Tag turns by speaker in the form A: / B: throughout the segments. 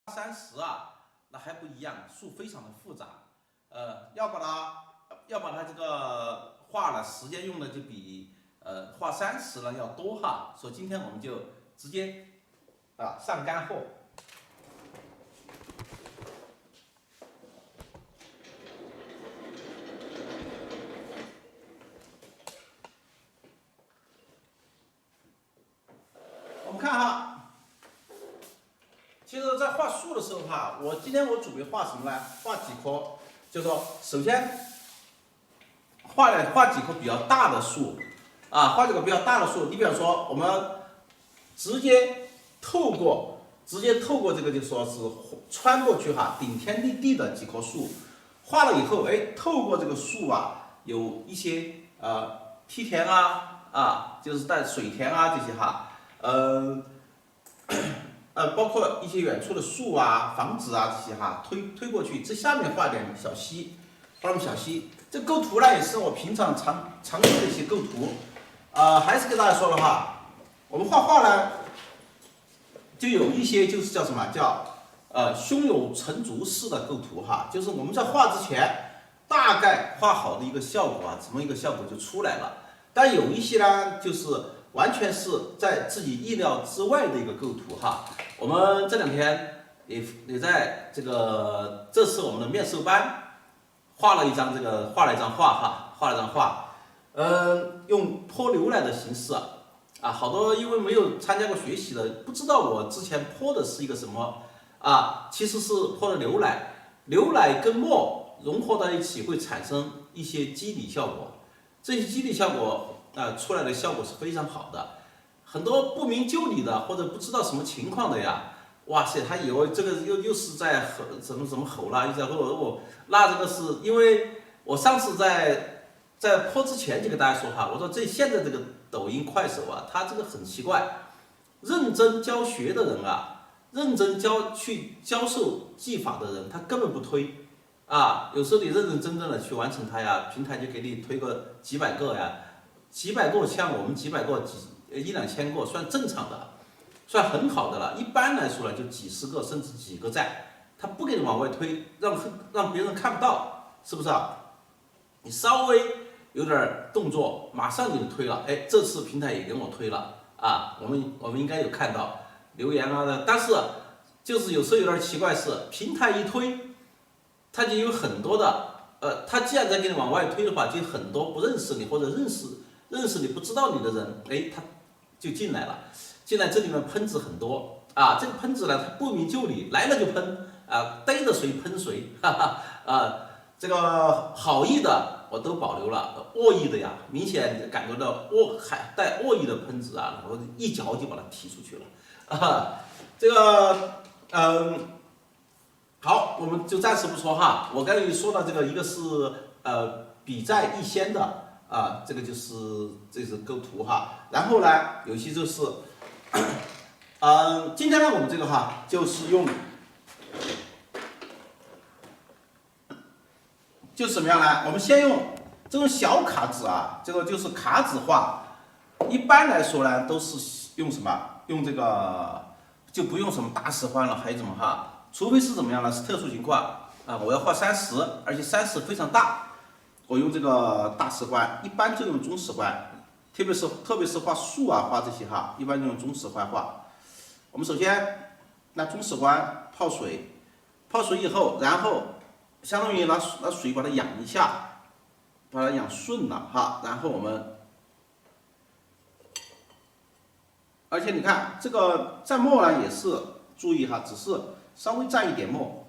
A: 30啊，那还不一样，树非常的复杂，要把它这个画了，时间用的就比画30呢要多哈，所以今天我们就直接上干货。我们看哈，其实，在画树的时候哈，今天我准备画什么呢？画几棵，就是说，首先画几棵比较大的树，画几个比较大的树。你比方说，我们直接透过这个，就说是穿过去哈，顶天立地的几棵树，画了以后，透过这个树有一些梯田就是带水田这些哈，包括一些远处的树房子这些哈，推过去，这下面画点小溪，这构图呢也是我平常常用的一些构图，还是跟大家说了哈，我们画画呢，就有一些就是叫什么叫胸有成竹式的构图哈，就是我们在画之前大概画好的一个效果这么一个效果就出来了，但有一些呢就是完全是在自己意料之外的一个构图哈。我们这2天也在这次我们的面授班画了一张画，用泼牛奶的形式好多因为没有参加过学习的，不知道我之前泼的是一个什么其实是泼的牛奶，牛奶跟墨融合在一起会产生一些肌理效果，这些肌理效果出来的效果是非常好的。很多不明就里的或者不知道什么情况的哇塞，他以为这个又是在吼怎么吼啦，又在吼我，那这个是因为我上次在播之前就跟大家说哈，我说现在这个抖音快手它这个很奇怪，认真教学的人认真去教授技法的人，他根本不推有时候你认认真真的去完成它平台就给你推个几百个几百个像我们几百个一两千个算正常的，算很好的了。一般来说呢，就几十个甚至几个赞，他不给你往外推，让别人看不到，是不是你稍微有点动作，马上就推了。这次平台也给我推了我们应该有看到留言的，但是就是有时候有点奇怪是，平台一推，它就有很多的他既然在给你往外推的话，就有很多不认识你或者认识你不知道你的人，他就进来了。进来这里面喷子很多这个喷子呢，他不明就里，来了就喷逮着谁喷谁，这个好意的我都保留了，恶意的明显感觉到带恶意的喷子我一脚就把它踢出去了这个好，我们就暂时不说哈。我刚才说到这个，一个是笔在一先的这个就是构图然后呢，有些就是今天呢我们这个就是用就什么样呢？我们先用这种小卡纸这个就是卡纸画。一般来说呢，都是用什么？用这个就不用什么大使唤了，孩子们除非是怎么样呢？是特殊情况我要画30，而且30非常大，我用这个大使唤。一般就用中使唤，特别是画树画这些一般就用中使唤画。我们首先拿中使唤泡水，泡水以后，然后相当于拿水把它养一下，把它养顺了然后我们，而且你看这个蘸墨呢也是注意只是稍微蘸一点墨。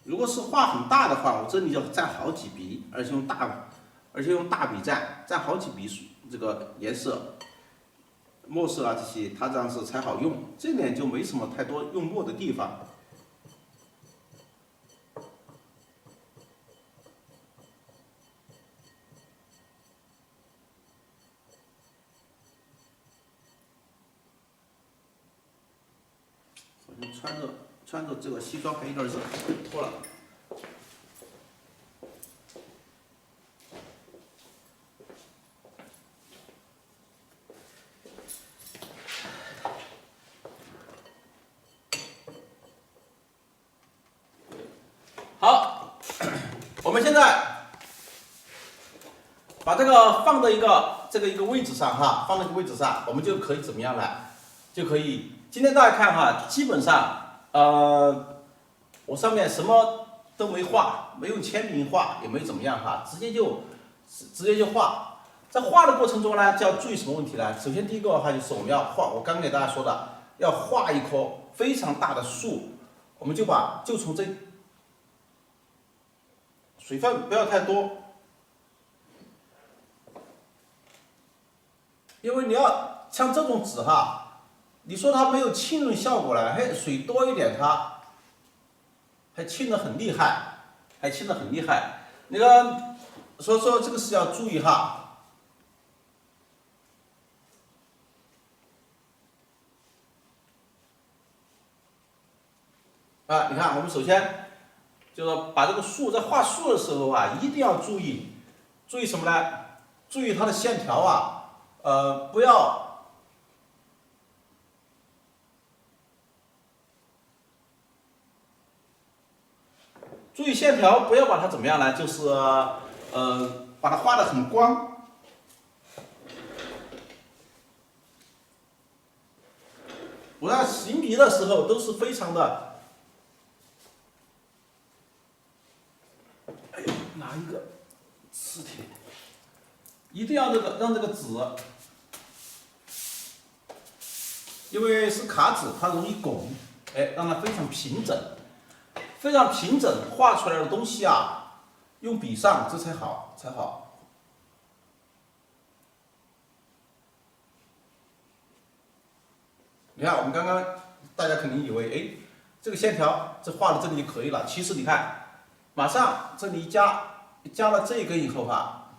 A: 如果是画很大的话，我这里就蘸好几笔，而且用大笔蘸好几笔这个颜色。墨色这些，它这样是才好用，这点就没什么太多用墨的地方。好像穿着这个西装还有点热，脱了。我们现在把这个放到一个位置上哈，放到一个位置上，我们就可以怎么样呢？就可以，今天大家看哈，基本上我上面什么都没画，没用铅笔画，也没怎么样哈，直接就画。在画的过程中呢，就要注意什么问题呢？首先第一个的话就是我们要画，我刚给大家说的，要画一棵非常大的树，我们就从这水分不要太多，因为你要像这种纸哈，你说它没有浸润效果了，水多一点它还浸得很厉害，那个所以说这个是要注意哈。你看，我们首先就是把这个树在画树的时候啊，一定要注意什么呢？注意它的线条啊，不要注意线条，不要把它怎么样呢？就是把它画得很光。我在行笔的时候都是非常的。拿一个磁铁，一定要让这个纸，因为是卡纸，它容易拱，让它非常平整，画出来的东西啊，用笔上这才好。你看，我们刚刚大家肯定以为，这个线条这画到这里就可以了，其实你看。马上这里加了这一根以后哈，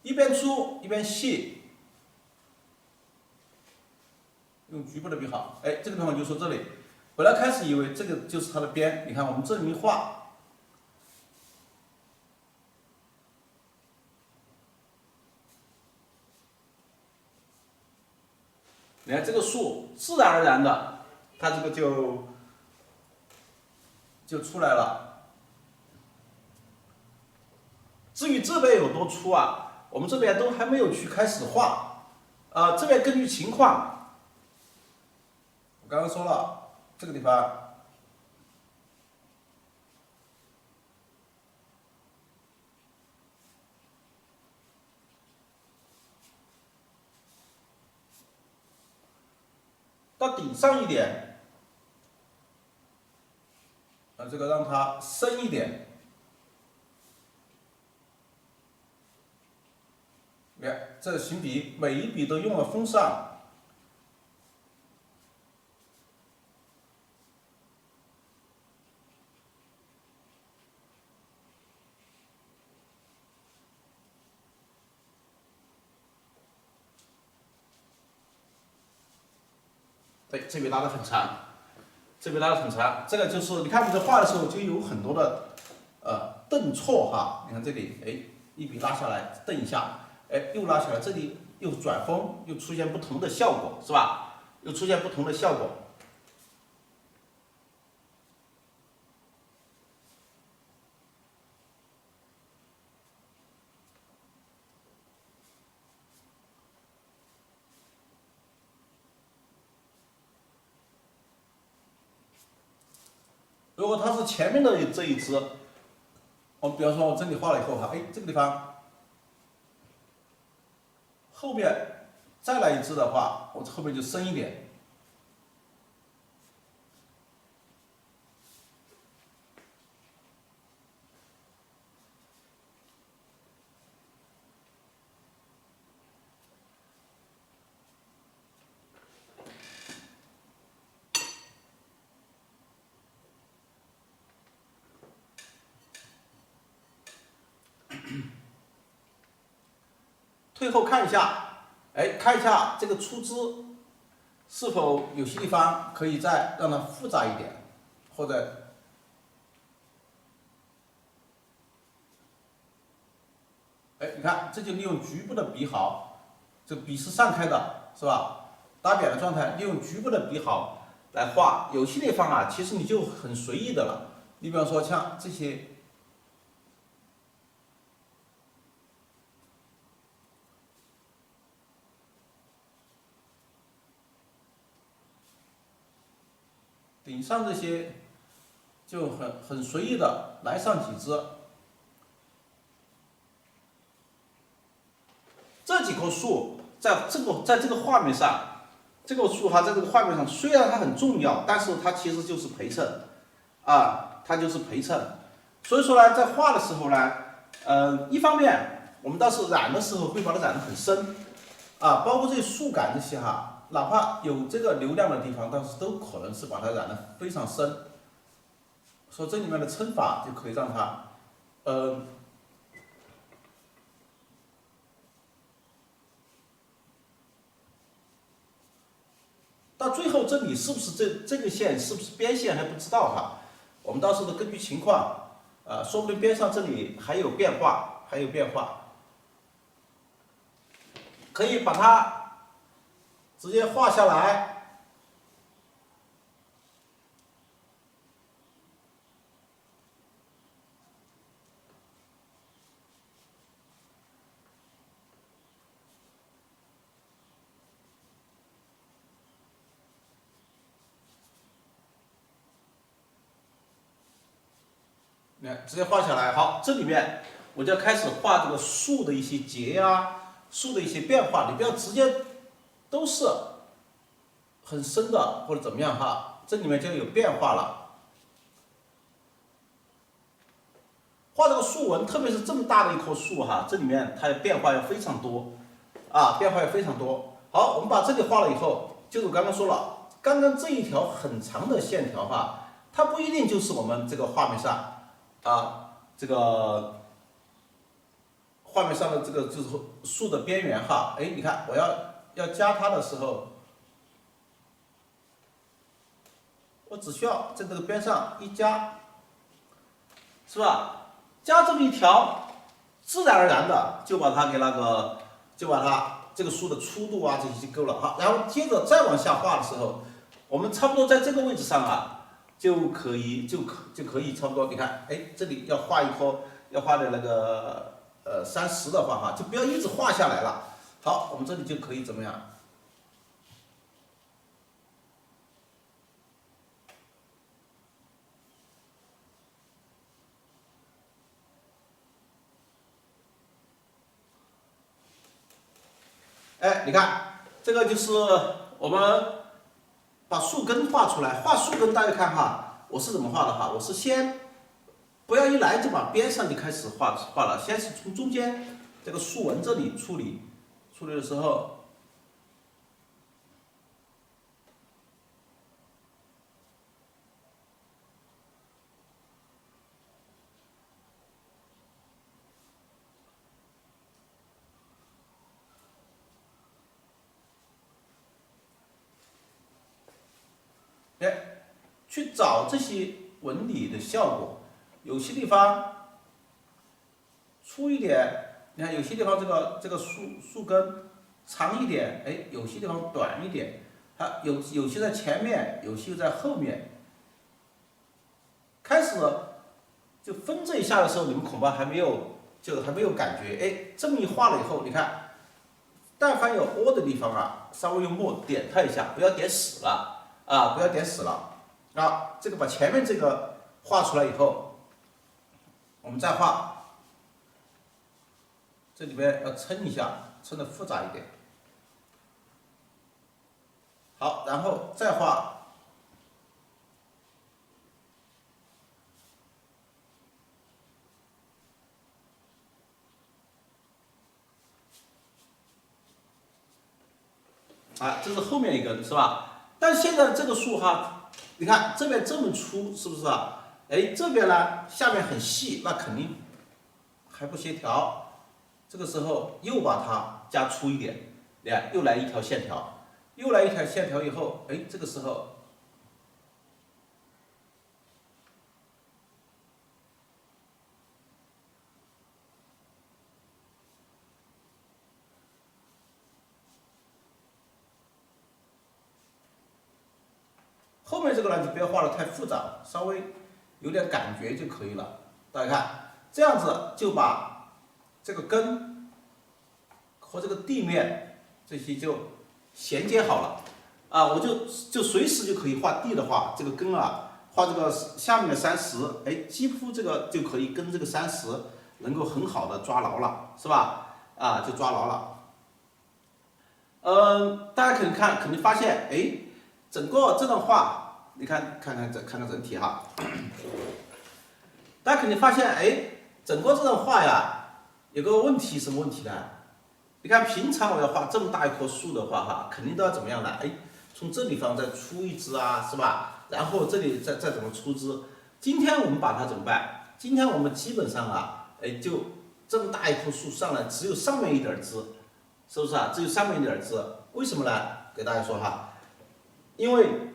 A: 一边粗一边细，用局部的笔好，这个地方就说这里，本来开始以为这个就是它的边，你看我们这里一画，你看这个树自然而然的，它这个就出来了。至于这边有多粗啊，我们这边都还没有去开始画，这边根据情况，我刚刚说了这个地方，到顶上一点，这个让它深一点。你看，这个行笔每一笔都用了封上，对，这笔拉得很长，这个就是你看我们在画的时候就有很多的顿挫哈，你看这里，一笔拉下来顿一下。又拉起来，这里又转锋，又出现不同的效果，是吧？如果它是前面的这一支，我比方说我这里画了以后哈，这个地方后面再来一支的话，我后面就深一点。退后看一下，看一下这个出枝是否有些地方可以再让它复杂一点，或者，你看这就利用局部的笔毫，这笔是散开的，是吧？打扁的状态，利用局部的笔毫来画，有些地方啊，其实你就很随意的了。你比方说像这些，顶上这些就很随意的来上几只。这几棵树在这个画面上，这棵树在这个画面上虽然它很重要，但是它其实就是陪衬啊，它就是陪衬。所以说呢，在画的时候呢，一方面我们倒是染的时候会把它染得很深啊，包括这些树干这些哪怕有这个流量的地方，但是都可能是把它染得非常深。所以这里面的称法就可以让它，到最后这里是不是这个线是不是边线还不知道我们到时候根据情况，说不定边上这里还有变化，可以把它直接画下来。直接画下来。好，这里面我就要开始画这个树的一些节树的一些变化。你不要直接都是很深的或者怎么样这里面就有变化了。画这个树纹，特别是这么大的一棵树这里面它的变化要非常多变化要非常多。好，我们把这里画了以后，就是我刚刚说了，刚刚这一条很长的线条它不一定就是我们这个画面上。这个画面上的这个就是树的边缘你看我要加它的时候，我只需要在这个边上一加，是吧？加这么一条，自然而然的就把它给就把它这个树的粗度这些就够了然后接着再往下画的时候，我们差不多在这个位置上就可以差不多，你看，这里要画一棵，要画的那个30的话就不要一直画下来了。好，我们这里就可以怎么样？你看，这个就是我们把树根画出来。画树根，大家看我是怎么画的我是先不要一来就把边上就开始画了，先是从中间这个树纹这里处理的时候，去找这些纹理的效果。有些地方粗一点，你看有些地方这个树根长一点，有些地方短一点，有些在前面，有些在后面。开始就分这一下的时候，你们恐怕还没有感觉，这么一画了以后，你看，但凡有凹的地方稍微用墨点它一下，不要点死了不要点死了。这个把前面这个画出来以后，我们再画，这里边要撑一下，撑得复杂一点。好，然后再画。这是后面一根是吧？但现在这个树你看这边这么粗，是不是这边呢下面很细，那肯定还不协调。这个时候又把它加粗一点，你看又来一条线条，以后，这个时候后面这个呢就不要画的太复杂，稍微有点感觉就可以了。大家看，这样子就把这个根和这个地面这些就衔接好了。啊，我就随时就可以画地的话，这个根啊，画这个下面的30，哎，几乎这个就可以跟这个30能够很好的抓牢了，是吧？啊，就抓牢了。大家肯定发现，哎，整个这段话，你看看整体哈，大家肯定发现，哎，整个这段话呀，有个问题，什么问题呢？你看平常我要画这么大一棵树的话，哈，肯定都要怎么样呢？哎，从这地方再出一支啊，是吧？然后这里再怎么出支？今天我们把它怎么办？今天我们基本上啊，哎，就这么大一棵树上来，只有上面一点枝，是不是啊？只有上面一点枝，为什么呢？给大家说哈，因为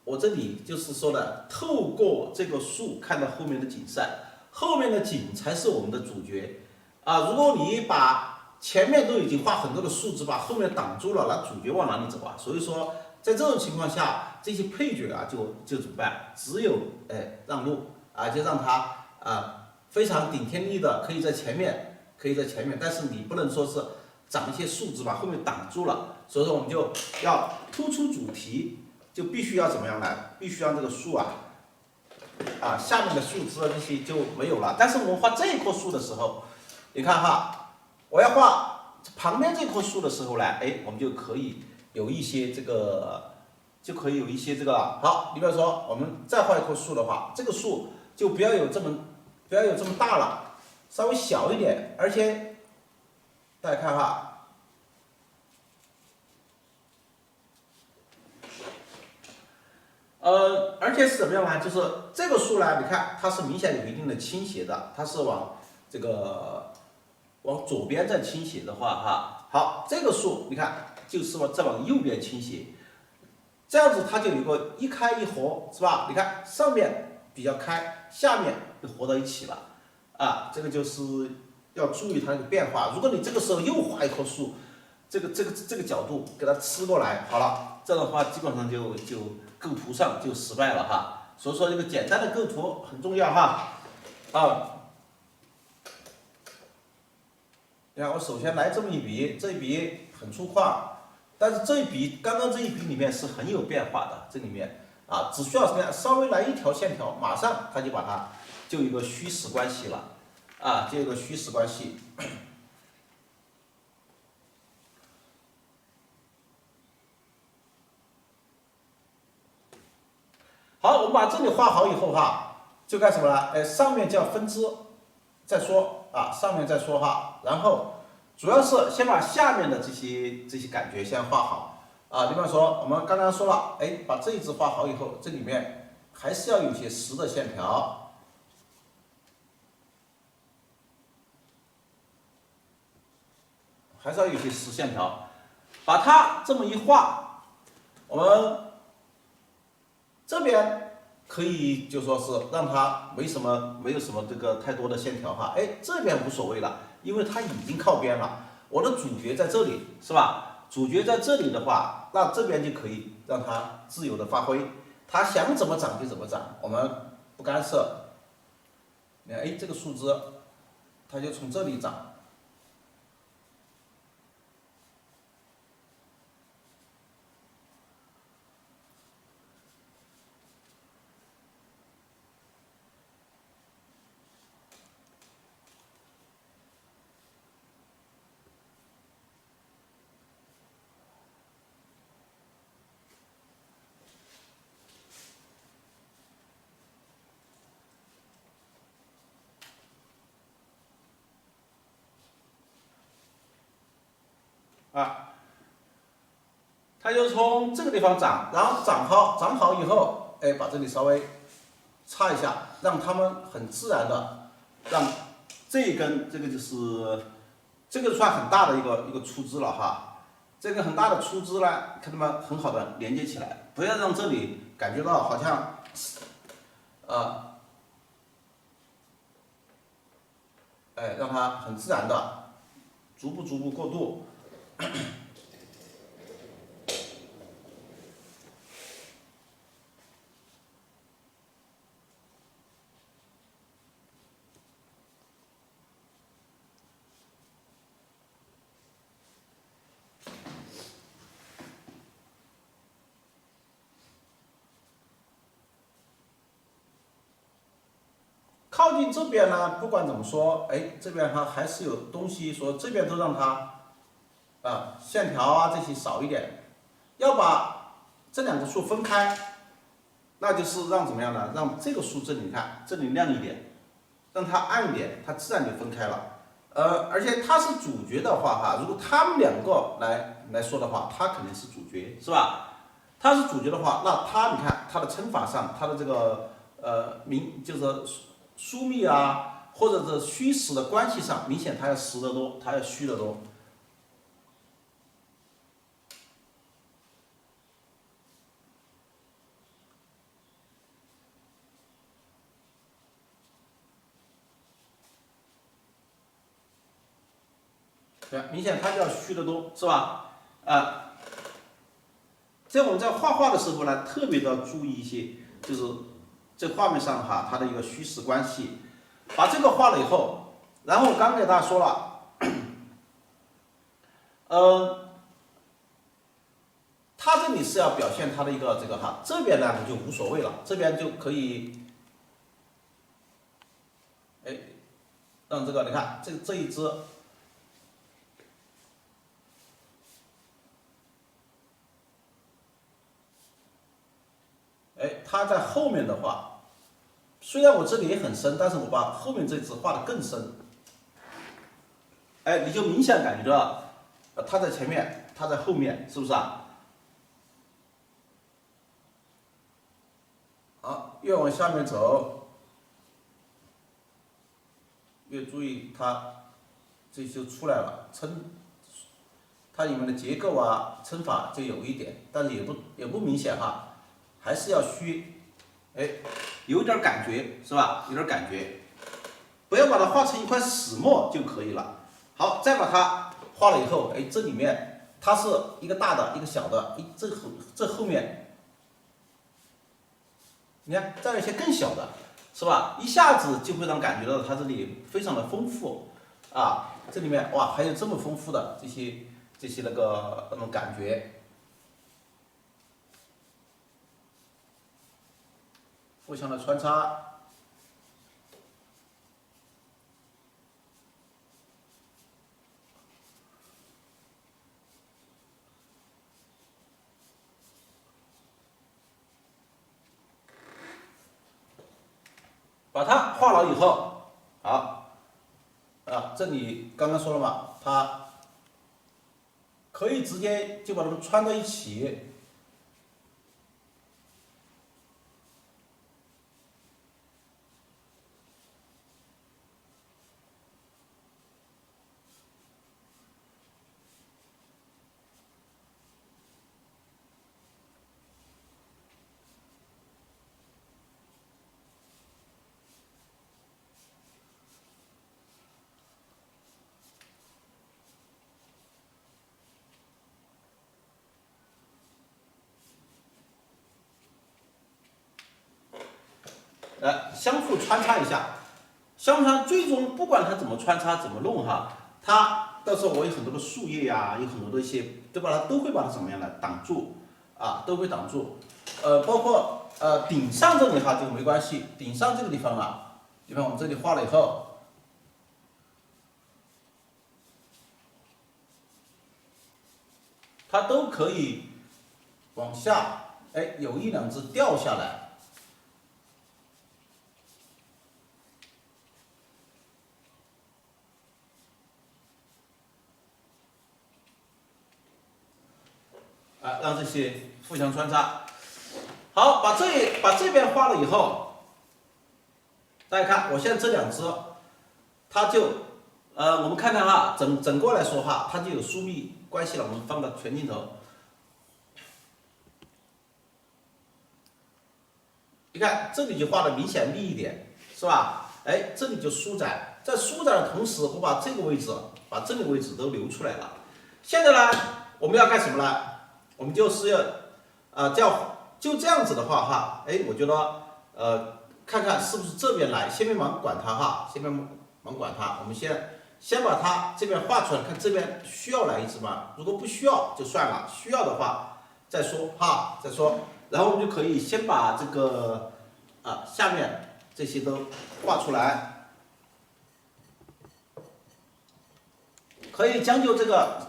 A: 我这里就是说的，透过这个树看到后面的景色，后面的景才是我们的主角啊。如果你把前面都已经画很多的树枝，把后面挡住了，那主角往哪里走啊？所以说，在这种情况下，这些配角啊，就怎么办？只有让路啊，就让他非常顶天立地可以在前面，但是你不能说是长一些树枝把后面挡住了。所以说，我们就要突出主题。就必须要怎么样呢？必须让这个树下面的树枝这些就没有了。但是我们画这一棵树的时候，你看哈，我要画旁边这棵树的时候呢，哎，我们就可以有一些这个，好。你比如说，我们再画一棵树的话，这个树就不要有这么大了，稍微小一点，而且大家看哈。而且是怎么样呢？就是这个树呢，你看它是明显有一定的倾斜的，它是往左边在倾斜的话，哈，好，这个树你看就是往右边倾斜，这样子它就有个一开一合，是吧？你看上面比较开，下面就合到一起了，啊，这个就是要注意它那个变化。如果你这个时候又画一棵树，这个角度给它吃过来，好了，这样的话基本上就构图上就失败了哈。所以说这个简单的构图很重要哈。你看我首先来这么一笔，这一笔很粗犷，但是刚刚这一笔里面是很有变化的，这里面只需要什么呀？稍微来一条线条，马上它就把它就有一个虚实关系了，就有一个虚实关系。好，我们把这里画好以后哈，就干什么了？上面叫分支，再说上面再说哈。然后主要是先把下面的这些感觉先画好比方说我们刚刚说了，把这一支画好以后，这里面还是要有些实的线条，把它这么一画，我们这边可以就说是让它没有什么这个太多的线条哈，这边无所谓了，因为它已经靠边了，我的主角在这里是吧？主角在这里的话，那这边就可以让它自由的发挥，它想怎么长就怎么长，我们不干涉。你看，这个树枝它就从这里长。它就从这个地方长，然后长好以后，把这里稍微擦一下，让它们很自然的让这一根这个算很大的一个出枝了哈。这个很大的出枝呢，看到吗？很好的连接起来，不要让这里感觉到好像让它很自然的逐步过渡。靠近这边呢，不管怎么说，哎，这边它还是有东西，说这边都让它线条啊这些少一点，要把这两个数分开，那就是让怎么样呢？让这个数这里你看这里亮一点，让它暗一点，它自然就分开了。而且它是主角的话哈，如果他们两个来说的话，它肯定是主角，是吧？它是主角的话，那它你看它的乘法上，它的这个就是疏密啊，或者是虚实的关系上，明显它要实得多，它要虚得多。对，明显它就要虚得多，是吧？在我们在画画的时候呢，特别的要注意一些，就是这画面上哈，它的一个虚实关系。把这个画了以后，然后我刚给大家说了，它这里是要表现它的一个这个哈，这边呢就无所谓了，这边就可以，哎，让这个你看这一只。哎，它在后面的话，虽然我这里也很深，但是我把后面这只画的更深。哎，你就明显感觉到，它在前面，它在后面，是不是啊？好，越往下面走，越注意它，这就出来了，它里面的结构啊、乘法就有一点，但是也不明显哈，还是要虚，哎，有点感觉是吧？有点感觉，不要把它画成一块死墨就可以了。好，再把它画了以后，哎，这里面它是一个大的，一个小的，这后面，你看再有一些更小的，是吧？一下子就会让感觉到它这里非常的丰富啊，这里面哇还有这么丰富的这些那种感觉，互相的穿插。把它画了以后，好，这里刚刚说了嘛，它可以直接就把它们穿到一起。相互穿插一下，相互穿，最终不管它怎么穿插怎么弄哈，它到时候我有很多的树叶呀、有很多的一些，都会把它怎么样的挡住啊，都会挡住。包括顶上这里哈就没关系，顶上这个地方啊，你看我们这里画了以后，它都可以往下，哎，有一两只掉下来。让这些互相穿插。好，把这边画了以后，大家看，我现在这两只，它就我们看看哈，整个来说哈，它就有疏密关系了。我们放到全镜头，你看这里就画的明显密一点，是吧？哎，这里就舒展，在舒展的同时，我把这个位置，把这个位置都留出来了。现在呢，我们要干什么呢？我们就是要就这样子的话哈，哎，我觉得看看是不是这边来，先别忙管它哈，先别忙管它，我们先把它这边画出来，看这边需要来一只吗？如果不需要就算了，需要的话再说哈，再说，然后我们就可以先把这个下面这些都画出来，可以将就这个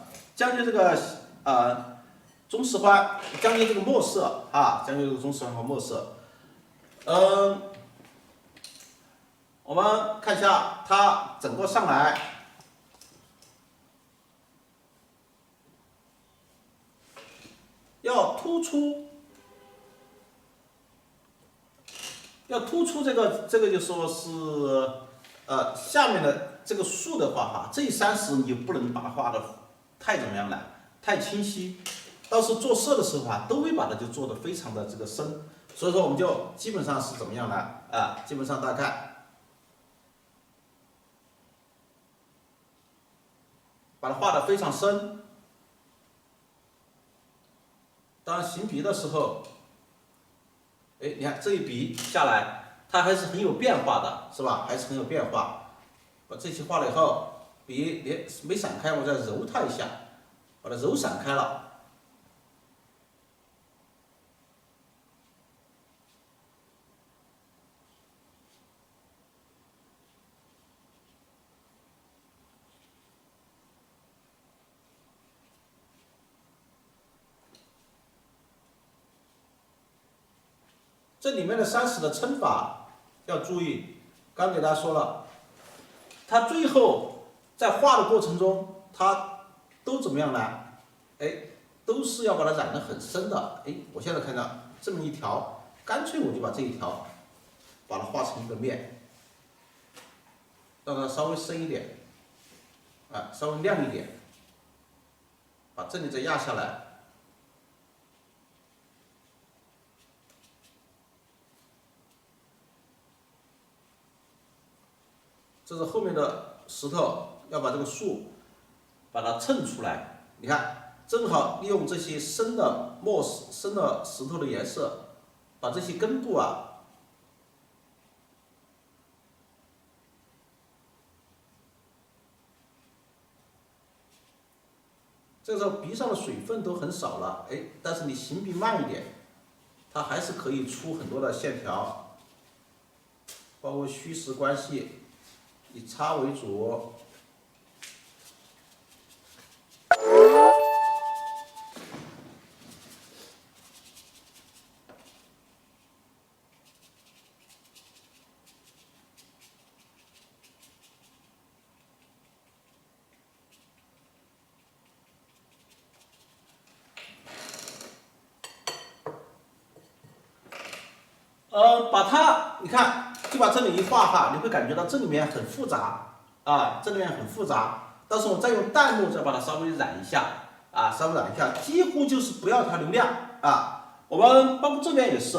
A: 中式花，将就这个墨色啊，将就这个中式花和墨色。我们看一下它整个上来，要突出这个就说是下面的这个树的话哈，这30你就不能把它画的太怎么样了，太清晰。到时候做色的时候啊，都会把它就做的非常的这个深。所以说我们就基本上是怎么样呢？基本上大概把它画的非常深。当行笔的时候，哎，你看这一笔下来，它还是很有变化的，是吧？还是很有变化。把这些画了以后，笔也没散开，我再揉它一下，把它揉散开了。这里面的30的称法要注意，刚给大家说了，它最后在画的过程中，它都怎么样呢？哎，都是要把它染得很深的。哎，我现在看到这么一条，干脆我就把这一条把它画成一个面，让它稍微深一点，稍微亮一点，把这里再压下来。这是后面的石头，要把这个树把它衬出来。你看，正好利用这些深的深的石头的颜色，把这些根部这个时候笔上的水分都很少了，哎，但是你行笔慢一点，它还是可以出很多的线条，包括虚实关系。以叉为主，把它，你看，就把这里一画哈，你会感觉到这里面很复杂这里面很复杂。到时候我再用淡墨再把它稍微染一下稍微染一下，几乎就是不要它流亮我们包括这边也是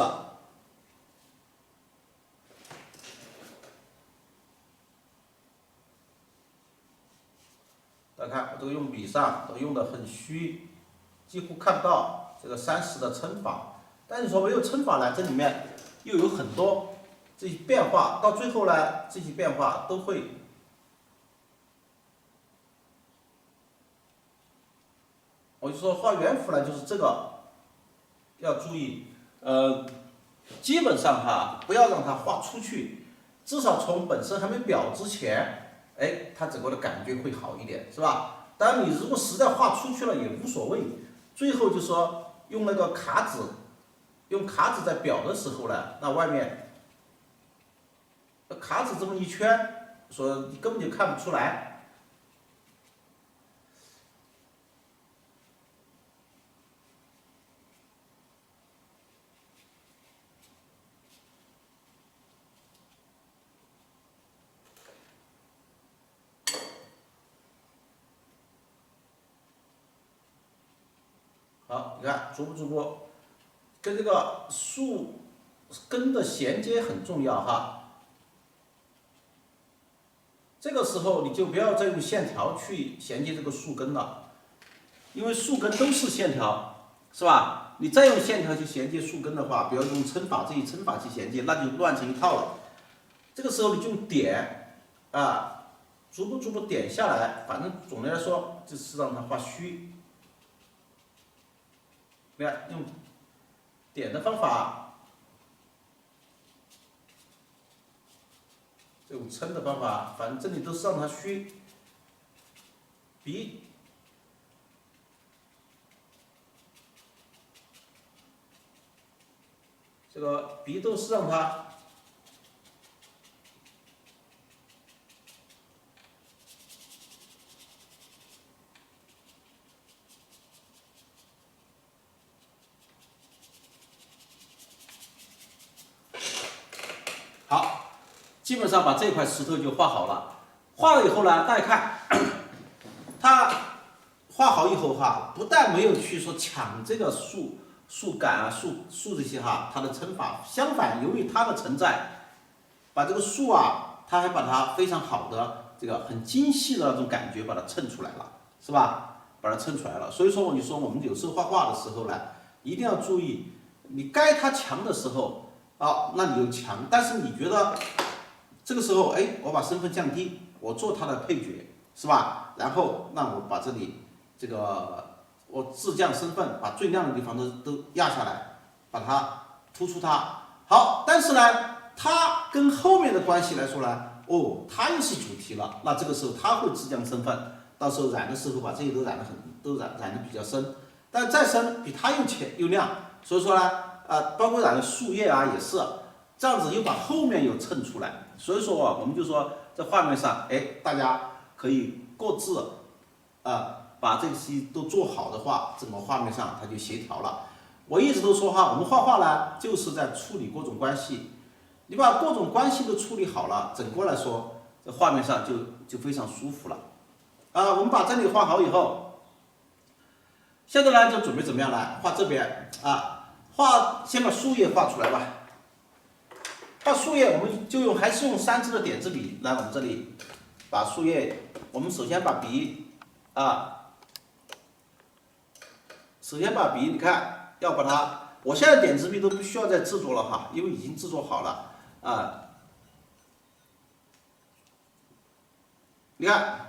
A: 大家看，我这个用笔上都用的很虚，几乎看不到这个30的称法。但是你说没有称法呢，这里面又有很多这些变化，到最后呢，这些变化都会。我就说画圆弧呢，就是这个要注意，基本上不要让它画出去，至少从本身还没裱之前，哎，它整个的感觉会好一点，是吧？当然，你如果实在画出去了也无所谓，最后就说用那个卡纸，用卡纸在裱的时候呢，那外面卡纸这么一圈，说你根本就看不出来。好，你看逐步跟这个树根的衔接很重要这个时候你就不要再用线条去衔接这个树根了，因为树根都是线条，是吧？你再用线条去衔接树根的话，比如用称法这一称法去衔接，那就乱成一套了。这个时候你就用点逐步点下来，反正总的来说就是让它画虚。你看用点的方法，这种撑的方法，反正这里都是让它虚，笔这个笔都是让它好，基本上把这块石头就画好了。画了以后呢，大家看，它画好以后哈，不但没有去说抢这个树干啊、树这些哈，它的撑法，相反，由于它的存在，把这个树啊，它还把它非常好的这个很精细的那种感觉把它衬出来了，是吧？把它衬出来了。所以说，我就说我们有时候画画的时候呢，一定要注意，你该它强的时候啊，那你就强，但是你觉得这个时候，哎，我把身份降低，我做它的配角，是吧？然后让我把这里这个我自降身份，把最亮的地方都压下来，把它突出它。好，但是呢，它跟后面的关系来说呢，哦，它又是主题了，那这个时候它会自降身份，到时候染的时候把这些都染的比较深，但再深比它又浅又亮，所以说呢，包括染的树叶啊也是这样子，又把后面又衬出来。所以说啊，我们就说在画面上，哎，大家可以各自把这些都做好的话，整个画面上它就协调了。我一直都说哈，我们画画呢，就是在处理各种关系。你把各种关系都处理好了，整个来说，这画面上就非常舒服了。我们把这里画好以后，现在呢就准备怎么样呢？画这边先把树叶画出来吧。画树叶，我们就还是用3支的点字笔来，我们这里把树叶，我们首先把笔你看要把它，我现在点字笔都不需要再制作了哈，因为已经制作好了你看，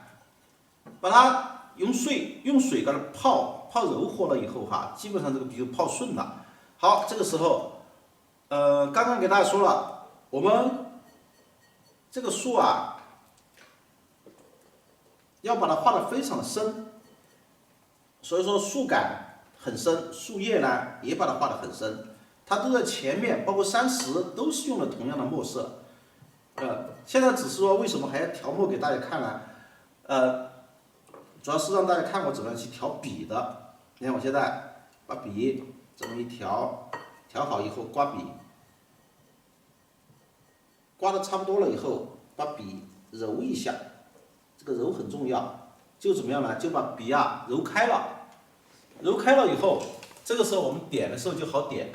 A: 把它用水给它泡柔和了以后哈，基本上这个笔就泡顺了。好，这个时候，刚刚给大家说了，我们这个树啊，要把它画得非常的深，所以说树干很深，树叶呢也把它画得很深，它都在前面，包括山石都是用了同样的墨色。现在只是说为什么还要调墨给大家看呢？主要是让大家看我怎么样去调笔的。你看我现在把笔这么一调好以后，刮笔，刮的差不多了以后，把笔揉一下，这个揉很重要，就怎么样呢？就把笔揉开了，揉开了以后，这个时候我们点的时候就好点。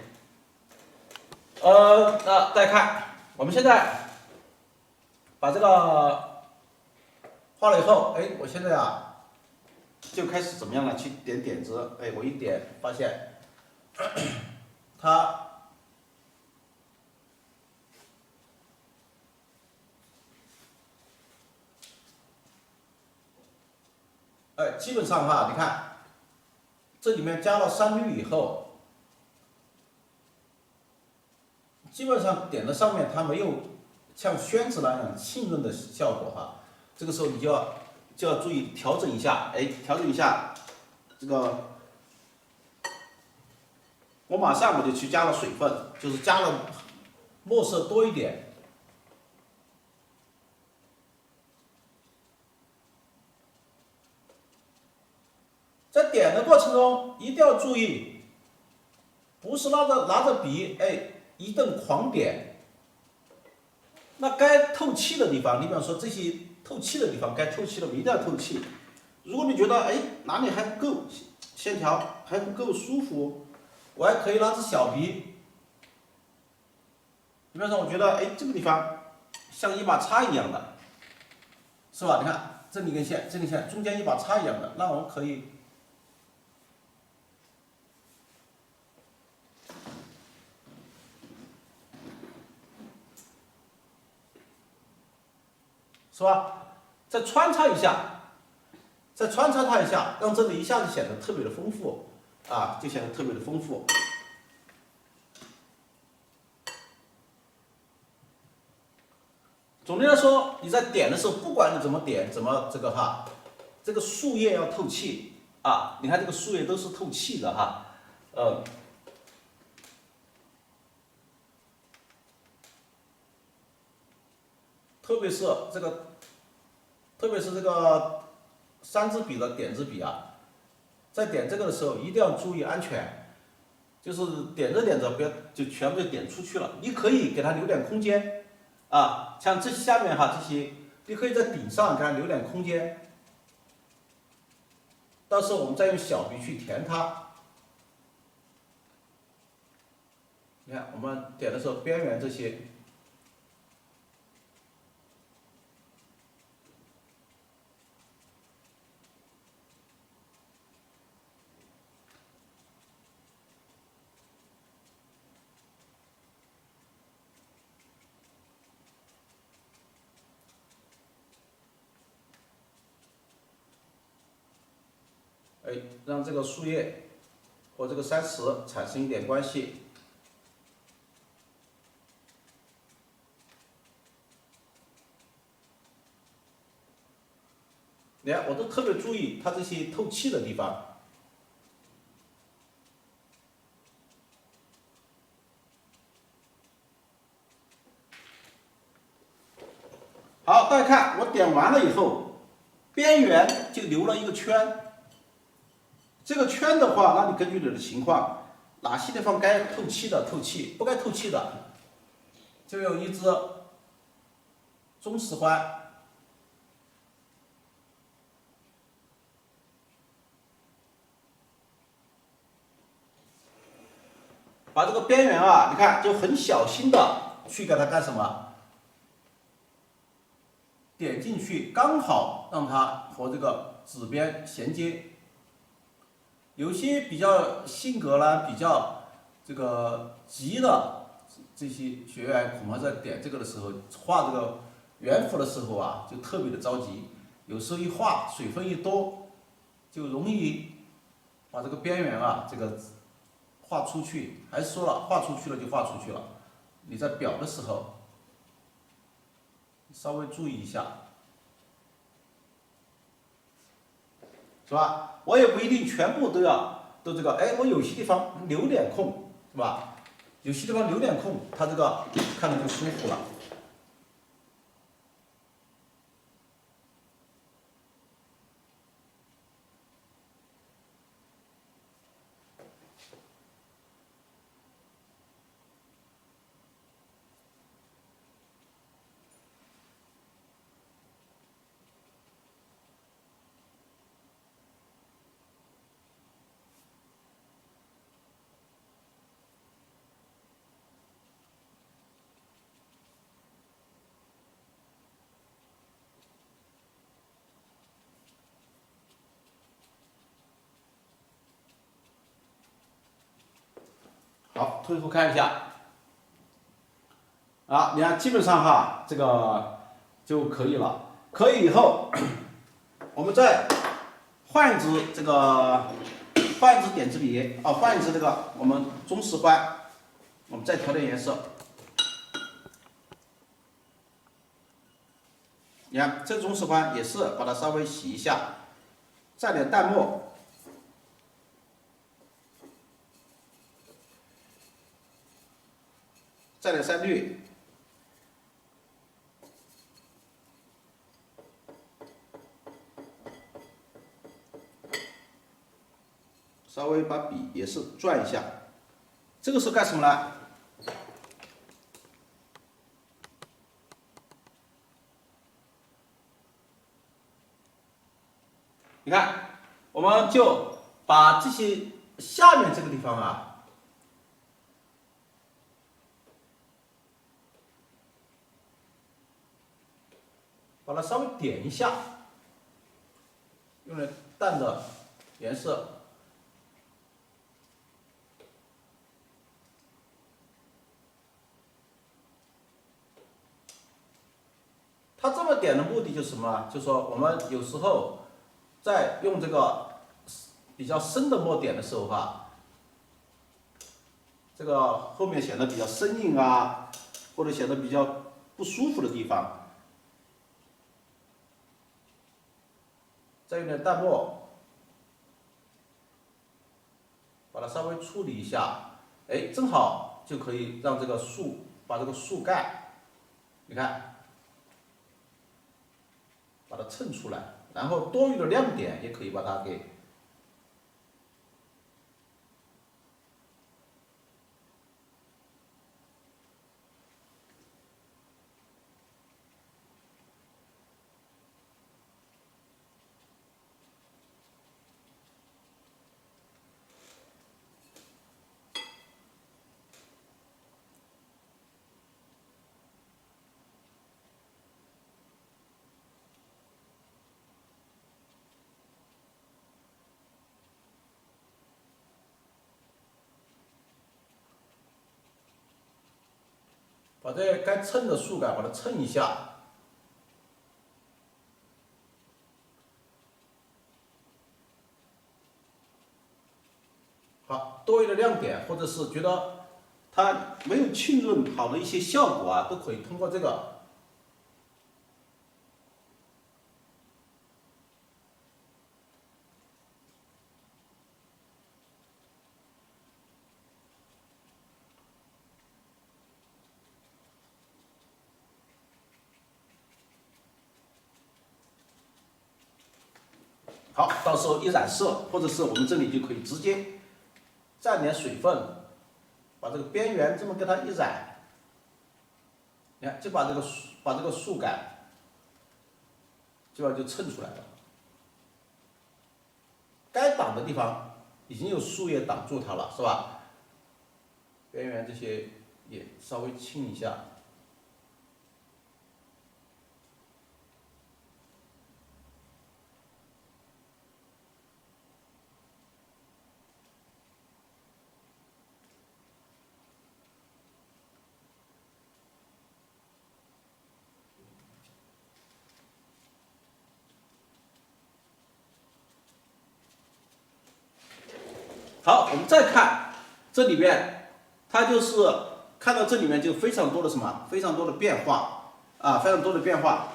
A: 那大家看，我们现在把这个画了以后，哎，我现在就开始怎么样呢？去点点子，哎，我一点发现它基本上哈，你看这里面加了3绿以后，基本上点的上面它没有像宣纸那样浸润的效果哈。这个时候你就要注意调整一下，哎，调整一下这个。我马上就去加了水分，就是加了墨色多一点。在点的过程中一定要注意，不是拿着笔，哎，一顿狂点。那该透气的地方，你比方说这些透气的地方，该透气的一定要透气。如果你觉得哎哪里还不够线条，还不够舒服，我还可以拿支小笔。比方说，我觉得哎这个地方像一把叉一样的，是吧？你看这里一根线，这根线中间一把叉一样的，那我们可以。是吧？再穿插一下，它一下，让这里一下子显得特别的丰富就显得特别的丰富。总的来说，你在点的时候，不管你怎么点，怎么这个哈，这个树叶要透气啊。你看这个树叶都是透气的哈，特别是这个，3支笔的点字笔啊，在点这个的时候一定要注意安全。就是点着点着，不要就全部就点出去了。你可以给它留点空间啊，像这下面哈这些，你可以在顶上给它留点空间，到时候我们再用小笔去填它。你看我们点的时候，边缘这些。让这个树叶和这个山石产生一点关系。你看，我都特别注意它这些透气的地方。好，大家看，我点完了以后，边缘就留了一个圈。这个圈的话，那你根据你的情况，哪些地方该透气的透气，不该透气的，就用一支中石灰，把这个边缘啊，你看就很小心的去给它干什么？点进去，刚好让它和这个纸边衔接。有些比较性格呢比较这个急的这些学员，恐怕在点这个的时候，画这个圆幅的时候啊，就特别的着急。有时候一画水分一多，就容易把这个边缘啊这个画出去。还是说了，画出去了就画出去了。你在裱的时候稍微注意一下。是吧？我也不一定全部都这个，我有些地方留点空，是吧？有些地方留点空，它这个看着就舒服了。好，退后看一下。啊，你看，基本上哈，这个就可以了。可以以后，我们再换一支点字笔啊，换一支这个我们中石灰，我们再调点颜色。你看，这中石灰也是把它稍微洗一下，蘸点淡墨。蘸点山绿，稍微把笔也是转一下。这个是干什么呢？你看，我们就把这些下面这个地方啊。把它稍微点一下，用点淡的颜色。它这么点的目的就是什么？就是说我们有时候在用这个比较深的墨点的时候哈，这个后面显得比较生硬啊，或者显得比较不舒服的地方。再用点淡墨，把它稍微处理一下，哎，正好就可以让这个树把这个树干，你看，把它衬出来，然后多余的亮点也可以把它给。把这该衬的树干把它衬一下，好，多余的亮点或者是觉得它没有浸润好的一些效果啊，都可以通过这个。好，到时候一染色，或者是我们这里就可以直接蘸点水分，把这个边缘这么给它一染，你看就把这个树干基本上就衬出来了。该挡的地方已经有树叶挡住它了，是吧？边缘这些也稍微清一下。好，我们再看这里边，它就是看到这里面就非常多的什么，非常多的变化啊，非常多的变化。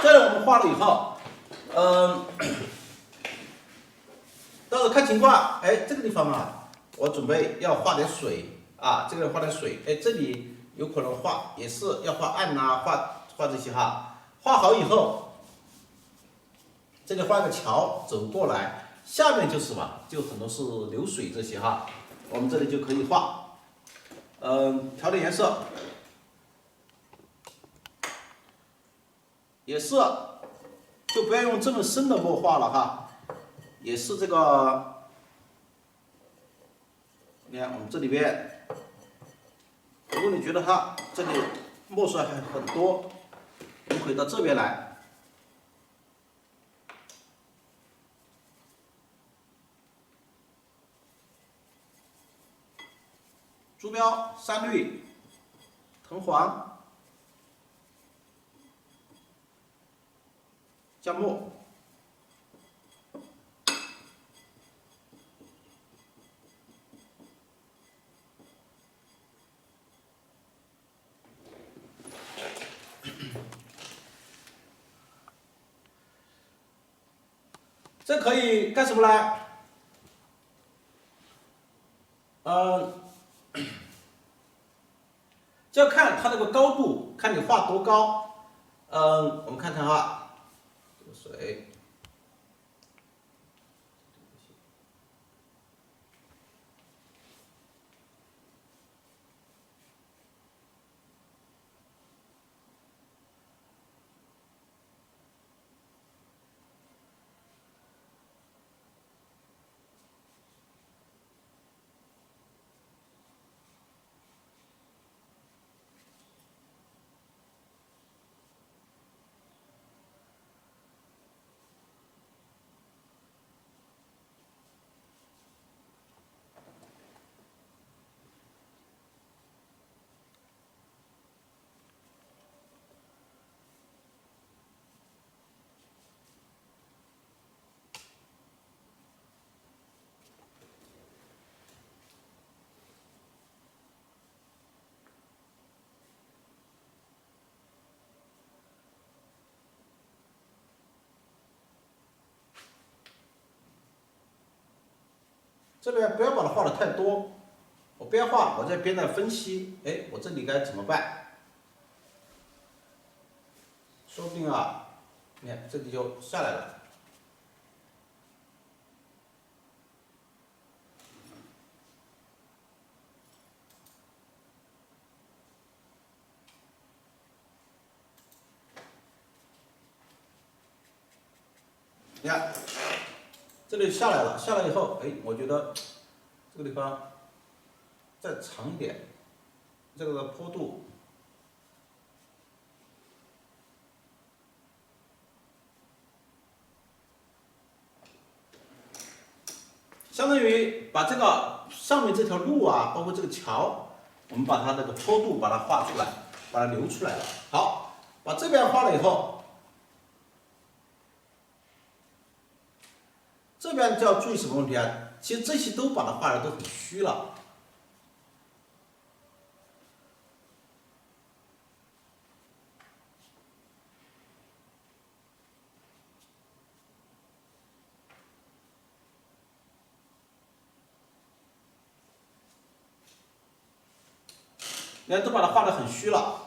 A: 这里我们画了以后，到时候看情况，哎，这个地方啊，我准备要画点水啊，这个画点水，哎，这里有可能画也是要画岸呐、画这些哈，画好以后，这里画个桥走过来。下面就是吧，就很多是流水这些哈，我们这里就可以画，调点颜色，也是就不要用这么深的墨画了哈，也是这个，你看我们这里边，如果你觉得它这里墨水还很多，我们可以到这边来。朱标、山绿、藤黄、姜末，这可以干什么呢？就要看它这个高度，看你画多高。我们看看哈，这个水。这边不要把它画的太多，我边画我在边在分析，哎，我这里该怎么办？说不定啊，你看这里就下来了。你看，这里下来了，下来以后，哎，我觉得这个地方再长一点，这个坡度，相当于把这个上面这条路啊，包括这个桥，我们把它这个坡度把它画出来，把它留出来了。好，把这边画了以后，这边就要注意什么问题啊？其实这些都把它画的都很虚了。你看，都把它画的很虚了。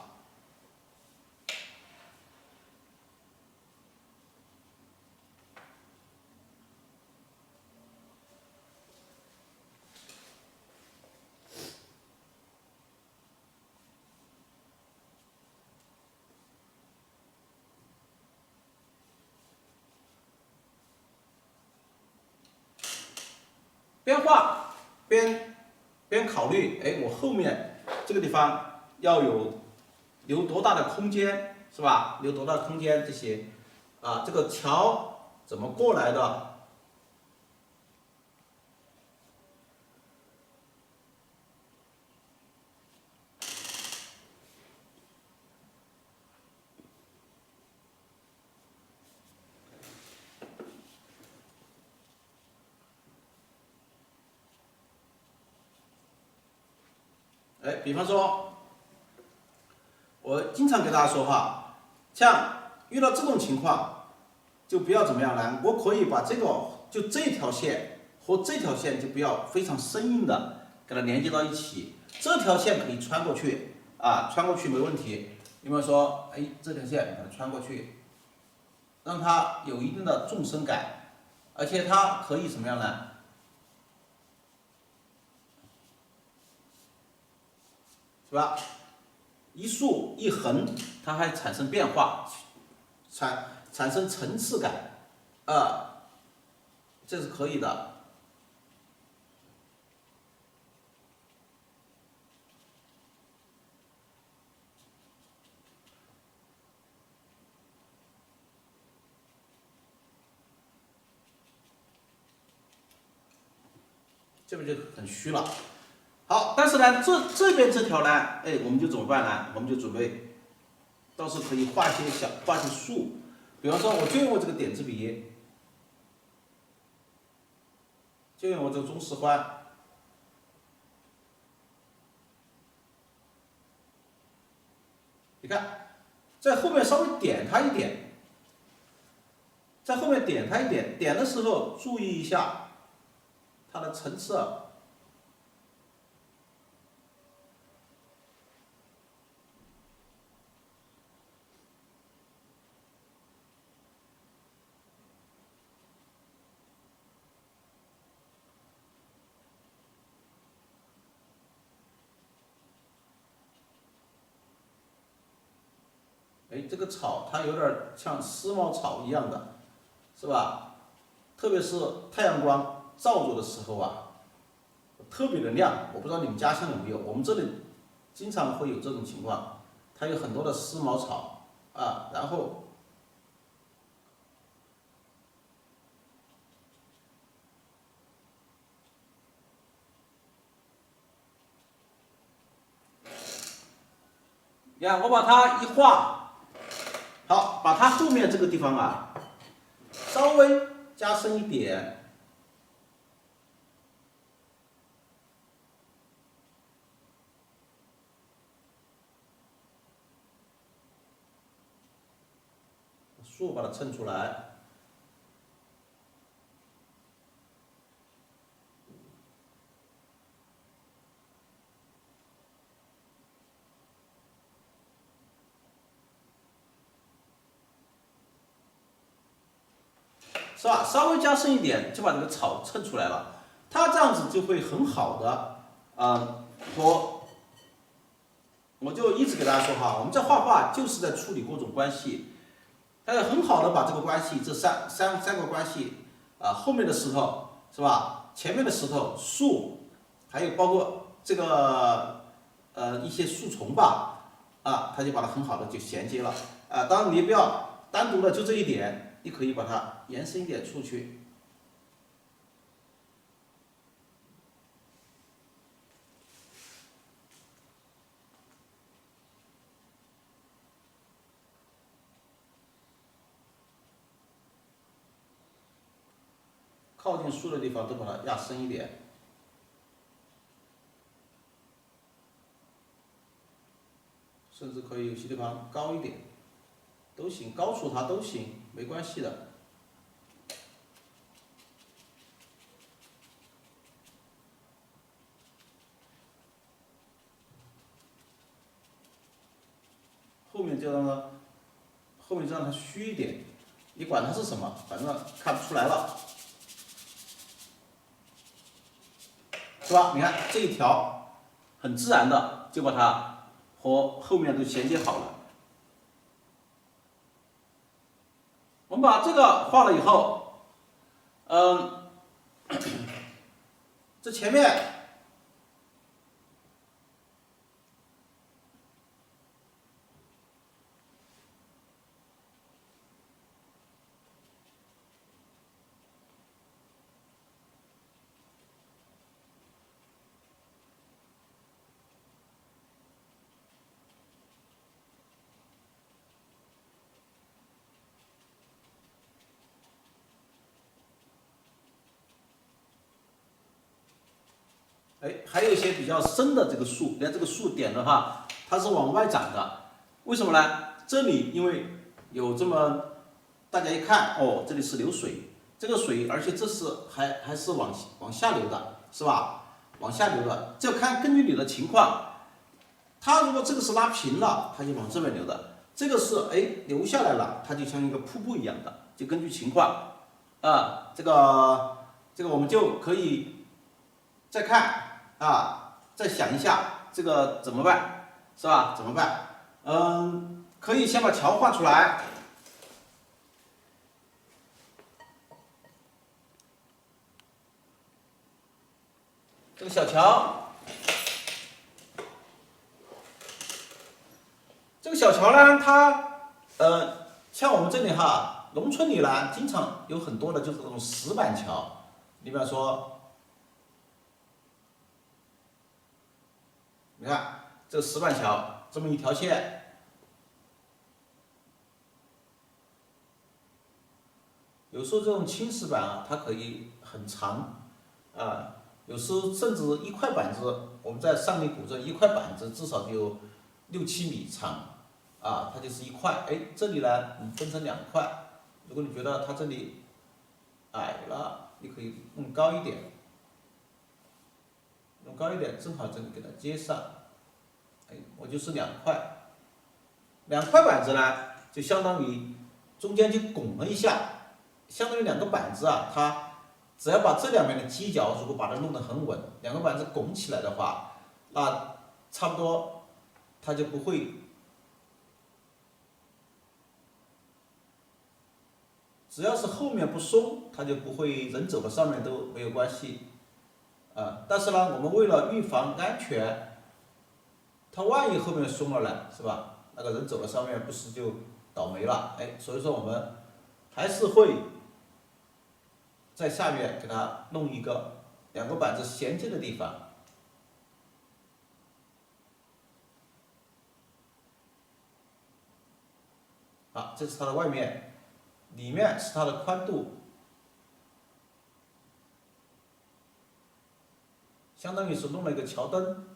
A: 边画边考虑，哎，我后面这个地方要留多大的空间，是吧？留多大的空间这些，啊，这个桥怎么过来的？哎，比方说，我经常给大家说哈，像遇到这种情况，就不要怎么样呢？我可以把这个就这条线和这条线就不要非常生硬的给它连接到一起，这条线可以穿过去啊，穿过去没问题。有没有说，哎，这条线把它穿过去，让它有一定的纵深感，而且它可以什么样呢？是吧？一竖一横，它还产生变化，产生层次感，这是可以的。这边就很虚了。好，但是呢，这边这条呢，哎，我们就怎么办呢？我们就准备，倒是可以画些竖，比方说，我就用我这个点字笔，就用我这个中式欢，你看，在后面稍微点它一点，在后面点它一点，点的时候注意一下它的层次。哎，这个草它有点像丝毛草一样的，是吧？特别是太阳光照着的时候啊，特别的亮。我不知道你们家乡有没有，我们这里经常会有这种情况，它有很多的丝毛草啊，然后你看我把它一画，好，把它后面这个地方啊稍微加深一点。竖把它衬出来，是吧？稍微加深一点就把这个草衬出来了，它这样子就会很好的，我就一直给大家说哈，我们在画画就是在处理各种关系，它要很好的把这个关系，这三个关系，后面的石头是吧？前面的石头、树，还有包括这个一些树丛吧，它就把它很好的就衔接了，当然你也不要单独的就这一点，你可以把它延伸一点出去。靠近树的地方都把它压深一点，甚至可以有些地方高一点，都行，高处它都行，没关系的。后面就让它虚一点，你管它是什么，反正看不出来了，是吧？你看这一条很自然的就把它和后面都衔接好了。我们把这个画了以后，这前面还有一些比较深的这个树，连这个树点的话，它是往外长的，为什么呢？这里因为有这么，大家一看，哦，这里是流水，这个水，而且这是还是往下流的，是吧？往下流的，就根据你的情况，它如果这个是拉平了，它就往这边流的；这个是流下来了，它就像一个瀑布一样的，就根据情况，这个我们就可以再看。再想一下这个怎么办，是吧？怎么办？可以先把桥画出来。这个小桥，呢，它像我们这里哈，农村里呢，经常有很多的就是这种石板桥，你比方说。你看这石板桥这么一条线，有时候这种青石板它可以很长，有时候甚至一块板子，我们在上面古镇一块板子至少就有6、7米长，它就是一块。这里呢，你分成2块，如果你觉得它这里矮了，你可以弄高一点。正好这里给它接上，我就是2块，2块板子呢，就相当于中间就拱了一下，相当于2个板子它只要把这两边的犄角如果把它弄得很稳，2个板子拱起来的话，那差不多它就不会，只要是后面不松，它就不会人走到上面都没有关系。但是呢，我们为了预防安全，它万一后面松了呢，是吧？那个人走到上面不是就倒霉了？所以说我们还是会在下面给它弄一个2个板子衔接的地方。好，这是它的外面，里面是它的宽度。相当于是弄了一个桥墩，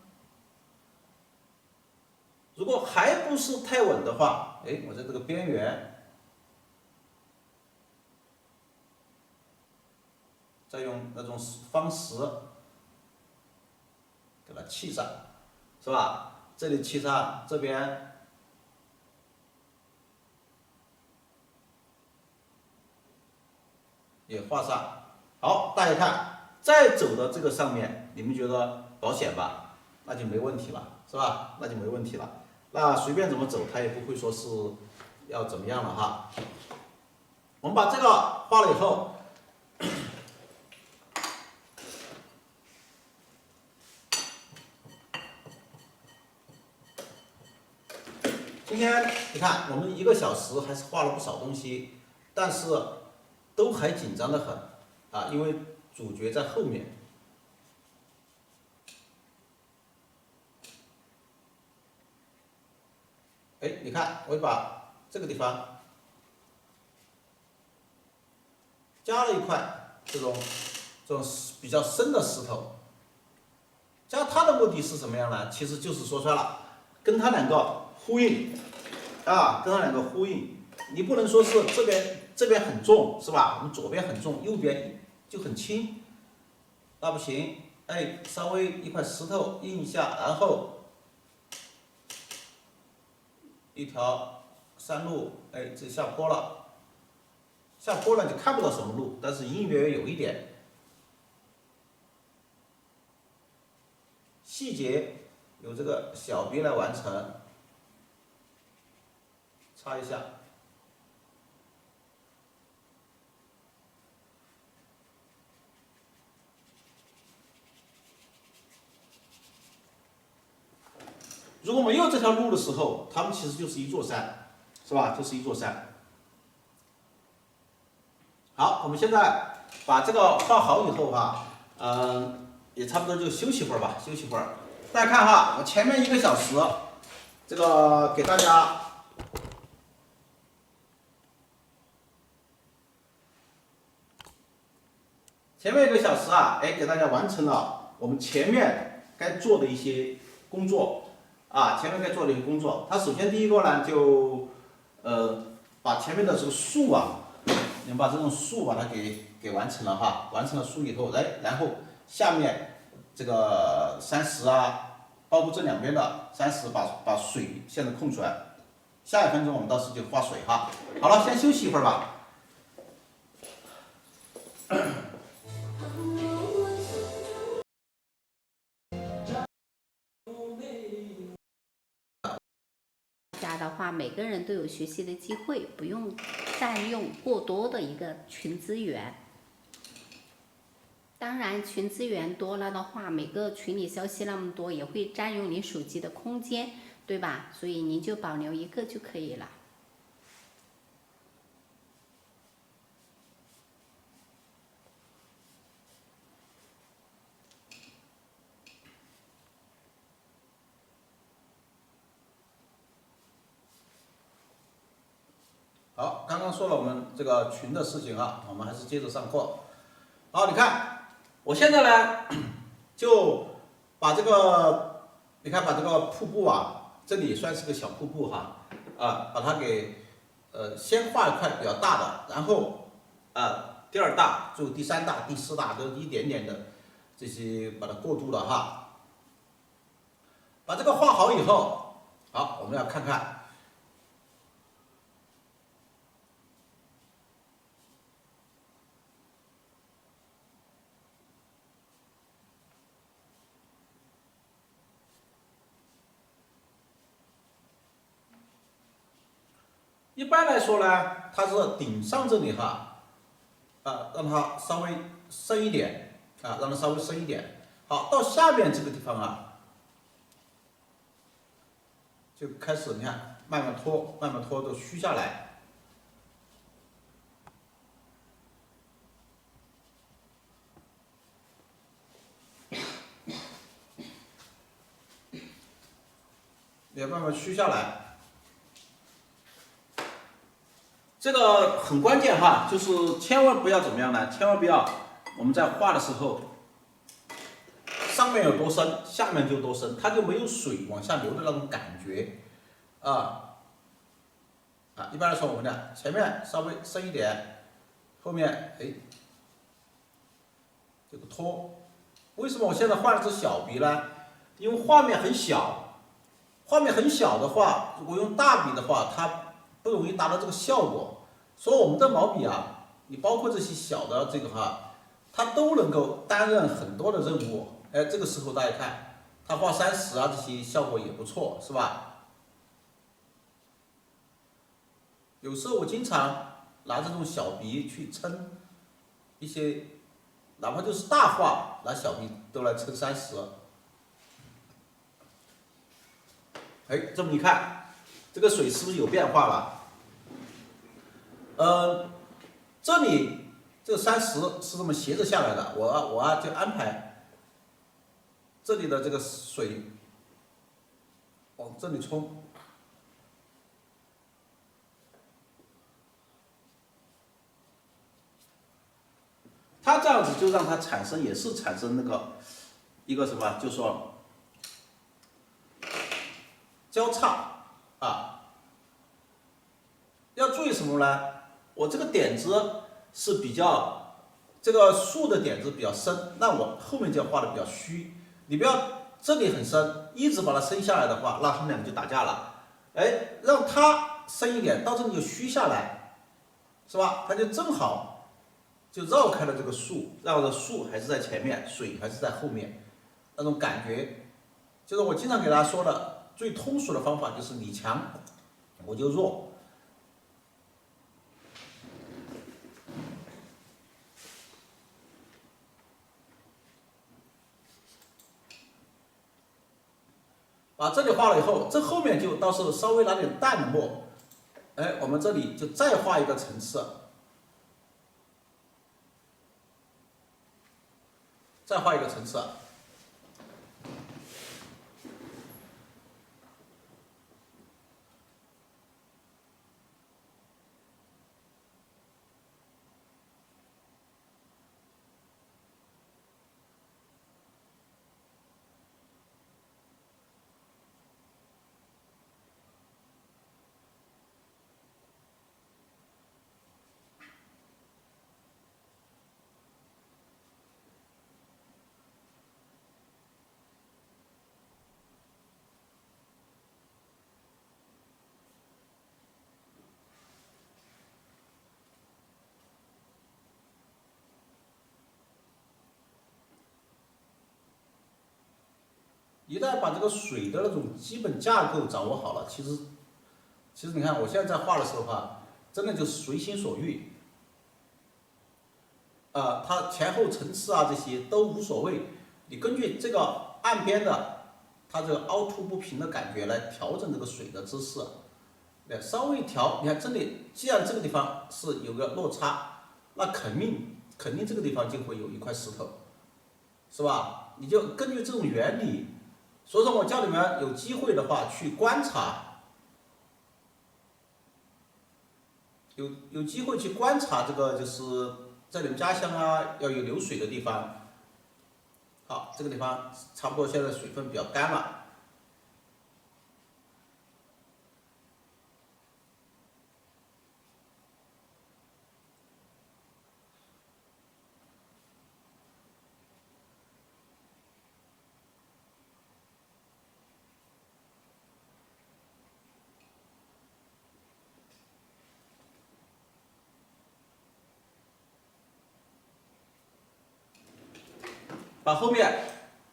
A: 如果还不是太稳的话，我在这个边缘再用那种方石给它砌上，是吧？这里砌上，这边也画上。好，大家看，再走到这个上面，你们觉得保险吧？那就没问题了，是吧？那就没问题了。那随便怎么走，它也不会说是要怎么样了哈。我们把这个画了以后，今天你看，我们1个小时还是画了不少东西，但是都还紧张的很啊，因为主角在后面。哎，你看，我把这个地方加了一块这种比较深的石头，加它的目的是什么样呢？其实就是说出来了，跟它两个呼应啊，跟它两个呼应。你不能说是这边很重是吧？我们左边很重，右边就很轻，那不行。哎，稍微一块石头印一下，然后一条山路，哎，这下坡了。下坡了就看不到什么路，但是隐隐约约有一点细节，由这个小笔来完成，擦一下。如果没有这条路的时候，它们其实就是一座山，是吧？就是一座山。好，我们现在把这个画好以后哈，也差不多就休息会儿吧，休息会儿。大家看哈，我前面1个小时，这个给大家前面1个小时啊，哎，给大家完成了我们前面该做的一些工作啊，前面该做的一些工作。它首先第一个呢，就把前面的这个树啊，你们把这种树把它给完成了哈，完成了树以后，哎，然后下面这个山石啊，包括这两边的山石，把水现在空出来。下1分钟我们到时就画水哈。好了，先休息一会儿吧。
B: 家的话，每个人都有学习的机会，不用占用过多的一个群资源。当然，群资源多了的话，每个群里消息那么多，也会占用你手机的空间，对吧？所以您就保留1个就可以了。
A: 好，刚刚说了我们这个群的事情啊，我们还是接着上课。好，你看，我现在呢就把这个，你看把这个瀑布啊，这里算是个小瀑布哈，把它给先画一块比较大的，然后第2大，最后第3大、第4大都一点点的这些把它过渡了哈。把这个画好以后，好，我们要看看。一般来说呢，它是顶上这里哈，让它稍微深一点啊，让它稍微深一点。好，到下面这个地方啊，就开始你看慢慢拖，慢慢拖都虚下来。也慢慢虚下来。这个很关键哈，就是千万不要怎么样呢？千万不要我们在画的时候，上面有多深，下面就多深，它就没有水往下流的那种感觉一般来说，我们呢前面稍微深一点，后面哎这个拖。为什么我现在画了只小笔呢？因为画面很小，画面很小的话，如果用大笔的话，它不容易达到这个效果。所以我们的毛笔啊，你包括这些小的这个它都能够担任很多的任务。哎，这个时候大家看，它画30啊，这些效果也不错，是吧？有时候我经常拿这种小笔去称一些，哪怕就是大画，拿小笔都来称30。哎，这么一看，这个水是不是有变化了？这里这个30是这么斜着下来的，我就安排这里的这个水往这里冲，它这样子就让它产生也是产生那个一个什么，就是说交叉啊，要注意什么呢？我这个点子是比较这个竖的点子比较深，那我后面就要画的比较虚。你不要这里很深，一直把它伸下来的话，那他们两个就打架了。哎，让它深一点，到这里就虚下来，是吧？它就正好就绕开了这个树，让这树还是在前面，水还是在后面，那种感觉，就是我经常给大家说的最通俗的方法，就是你强我就弱。把这里画了以后，这后面就到时候稍微拿点淡的墨，哎，我们这里就再画一个层次，再画一个层次。一旦把这个水的那种基本架构掌握好了，其实你看我现在在画的时候真的就是随心所欲，它前后层次啊这些都无所谓，你根据这个岸边的它这个凹凸不平的感觉来调整这个水的姿势，稍微调，你看这里既然这个地方是有个落差，那肯定这个地方就会有一块石头，是吧？你就根据这种原理。所以说我叫你们有机会的话去观察，有机会去观察这个，就是在你们家乡啊要有流水的地方。好，这个地方差不多现在水分比较干了，把后面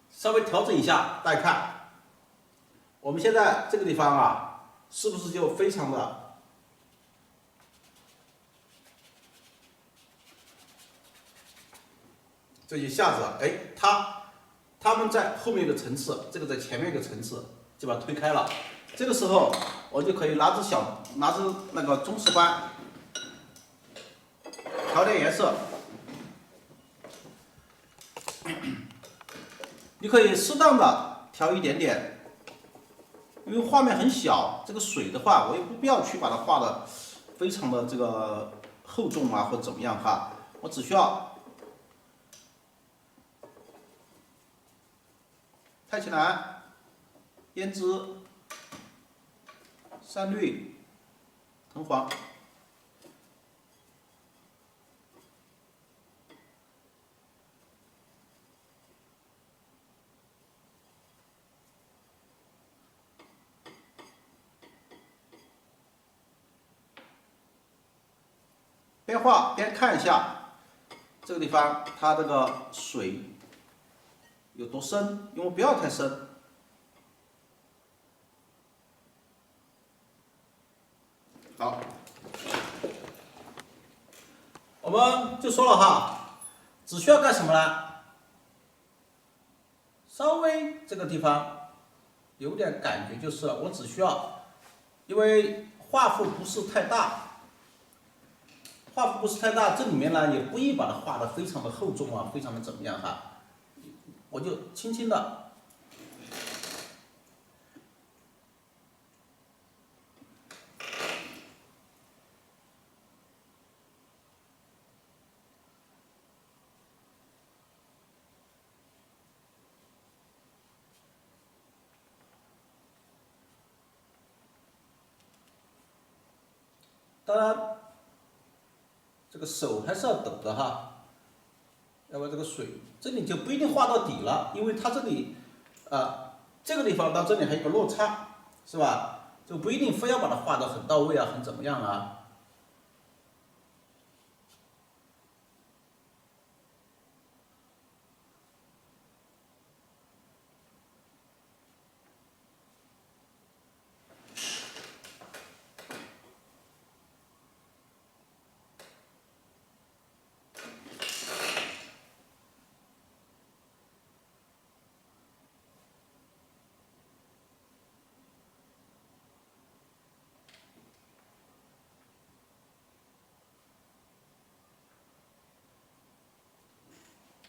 A: 稍微调整一下，大家看，我们现在这个地方是不是就非常的这一下子，哎，他们在后面一个层次，这个在前面一个层次，就把它推开了。这个时候我就可以拿着那个中式扳，调点颜色。你可以适当的调一点点，因为画面很小，这个水的话，我也不必要去把它画的非常的这个厚重啊，或者怎么样我只需要太极蓝、胭脂、山绿、藤黄。边画边看一下这个地方它这个水有多深，因为不要太深。好，我们就说了哈，只需要干什么呢？稍微这个地方有点感觉，就是我只需要，因为画幅不是太大。画幅不是太大，这里面呢也不宜把它画得非常的厚重啊，非常的怎么样哈，我就轻轻的，当然这个手还是要抖的哈，要不然这个水这里就不一定画到底了，因为它这里这个地方到这里还有个落差，是吧？就不一定非要把它画得很到位啊，很怎么样啊。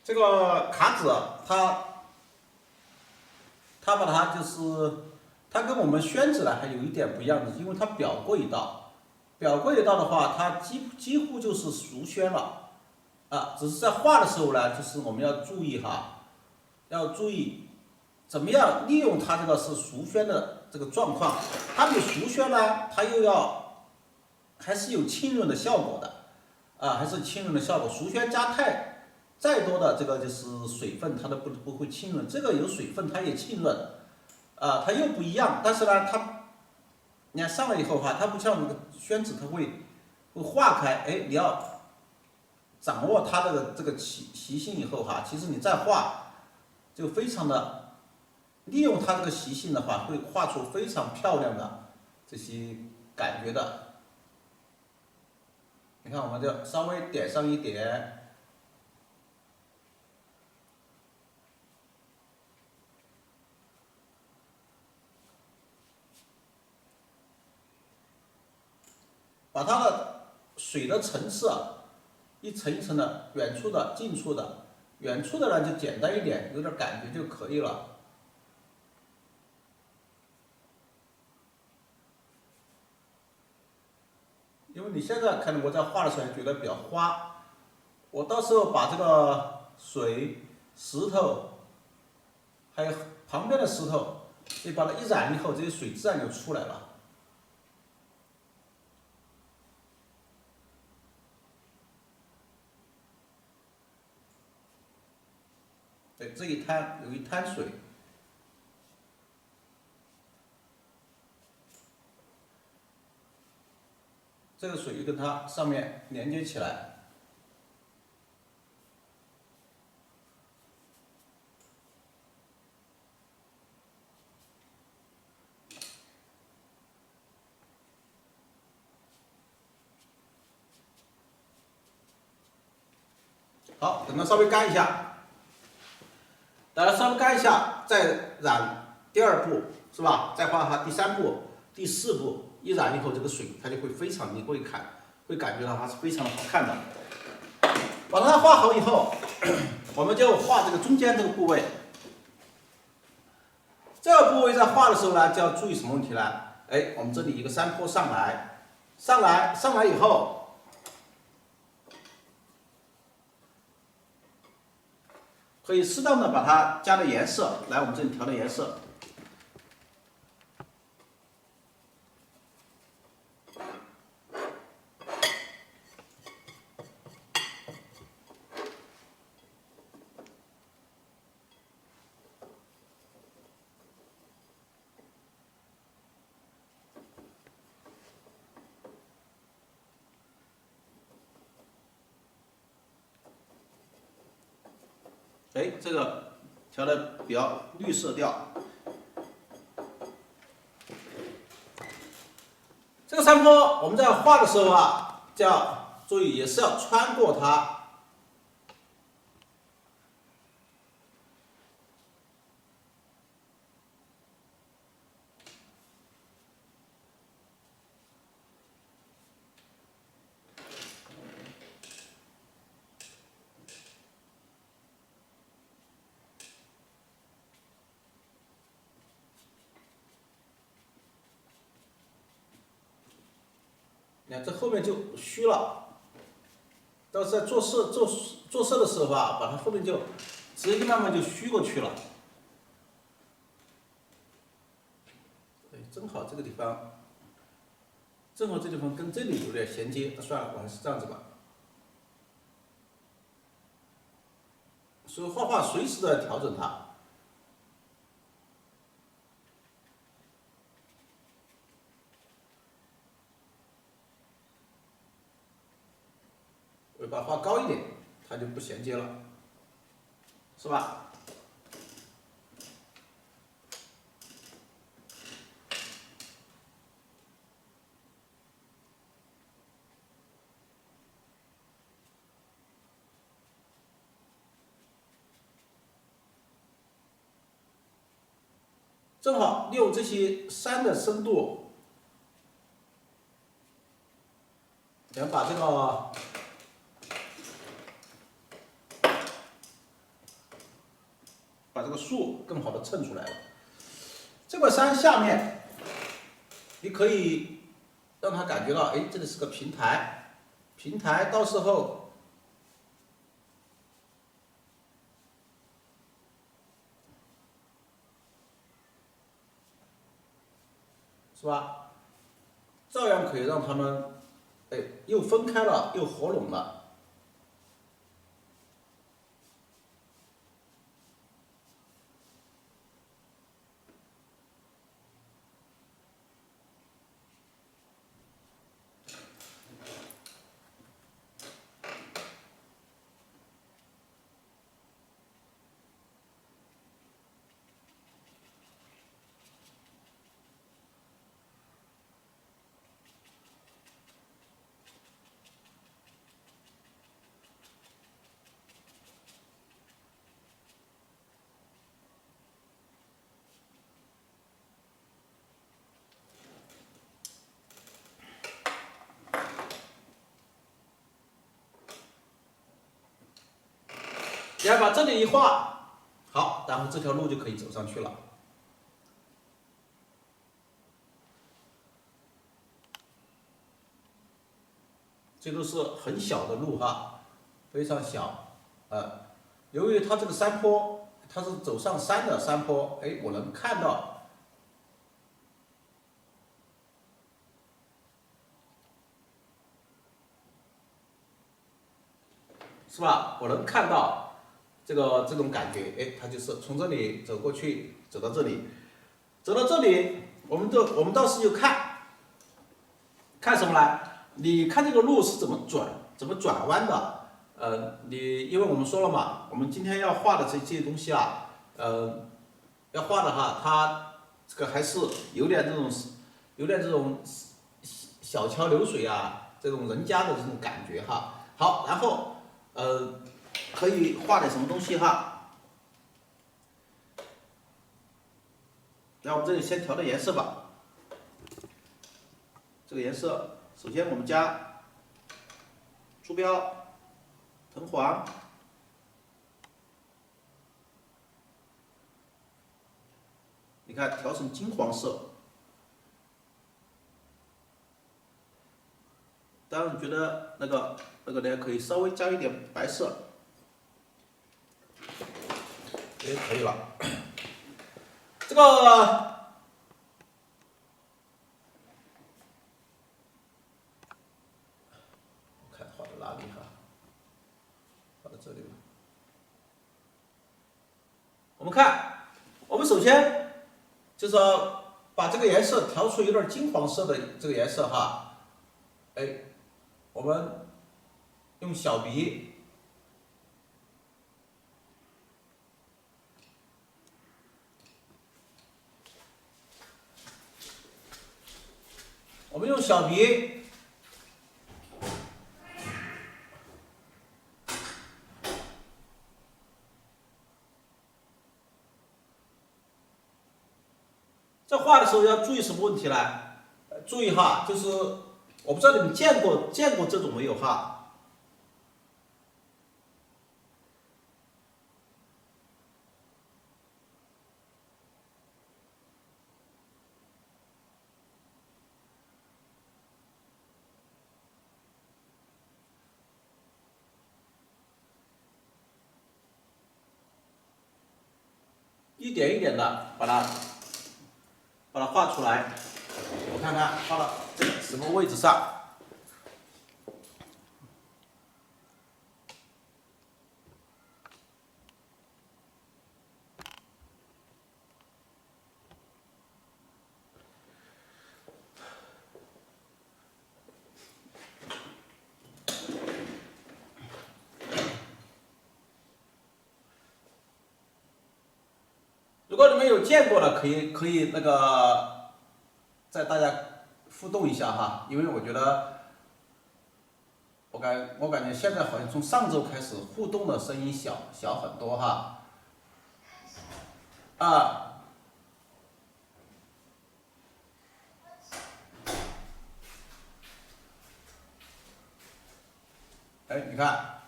A: 这个卡纸它把它就是它跟我们宣纸呢还有一点不一样的，因为它裱过一道，裱过一道的话，它几乎就是熟宣了啊。只是在画的时候呢，就是我们要注意哈，要注意怎么样利用它这个是熟宣的这个状况。它比熟宣呢，它又要还是有浸润的效果的啊，还是浸润的效果。熟宣加再多的这个就是水分，它都不会浸润。这个有水分，它也浸润，它又不一样。但是呢，你看上来以后哈，它不像那个宣纸，它会化开。哎，你要掌握它的这个习性以后哈，其实你再画就非常的利用它这个习性的话，会画出非常漂亮的这些感觉的。你看，我们就稍微点上一点。把它的水的层次一层一层的，远处的、近处的，远处的呢就简单一点，有点感觉就可以了。因为你现在看我在画的时候觉得比较花，我到时候把这个水、石头，还有旁边的石头，你把它一染以后，这些水自然就出来了。对，这一滩有一滩水，这个水就跟它上面连接起来。好，等它稍微干一下，等它稍微干一下，再染第二步，是吧？再画它第三步、第四步，一染以后，这个水它就会非常，你会感觉到它是非常的好看的。把它画好以后，我们就画这个中间这个部位。这个部位在画的时候呢，就要注意什么问题呢？哎，我们这里一个山坡上来以后。可以适当的把它加点颜色，来我们这里调点颜色。哎，这个调的比较绿色调。这个山坡我们在画的时候啊，注意也是要穿过它。你看这后面就虚了，到时候在做色的时候啊，把它后面就直接就慢慢就虚过去了。哎，正好这个地方，正好这地方跟这里有点衔接，那算了，我还是这样子吧。所以画画随时都在调整它。我把它画高一点，它就不衔接了，是吧？正好利用这些山的深度，然后把这个树更好的衬出来了。这个山下面，你可以让他感觉到，哎，这里是个平台，平台到时候是吧？照样可以让他们，哎，又分开了，又合拢了。然后把这里一画，好，然后这条路就可以走上去了。这都是很小的路哈，非常小，由于它这个山坡，它是走上山的山坡，哎，我能看到，是吧？我能看到这种感觉，哎，它就是从这里走过去，走到这里，走到这里，我们到时就看什么呢？你看这个路是怎么转弯的？因为我们说了嘛，我们今天要画的这些东西啊，要画的哈，它这个还是有点这种小桥流水啊，这种人家的这种感觉哈。好，然后可以画点什么东西哈？那我们这里先调的颜色吧。这个颜色，首先我们加朱标、藤黄，你看调成金黄色。当然，觉得那个呢，可以稍微加一点白色，也可以了。这个看画到哪里哈？画到这里了。我们看，我们首先就是说把这个颜色调出有点金黄色的这个颜色哈，哎，我们用小笔我们用小笔在画的时候要注意什么问题呢？注意哈，就是我不知道你们见过这种没有哈？一点一点的把它画出来，我看看画到这个什么位置上。如果你们有见过的，可以那个再大家互动一下哈，因为我觉得我感觉现在好像从上周开始互动的声音小很多哈。啊，哎，你看，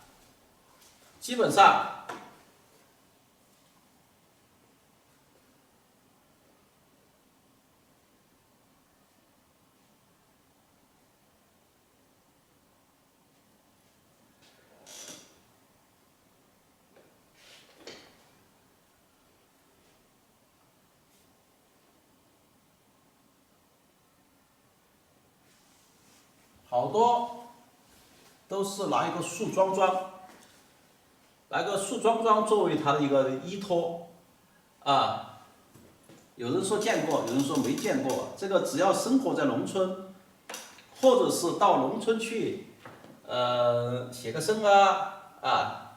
A: 基本上。好多都是拿一个树桩作为它的一个依托啊。有人说见过，有人说没见过。这个只要生活在农村，或者是到农村去，写个生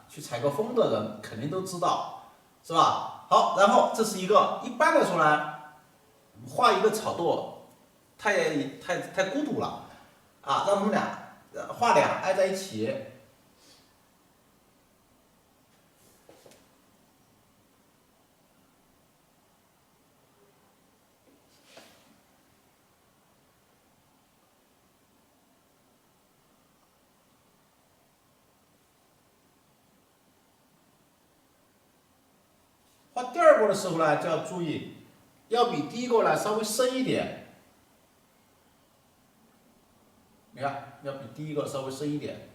A: 去采个风的人，肯定都知道，是吧？好，然后这是一个，一般来说呢，画一个草垛，太孤独了。啊，让他们俩画俩挨在一起，画第二个的时候呢，就要注意，要比第一个呢稍微深一点。你看，要比第一个稍微深一点。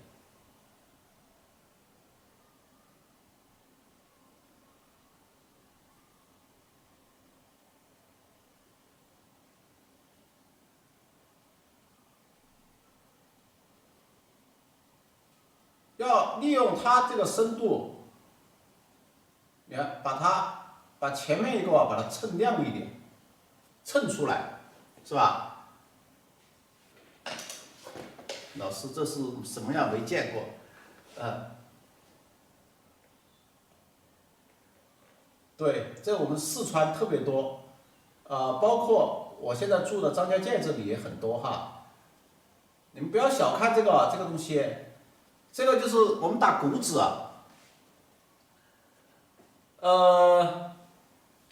A: 要利用它这个深度，你看，把前面一个把它衬亮一点，衬出来，是吧？老师，这是什么样没见过？对，在我们四川特别多，包括我现在住的张家界这里也很多哈。你们不要小看这个东西，这个就是我们打谷子，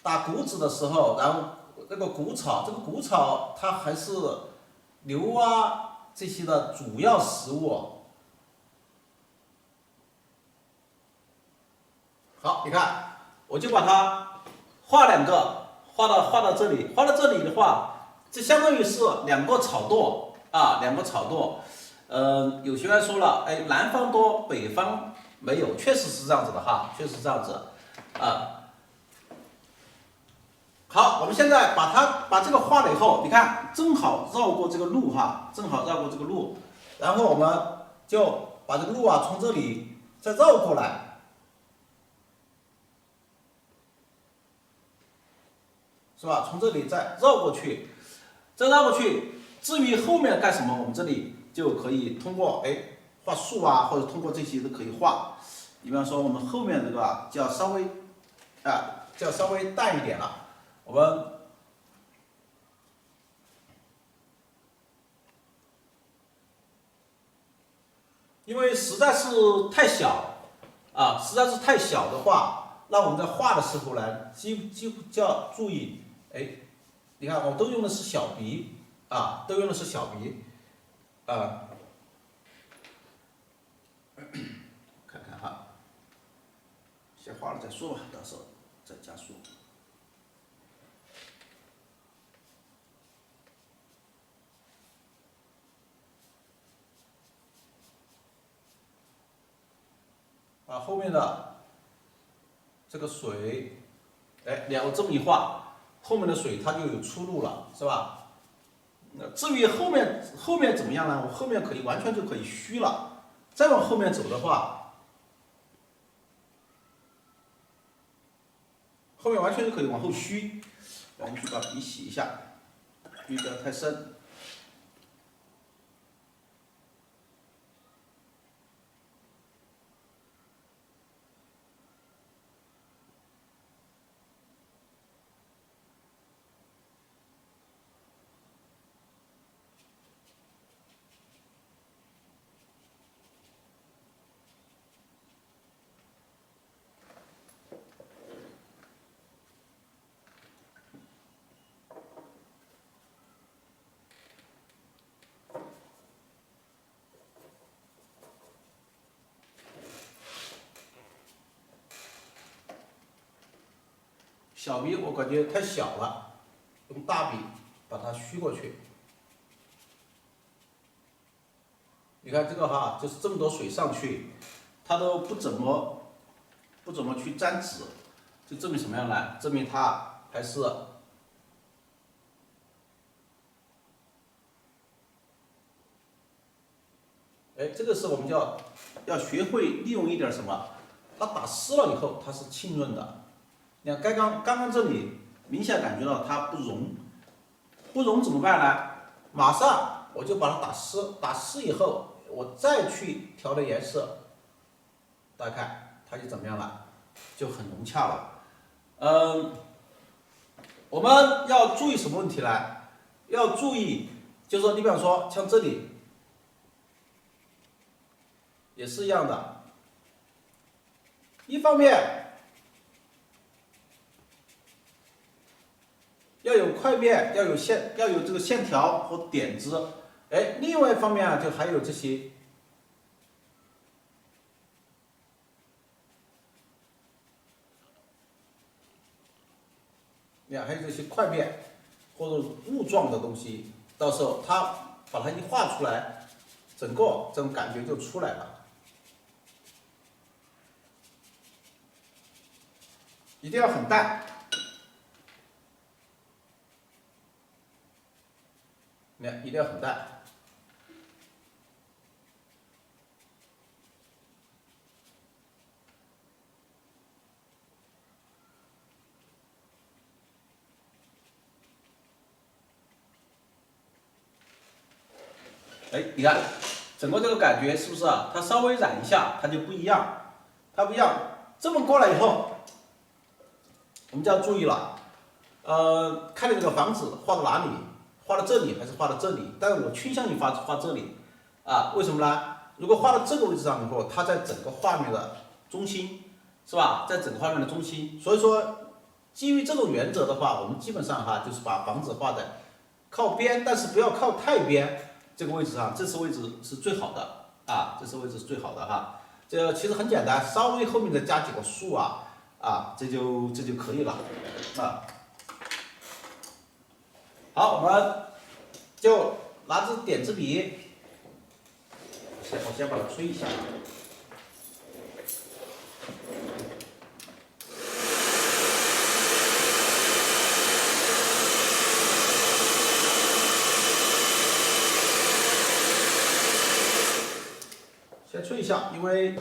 A: 打谷子的时候，然后这个谷草它还是牛这些的主要食物。好，你看，我就把它画两个，画到这里，画到这里的话，这相当于是两个草垛啊，两个草垛。有学员说了，哎，南方多，北方没有，确实是这样子的哈，确实是这样子啊。好，我们现在把这个画了以后，你看正好绕过这个路哈，正好绕过这个路，然后我们就把这个路从这里再绕过来，是吧？从这里再绕过去，至于后面干什么，我们这里就可以通过画树或者通过这些都可以画。比方说我们后面这个就要稍微淡一点了。我们因为实在是太小啊，实在是太小的话，那我们在画的时候呢，几乎就要注意，哎，你看我都用的是小笔啊，都用的是小笔啊，看看哈，先画了再说吧，到时候再加速。啊，后面的这个水，哎，我这么一画，后面的水它就有出路了，是吧？那至于后面怎么样呢？我后面可以完全就可以虚了，再往后面走的话，后面完全就可以往后虚。我们去把笔洗一下，笔不要太深。小笔我感觉太小了，用大笔把它虚过去。你看这个哈，就是这么多水上去，它都不怎么去沾纸，就证明什么样呢？证明它还是，哎，这个是我们要学会利用一点什么？它打湿了以后，它是浸润的。你看刚刚这里明显感觉到它不溶，不溶怎么办呢？马上我就把它打湿，打湿以后我再去调的颜色，大家看它就怎么样了？就很融洽了。我们要注意什么问题呢？要注意，就是说你比方说像这里也是一样的，一方面要有块面，要有这个线条和点子，哎，另外一方面啊，就还有这些，你看还有这些块面或者雾状的东西，到时候它把它一画出来，整个这种感觉就出来了。一定要很淡，你看一定要很淡。哎，你看，整个这个感觉是不是啊？它稍微染一下，它就不一样，它不一样。这么过来以后，我们就要注意了。看你这个房子画到哪里，画到这里还是画到这里？但是我倾向于画这里，啊，为什么呢？如果画到这个位置上以后，它在整个画面的中心，是吧？在整个画面的中心，所以说基于这种原则的话，我们基本上哈就是把房子画在靠边，但是不要靠太边这个位置上，这次位置是最好的啊，这次位置是最好的哈。这其实很简单，稍微后面再加几个树这就可以了啊。好，我们就拿支点字笔，我先把它吹一下。先吹一下，因为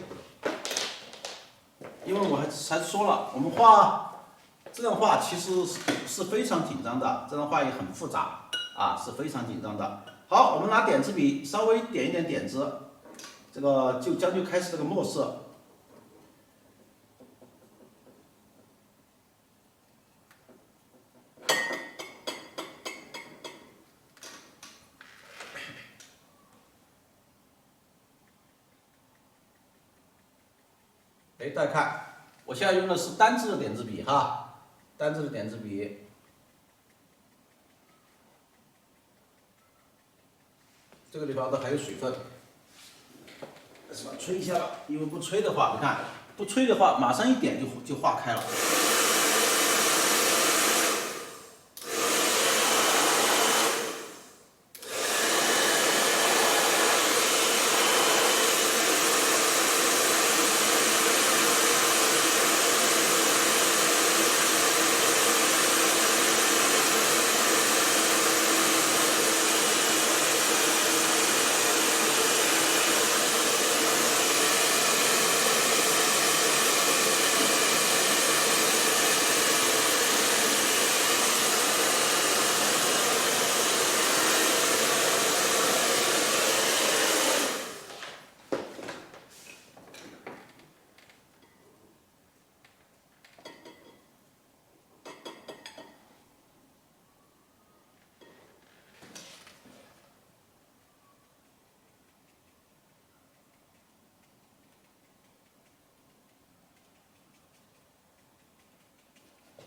A: 我还是说了，我们画这张画其实是非常紧张的，这张画也很复杂啊，是非常紧张的。好，我们拿点字笔稍微点一点点子，这个就将就开始这个墨色。哎，大家看，我现在用的是单支的点字笔哈，单支的点字笔。这个地方都还有水分，是吧？吹一下吧，因为不吹的话，你看，不吹的话，马上一点就化开了。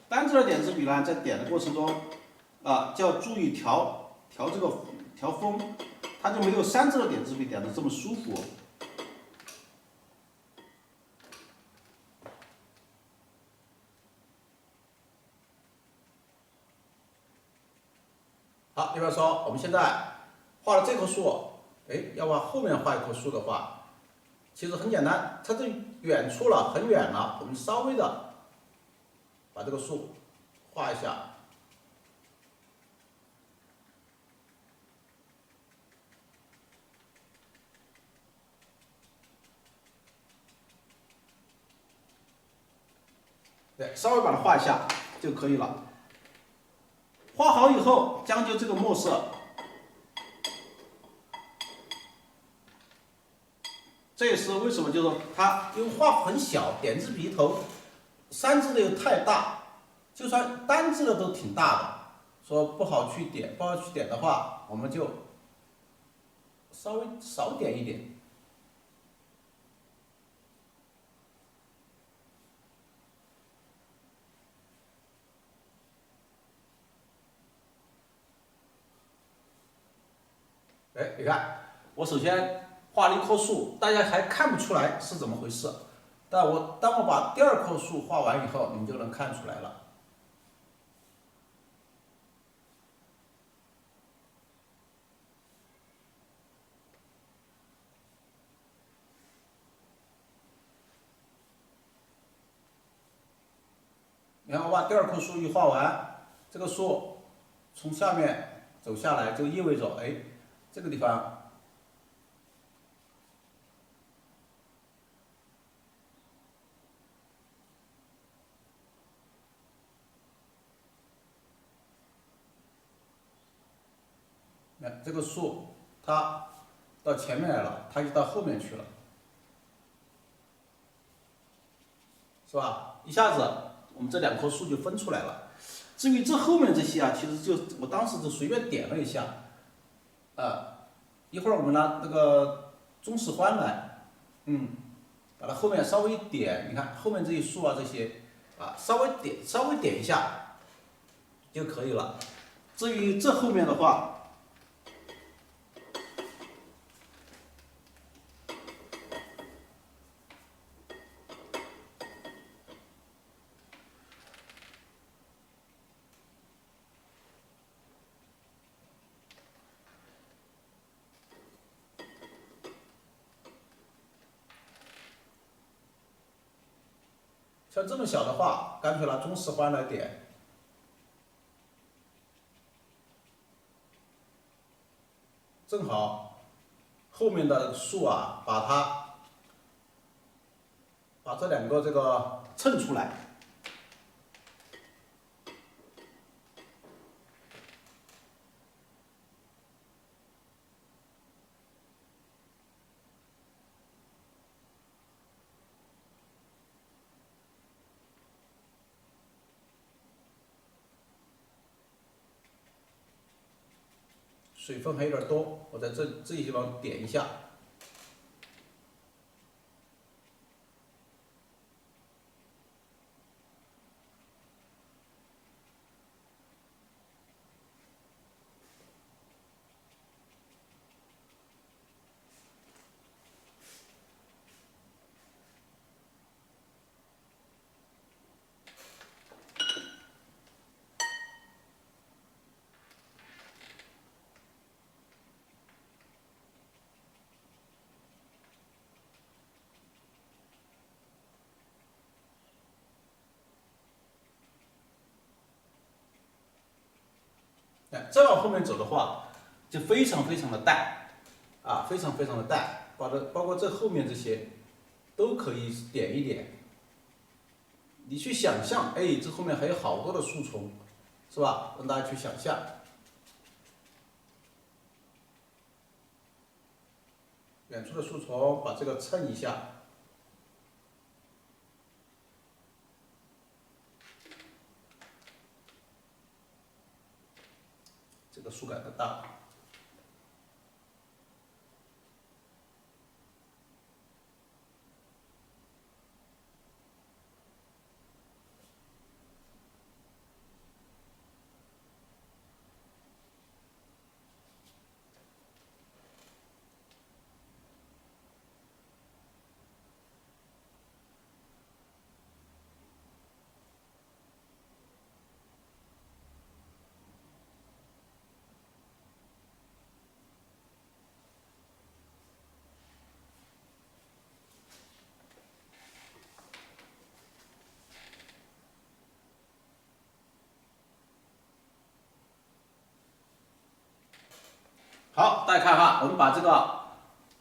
A: 单支的点字笔呢，在点的过程中，就要注意调这个调风，它就没有3支的点字笔点的这么舒服。好，比方说我们现在画了这棵树，哎，要往后面画一棵树的话，其实很简单，它这远处了，很远了，我们稍微的把这个树画一下。对，稍微把它画一下就可以了。画好以后，将就这个墨色。这也是为什么，就是说它因为画很小，点字笔头3支的又太大，就算单支的都挺大的，说不好去点的话，我们就稍微少点一点。哎，你看，我首先画了一棵树，大家还看不出来是怎么回事，当我把第2棵树画完以后，你们就能看出来了。然后我把第2棵树一画完，这个树从下面走下来，就意味着，哎，这个地方。这个树它到前面来了，它就到后面去了，是吧？一下子我们这2棵树就分出来了。至于这后面这些啊，其实就我当时就随便点了一下，一会儿我们拿那个中式欢来，把它后面稍微一点，你看后面这些树啊这些稍微点一下就可以了。至于这后面的话，像这么小的话，干脆拿中式欢来点，正好后面的树啊，把这2个这个衬出来。水分还有点多，我在这些地方点一下。哎，再往后面走的话，就非常非常的淡，啊，非常非常的淡，包括这后面这些都可以点一点。你去想象，哎，这后面还有好多的树丛，是吧？让大家去想象。远处的树丛，把这个衬一下。这个树干的大。好，大家看哈，我们把这个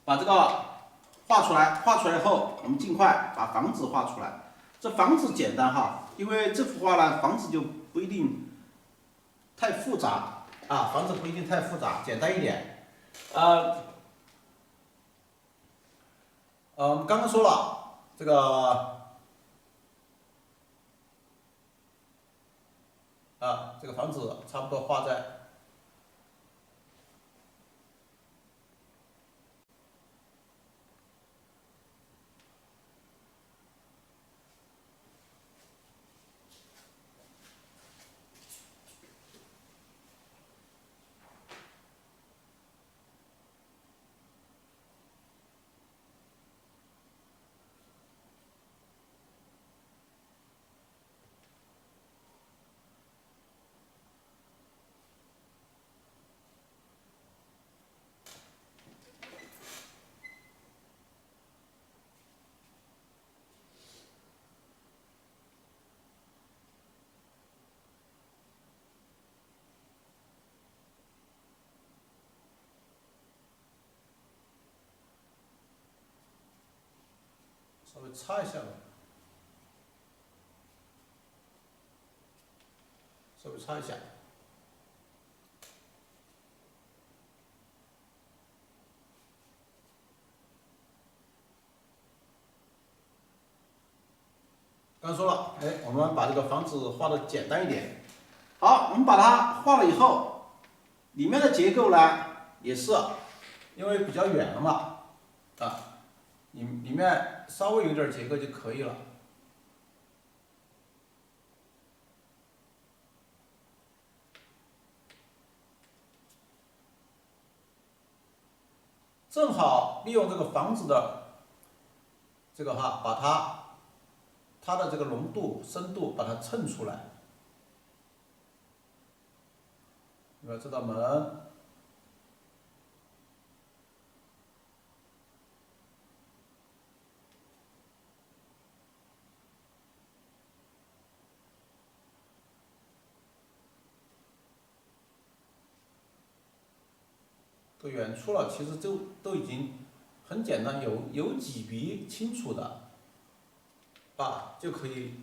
A: 画出来，画出来后，我们尽快把房子画出来。这房子简单哈，因为这幅画呢，房子就不一定太复杂啊，房子不一定太复杂，简单一点。我们刚刚说了这个这个房子差不多画在。稍微擦一下吧，稍微擦一下。刚说了，哎，我们把这个房子画的简单一点。好，我们把它画了以后，里面的结构呢，也是因为比较远了嘛，里面稍微有点结构就可以了。正好利用这个房子的这个把它的这个浓度、深度把它衬出来。你看这道门。都远处了，其实都已经很简单，有几笔清楚的，就可以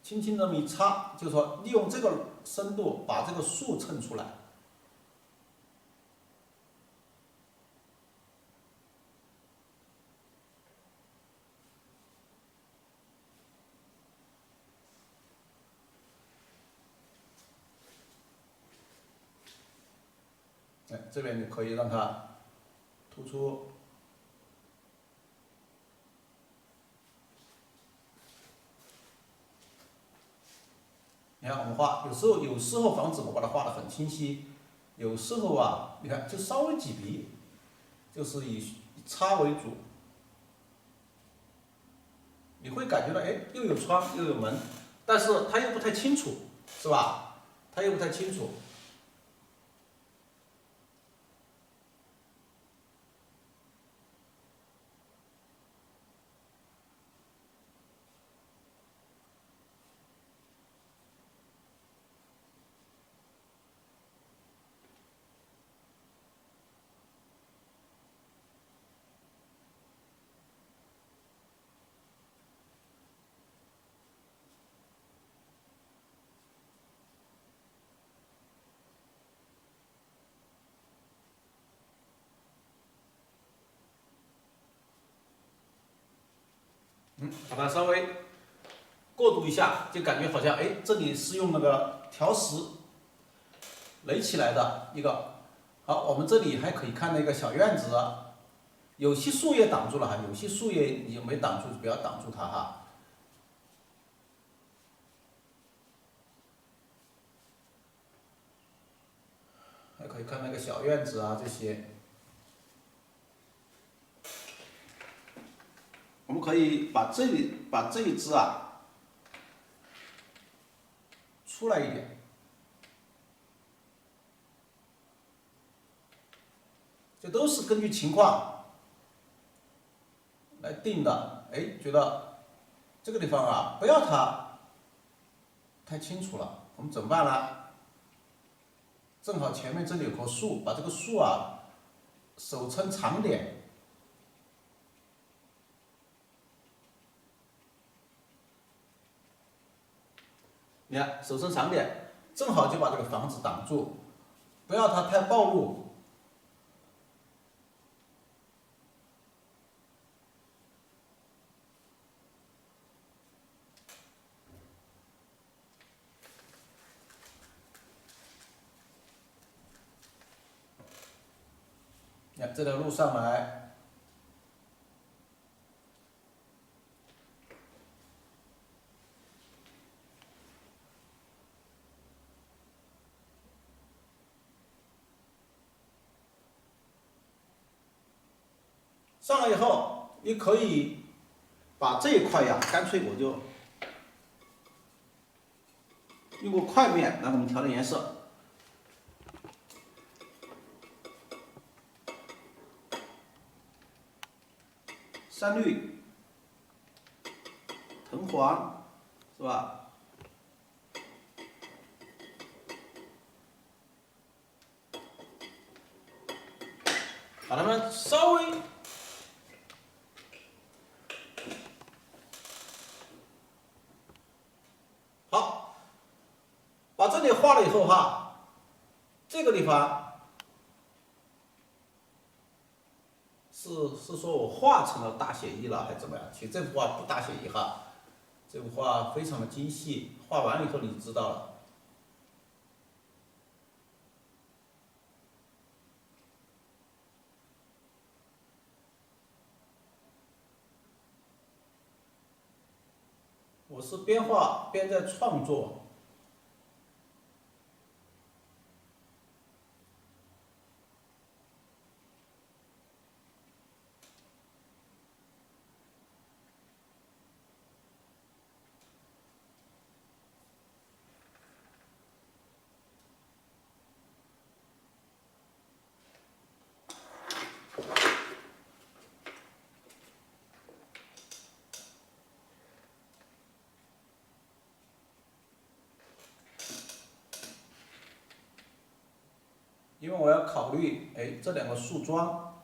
A: 轻轻那么一擦，就是说利用这个深度把这个树衬出来。哎，这边你可以让它突出。你看我们画，有时候房子我把它画得很清晰，有时候你看就稍微几笔，就是以擦为主。你会感觉到，哎，又有窗又有门，但是它又不太清楚，是吧？它又不太清楚。把它稍微过渡一下，就感觉好像这里是用那个条石垒起来的一个。好，我们这里还可以看到一个小院子，有些树叶挡住了哈，有些树叶你没挡住，不要挡住它哈。还可以看那个小院子啊，这些。我们可以把这一只出来一点，这都是根据情况来定的。觉得这个地方不要它太清楚了，我们怎么办呢？正好前面这里有棵树，把这个树手撑长点。你看，手伸长点，正好就把这个房子挡住，不要它太暴露。你看这条路上来。上来以后，你可以把这一块干脆我就用个块面来我们调的颜色。山绿、藤黄，是吧？把它们稍微好，把这里画了以后这个地方是说我画成了大写意了，还是怎么样？其实这幅画不大写意这幅画非常的精细，画完了以后你就知道了。我是边画边在创作。因为我要考虑，这两个树桩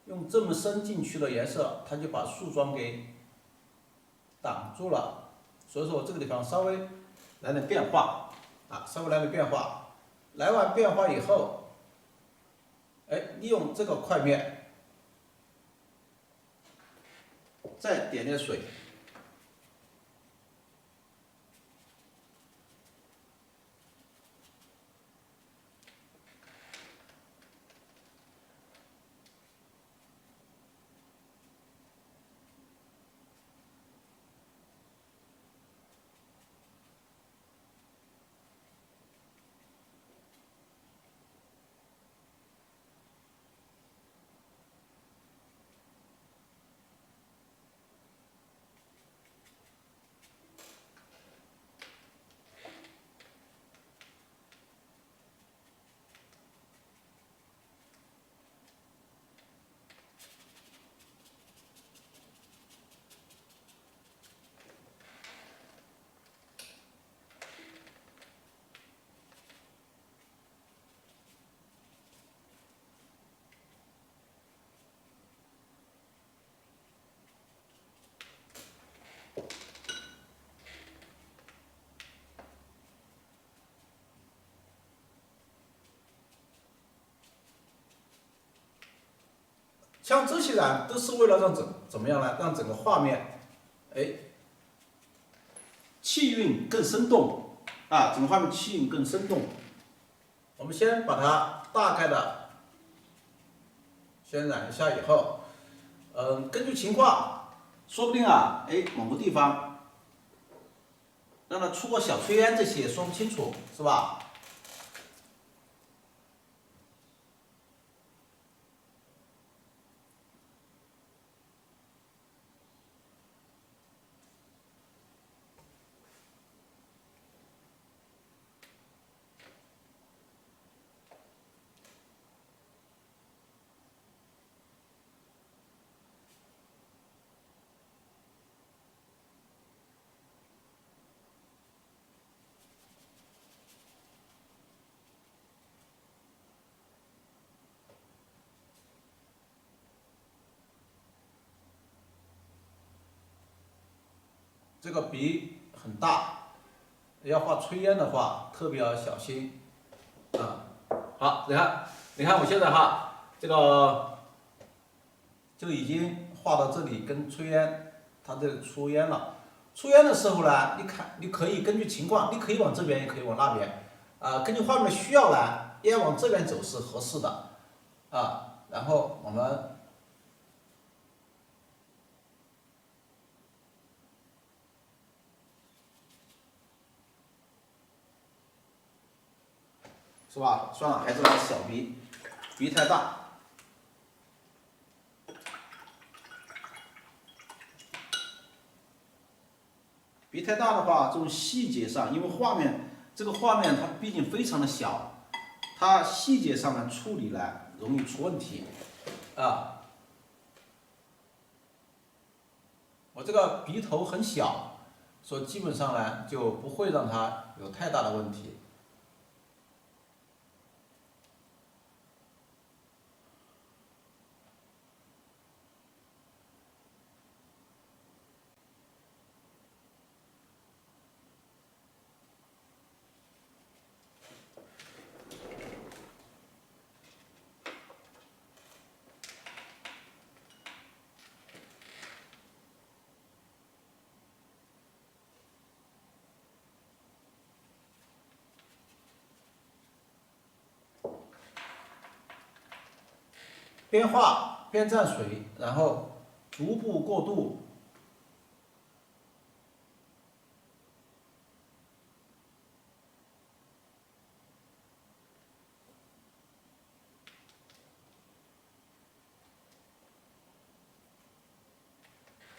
A: 用这么深进去的颜色，它就把树桩给挡住了，所以说我这个地方稍微来点变化，稍微来点变化。来完变化以后，利用这个块面，再点点水。像这些都是为了让怎么样呢？让整个画面哎，气韵更生动啊，整个画面气韵更生动。我们先把它大概的先染一下以后，根据情况，说不定啊，哎，某个地方让它出个小炊烟，这些也说不清楚，是吧？这个笔很大，要画炊烟的话，特别要小心啊。好，你看我现在哈，这个就已经画到这里，跟炊烟它这个出烟了。出烟的时候呢，你可以根据情况，你可以往这边，也可以往那边，根据画面的需要呢，要往这边走是合适的啊。然后我们是吧？算了，还是拿小笔，笔太大。笔太大的话，这种细节上，因为这个画面它毕竟非常的小，它细节上的处理呢容易出问题啊。我这个笔头很小，所以基本上呢就不会让它有太大的问题。边画边蘸水，然后逐步过渡。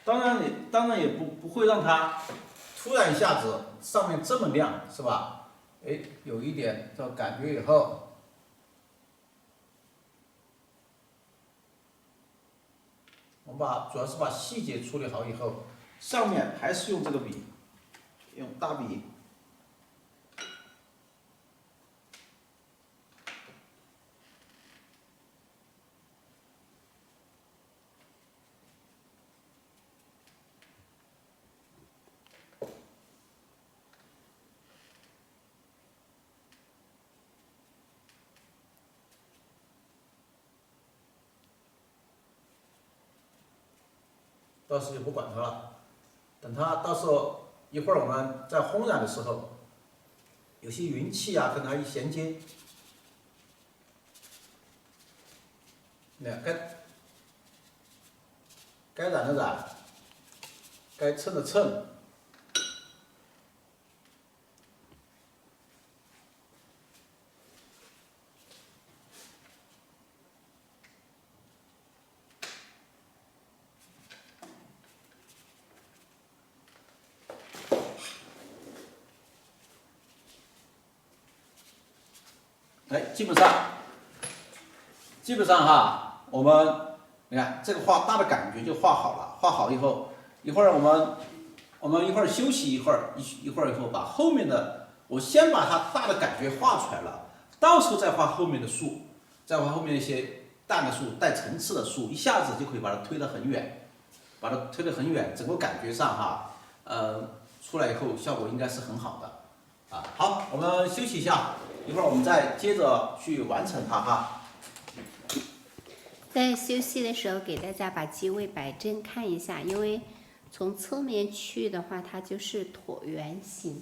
A: 当然也不会让它突然一下子上面这么亮，是吧？哎，有一点这感觉以后。我们主要是把细节处理好以后，上面还是用这个笔，用大笔。到时就不管它了，等它到时候一会儿我们在烘染的时候，有些云气啊跟它一衔接，那该染的染，该称的称。哎，基本上哈，我们你看这个画大的感觉就画好了，画好以后，一会儿我们一会儿休息一会儿以后，把后面的我先把它大的感觉画出来了，到时候再画后面的树，再画后面一些淡的树、带层次的树，一下子就可以把它推得很远，整个感觉上哈，出来以后效果应该是很好的啊。好，我们休息一下。一会儿我们再接着去完成它哈。
B: 在休息的时候，给大家把机位摆正看一下，因为从侧面去的话，它就是椭圆形。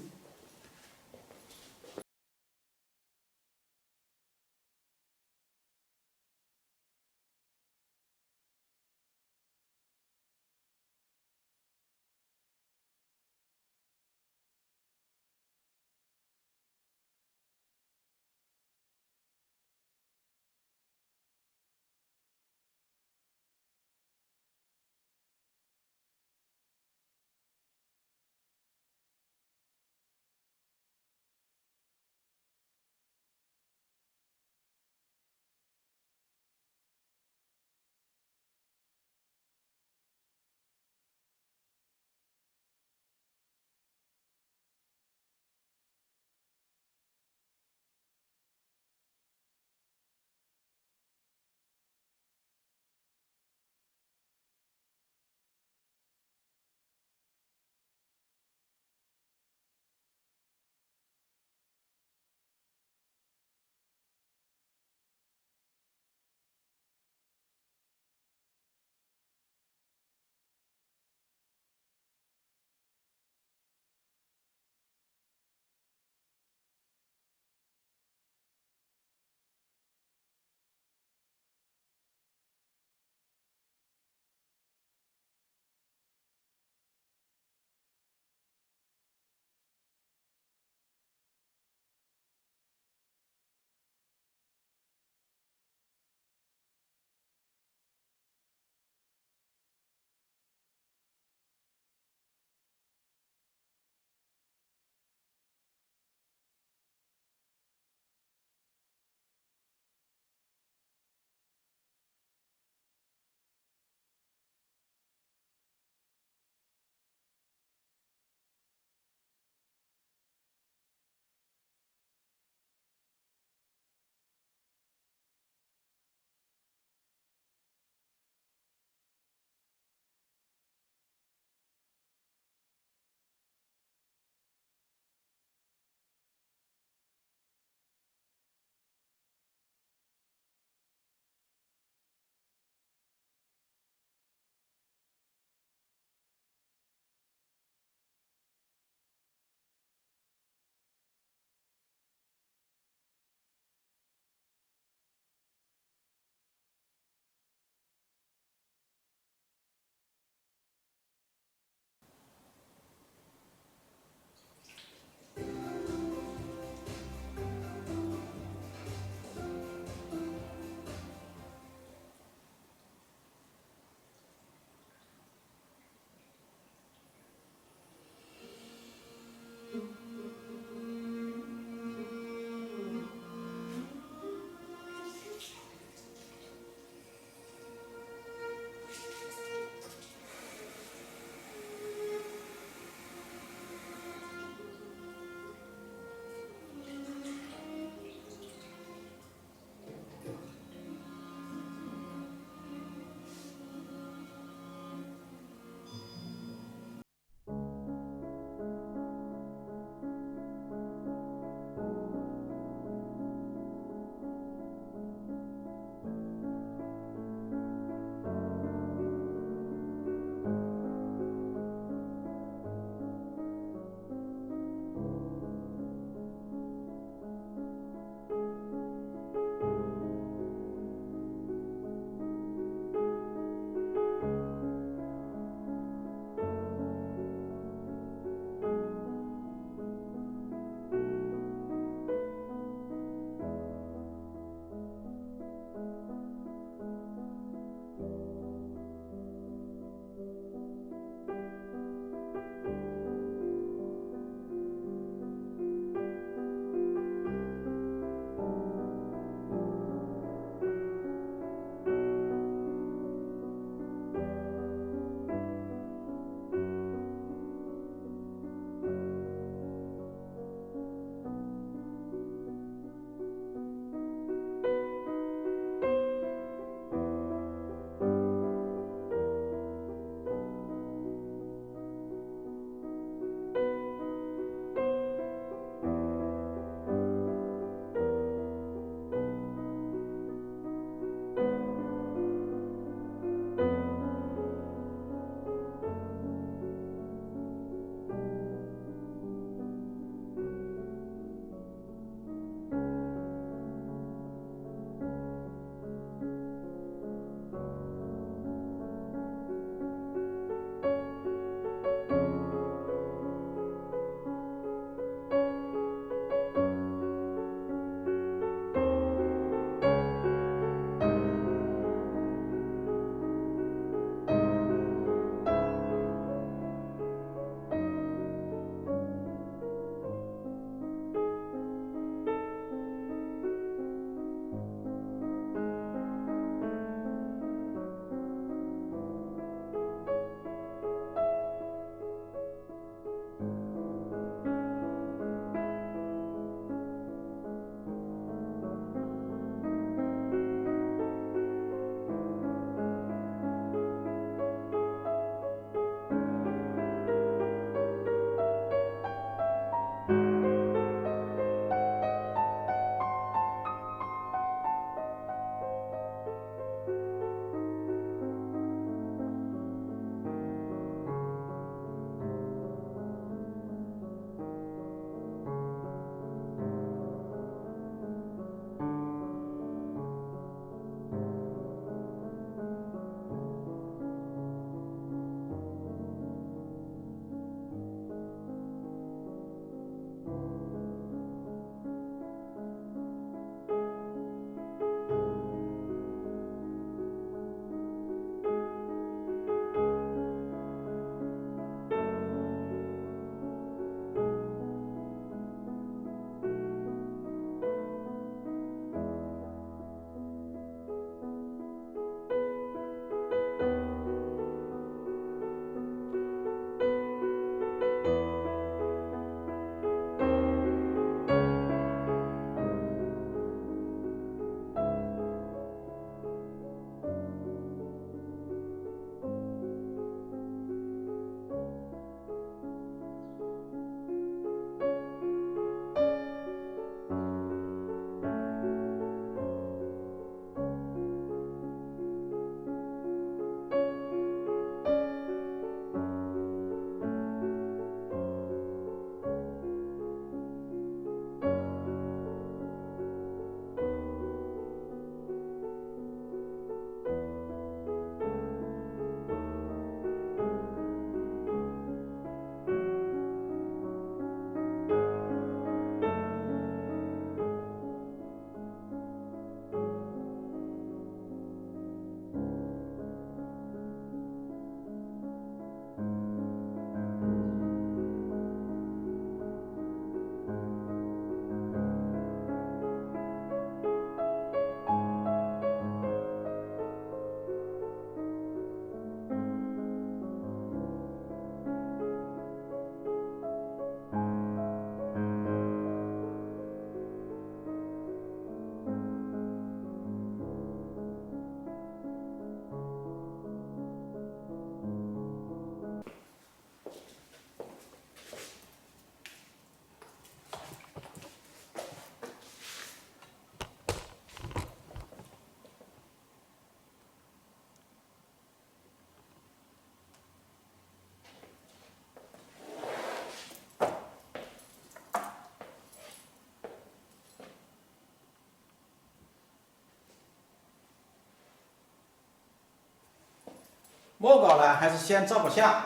A: 末稿呢，还是先照个相。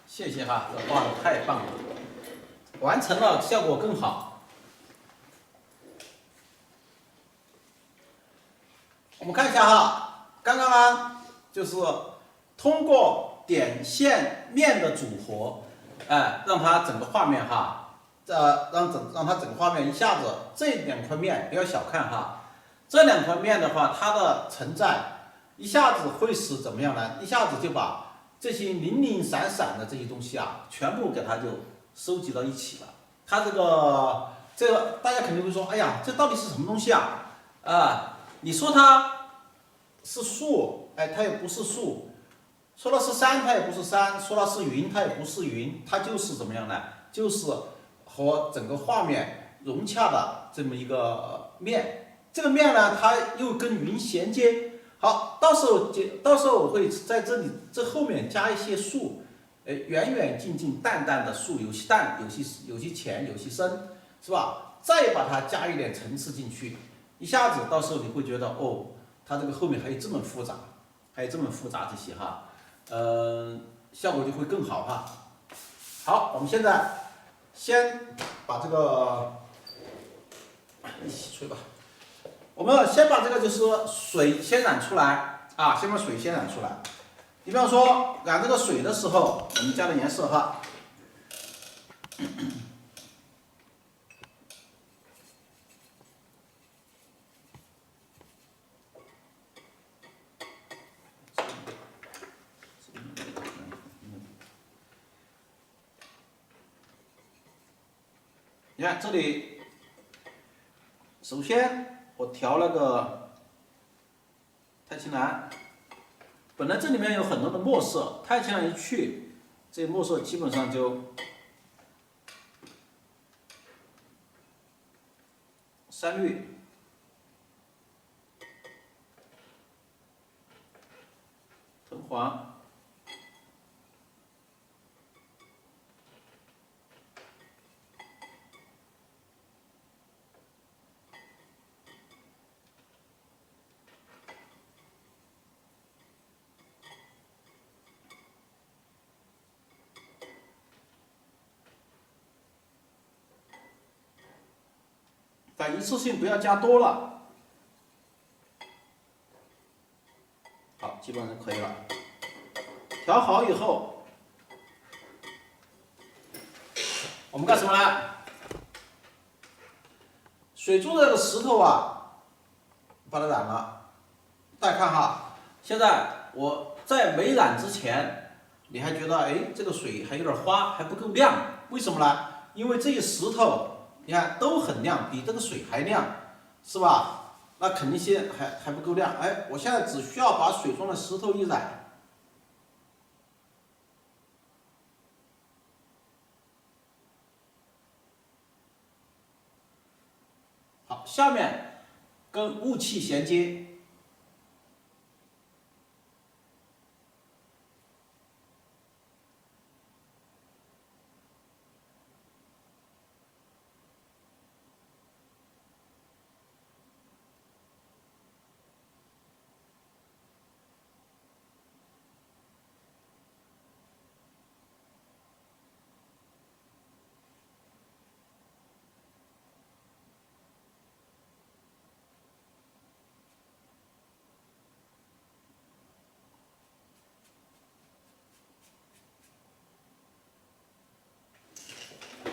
A: 谢谢哈，这画的太棒了，完成了效果更好。我们看一下哈，刚刚就是通过点、线、面的组合，让它整个画面哈，让它整个画面一下子这两块面不要小看哈，这两块面的话，它的承载一下子会使怎么样呢？一下子就把这些零零散散的这些东西啊，全部给它就收集到一起了。它这个大家肯定会说，哎呀，这到底是什么东西啊？你说它是树，它也不是树；说它是山，它也不是山；说它是云，它也不是云。它就是怎么样呢？就是和整个画面融洽的这么一个面。这个面呢，它又跟云衔接。好，到时候我会在这后面加一些树，远远近近淡淡的树，有些淡，有些浅，有些深，是吧？再把它加一点层次进去，一下子到时候你会觉得哦，它这个后面还有这么复杂，这些哈，效果就会更好哈。好，我们现在先把这个一起吹吧。我们先把这个就是水先染出来啊，先把水先染出来。你比方说染这个水的时候，我们加的颜色哈，你看这里，首先我调了个太青蓝。本来这里面有很多的墨色，太青蓝一去，这墨色基本上就深绿、藤黄、但一次性不要加多了。好，基本上可以了。调好以后，我们干什么呢？水珠的这个石头啊，把它染了。大家看哈，现在我在没染之前，你还觉得这个水还有点花，还不够亮，为什么呢？因为这些石头你看都很亮，比这个水还亮，是吧？那肯定些还不够亮。我现在只需要把水中的石头一染，好，下面跟雾气衔接。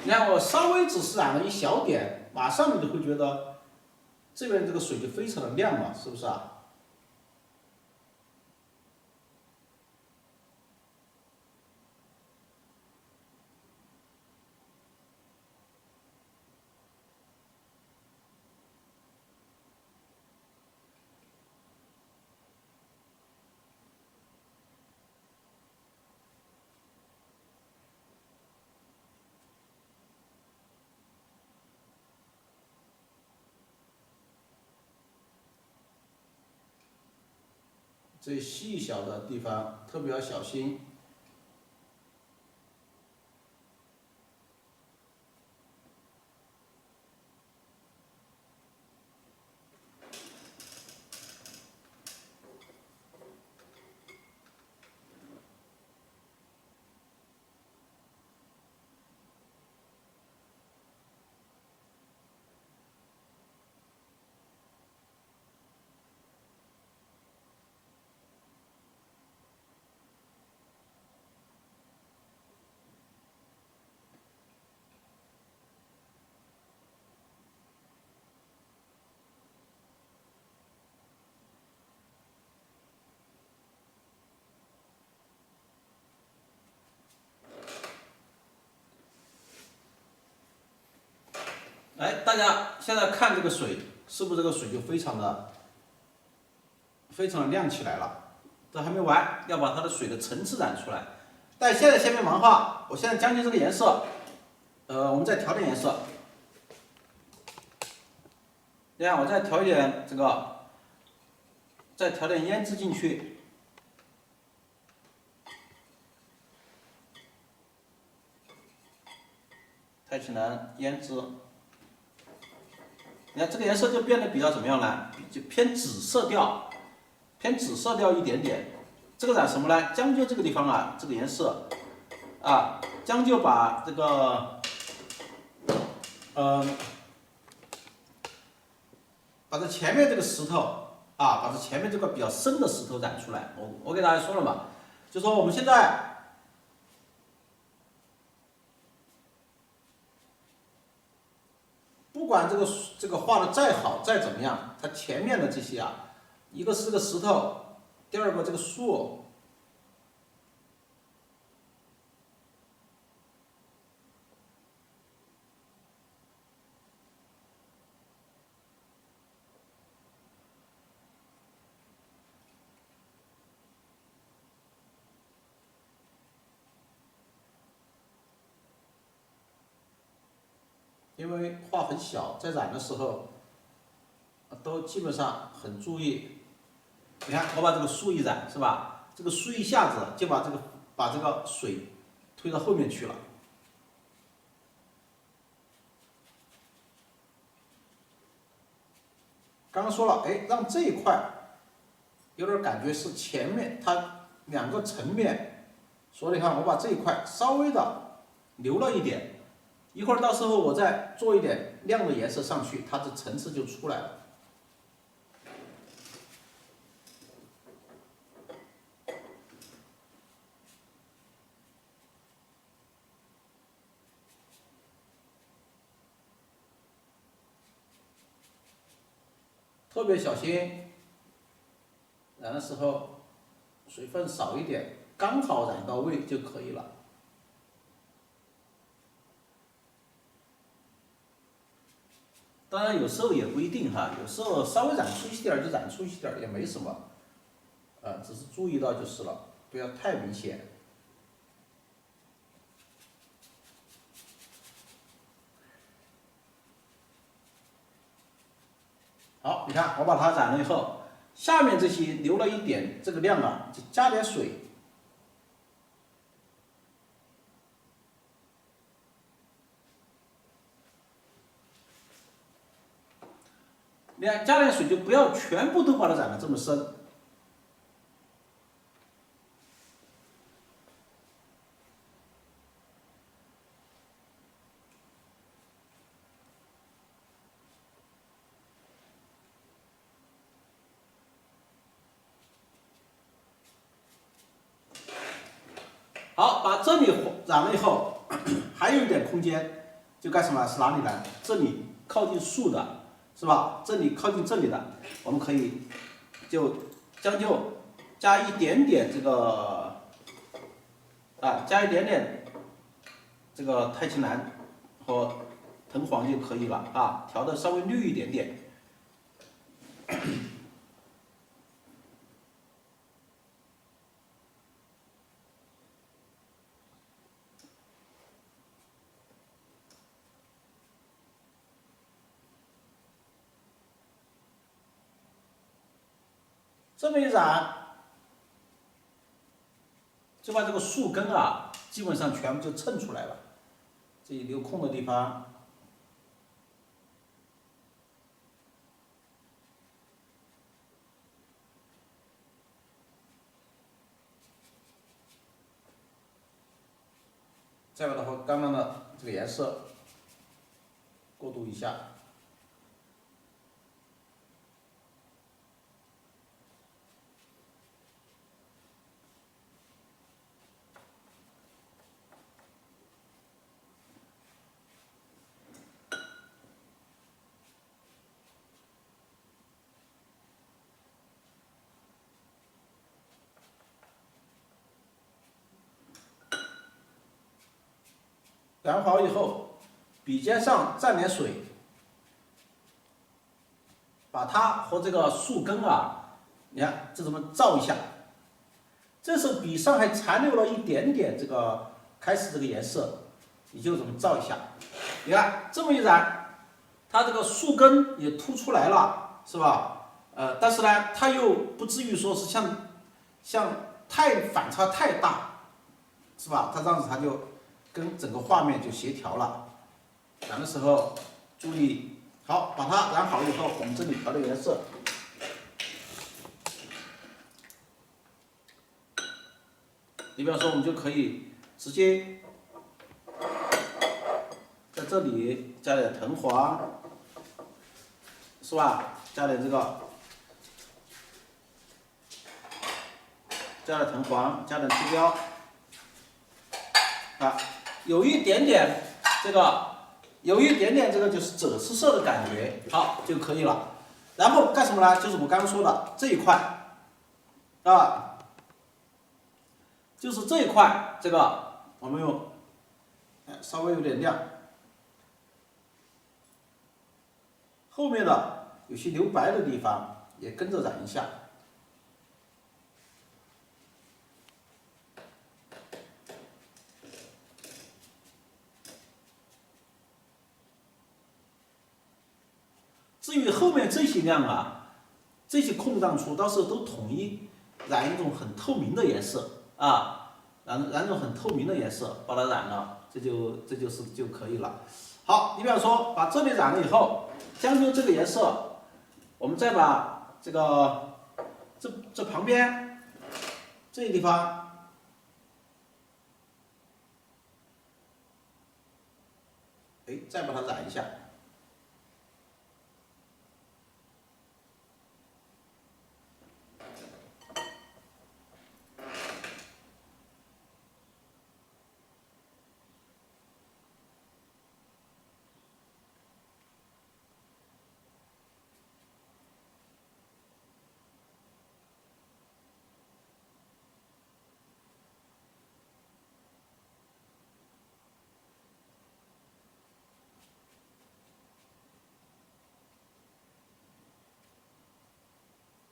A: 你看我稍微只是染了一小点，马上你就会觉得这边这个水就非常的亮了，是不是啊？这细小的地方特别要小心。家现在看这个水，是不是这个水就非常的亮起来了？这还没完，要把它的水的层次染出来。但现在先别忙哈，我现在将就这个颜色，我们再调点颜色。你看，我再调一点这个，再调点胭脂进去。太极蓝胭脂，你看这个颜色就变得比较怎么样呢？就偏紫色调，一点点。这个染什么呢？将就这个地方啊，这个颜色啊，将就把这个把这前面这个石头啊，把这前面这个比较深的石头染出来。我给大家说了嘛，就说我们现在。不管这个画的再好再怎么样，它前面的这些啊，一个是个石头，第二个这个树，因为画很小，在染的时候都基本上很注意。你看，我把这个树一染，是吧？这个树一下子就把这个水推到后面去了。刚刚说了，哎，让这一块有点感觉是前面它两个层面，所以你看我把这一块稍微的留了一点。一会儿到时候我再做一点亮的颜色上去，它的层次就出来了。特别小心，染的时候水分少一点，刚好染到位就可以了。当然有时候也不一定哈，有时候稍微染出一点就染出一点也没什么，只是注意到就是了，不要太明显。好，你看我把它染了以后，下面这些留了一点这个亮啊，就加点水。你看加点水就不要全部都把它染得这么深。好，把这里染了以后，还有一点空间，就干什么？是哪里呢？这里靠近树的，是吧？这里靠近这里的，我们可以就将就加一点点这个加一点点这个太极蓝和藤黄就可以了啊，调的稍微绿一点点。这么一染，就把这个树根啊，基本上全部就衬出来了。这里留空的地方，再把它和刚刚的这个颜色过渡一下。染好以后，笔尖上蘸点水，把它和这个树根啊，你看就这么照一下，这时候笔上还残留了一点点这个开始这个颜色，你就这么照一下，你看这么一染，它这个树根也凸出来了，是吧？但是呢，它又不至于说是像太反差太大，是吧？它这样子它就跟整个画面就协调了。染的时候注意，好，把它染好以后，我们这里调的颜色。你比方说，我们就可以直接在这里加点藤黄，是吧？加点这个，加点藤黄，加点地标，啊，有一点点这个就是赭赤色的感觉，好就可以了。然后干什么呢？就是我刚刚说的这一块，啊，就是这一块，这个我们用，稍微有点亮，后面的有些留白的地方也跟着染一下。至于后面这些亮啊，这些空档处，到时候都统一染一种很透明的颜色啊，染一种很透明的颜色，把它染了，这就可以了。好，你比方说把这里染了以后，将就这个颜色，我们再把这个这旁边这些地方，再把它染一下。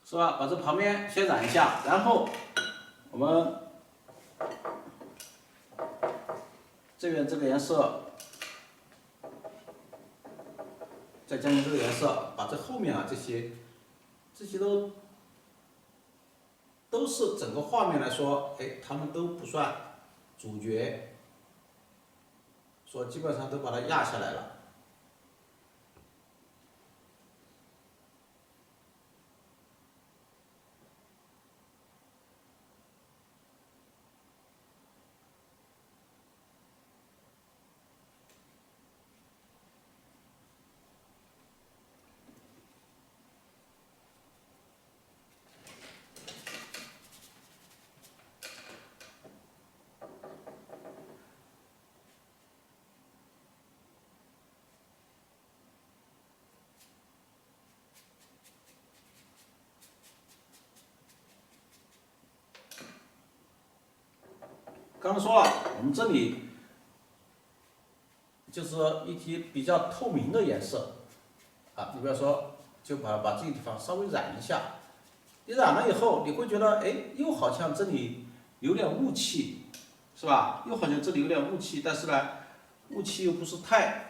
A: 是吧？把这旁边先染一下，然后我们这边这个颜色，再将这个颜色，把这后面啊这些都是整个画面来说，他们都不算主角，说基本上都把它压下来了。刚刚说了，我们这里就是一些比较透明的颜色啊，你比方说，就把这个地方稍微染一下，你染了以后，你会觉得，又好像这里有点雾气，是吧？又好像这里有点雾气，但是呢，雾气又不是太。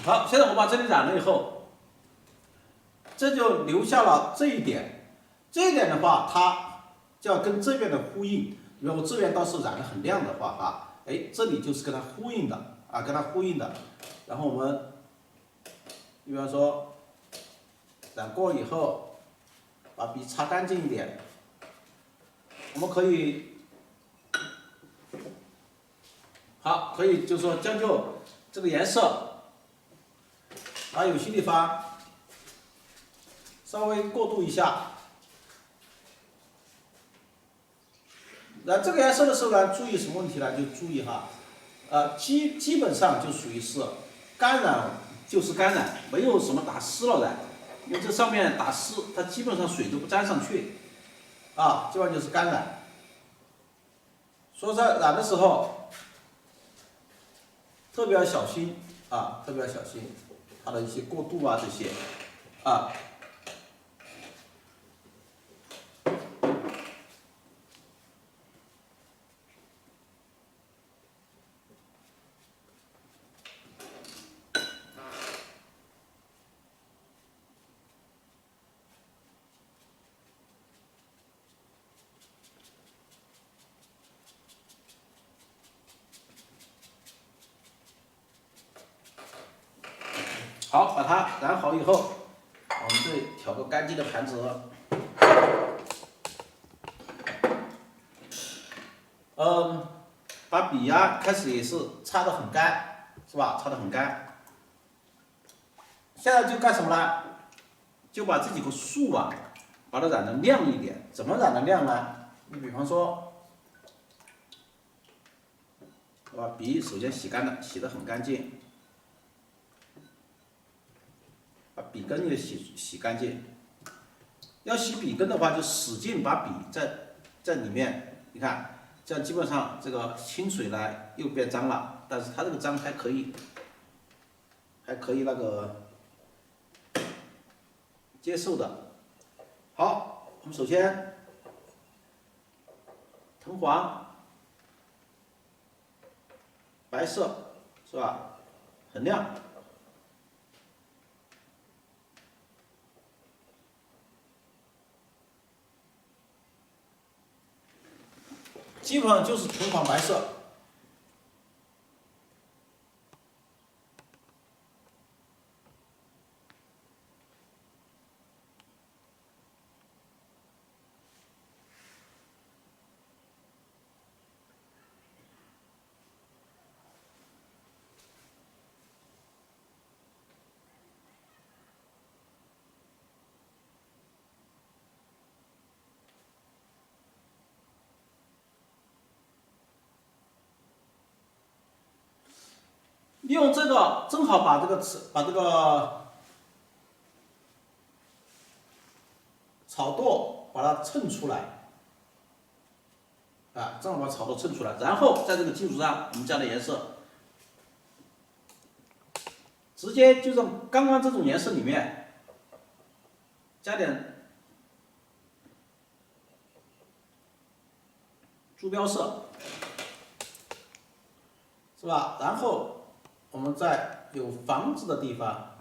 A: 好，现在我把这里染了以后，这就留下了这一点。这一点的话，它就要跟这边的呼应。如果这边倒是染得很亮的话，这里就是跟它呼应的啊，跟它呼应的。然后我们，比方说染过以后，把笔擦干净一点，我们可以，好，可以就是说将就这个颜色。有些地方稍微过渡一下，那这个颜色的时候呢，注意什么问题呢？就注意哈，基本上就属于是干染就是干染，没有什么打湿了的，因为这上面打湿，它基本上水都不沾上去，基本上就是干染。所以说染的时候特别要小心特别要小心它的一些过渡这些啊。好，把它染好以后，我们这里挑个干净的盘子。把笔开始也是擦得很干，是吧？擦得很干。现在就干什么呢？就把这几棵树把它染得亮一点。怎么染得亮呢？你比方说，把笔首先洗干了，洗得很干净。把笔根也洗干净。要洗笔根的话，就使劲把笔在里面，你看，这样基本上这个清水呢又变脏了，但是它这个脏还可以那个接受的。好，我们首先藤黄、白色是吧？很亮。基本上就是藤黄白色。利用这个正好把这个草垛把它衬出来，正好把草垛衬出来，然后在这个基础上我们加的颜色，直接就让刚刚这种颜色里面加点朱标色，是吧？然后我们在有房子的地方，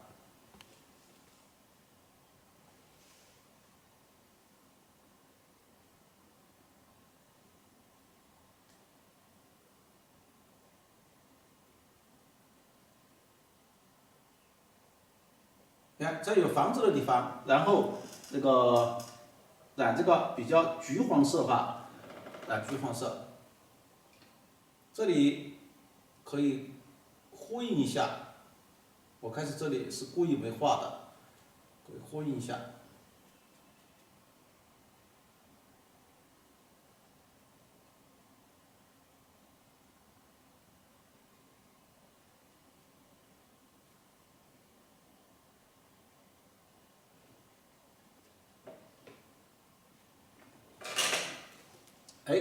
A: 你看，在有房子的地方，然后这个染这个比较橘黄色染橘黄色，这里可以呼应一下。我开始这里是故意没画的，可以呼应一下。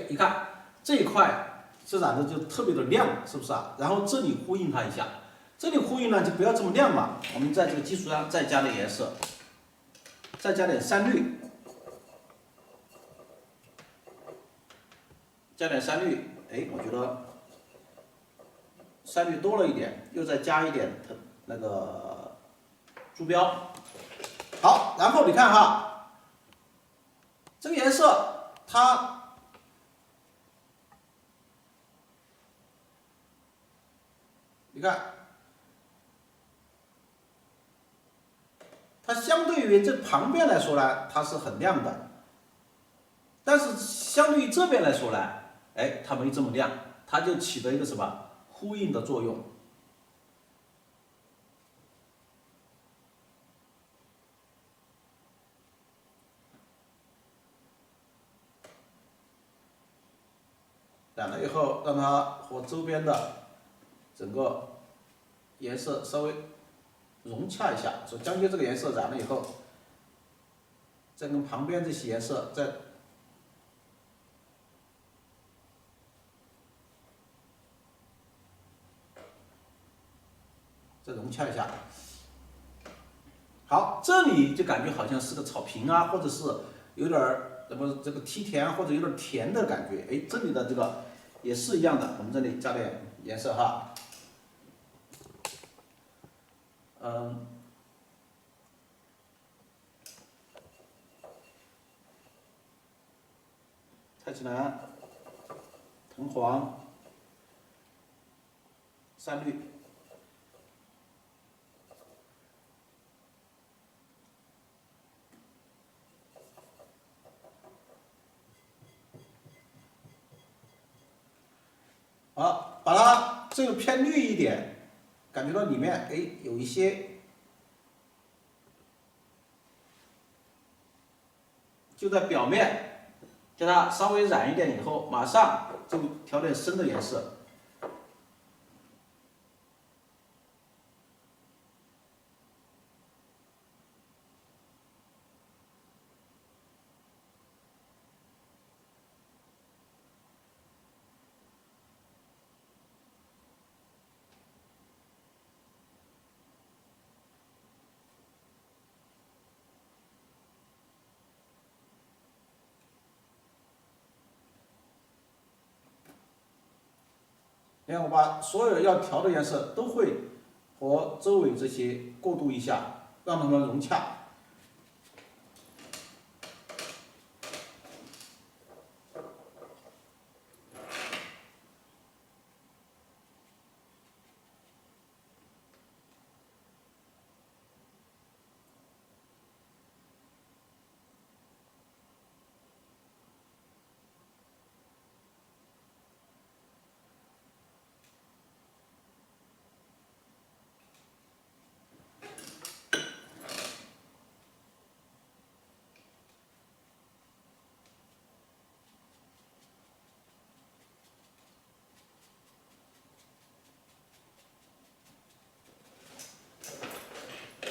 A: 你看这一块是染的就特别的亮，是不是啊？然后这里呼应它一下，这里呼应呢就不要这么亮嘛。我们在这个基础上再加点颜色，再加点山绿，加点山绿，我觉得山绿多了一点，又再加一点那个朱标。好，然后你看哈，这个颜色它。你看，它相对于这旁边来说呢，它是很亮的，但是相对于这边来说呢，它没这么亮，它就起了一个什么呼应的作用。染了以后，让它和周边的整个颜色稍微融洽一下。所以将就这个颜色染了以后，再跟旁边这些颜色再融洽一下。好，这里就感觉好像是个草坪啊，或者是有点什么这个梯田，或者有点田的感觉。哎，这里的这个也是一样的，我们这里加点颜色哈。太极蓝、藤黄、山绿。好，把它这个偏绿一点，感觉到里面哎有一些，就在表面，给它稍微染一点以后，马上就调点深的颜色。你看，我把所有要调的颜色都会和周围这些过渡一下，让它们融洽。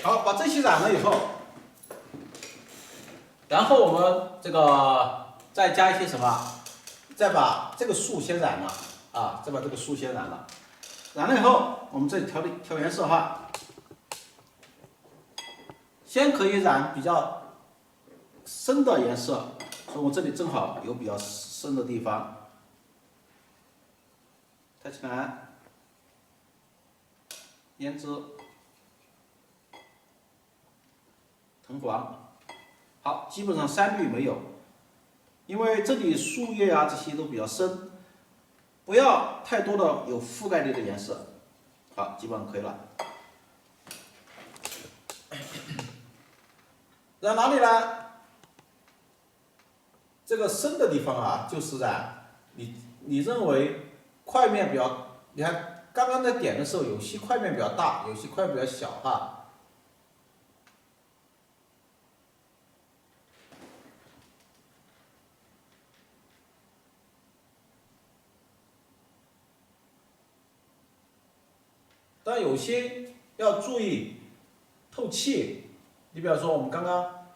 A: 好，把这些染了以后，然后我们这个再加一些什么？再把这个树先染了啊，再把这个树先染了。染了以后，我们这里调颜色哈。先可以染比较深的颜色，所以我这里正好有比较深的地方。太极蓝、胭脂、藤黄，好，基本上山绿没有，因为这里树叶啊这些都比较深，不要太多的有覆盖力的颜色，好，基本上可以了。染哪里呢？这个深的地方啊，就是染你认为块面比较，你看刚刚在点的时候，有些块面比较大，有些块比较小哈。但有些要注意透气，你比方说我们刚刚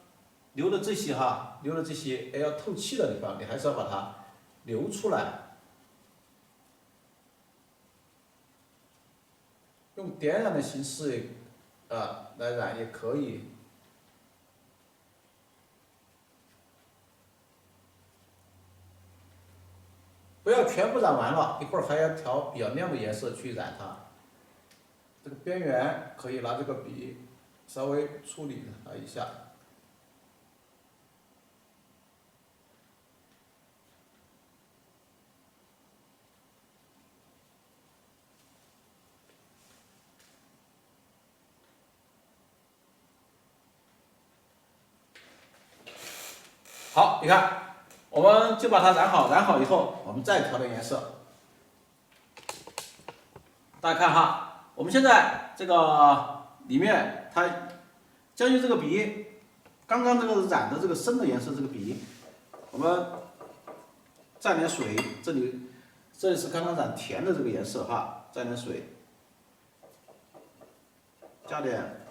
A: 留的这些哈，留的这些要透气的地方，你还是要把它留出来。用点染的形式来染也可以。不要全部染完了，一会儿还要调比较亮的颜色去染它。这个边缘可以拿这个笔稍微处理它一下。好，你看，我们就把它染好，染好以后，我们再调点颜色。大家看哈，我们现在这个里面它将就这个笔，刚刚这个染的这个深的颜色这个笔，我们蘸点水，这里这里是刚刚染填的这个颜色哈，沾点水，加点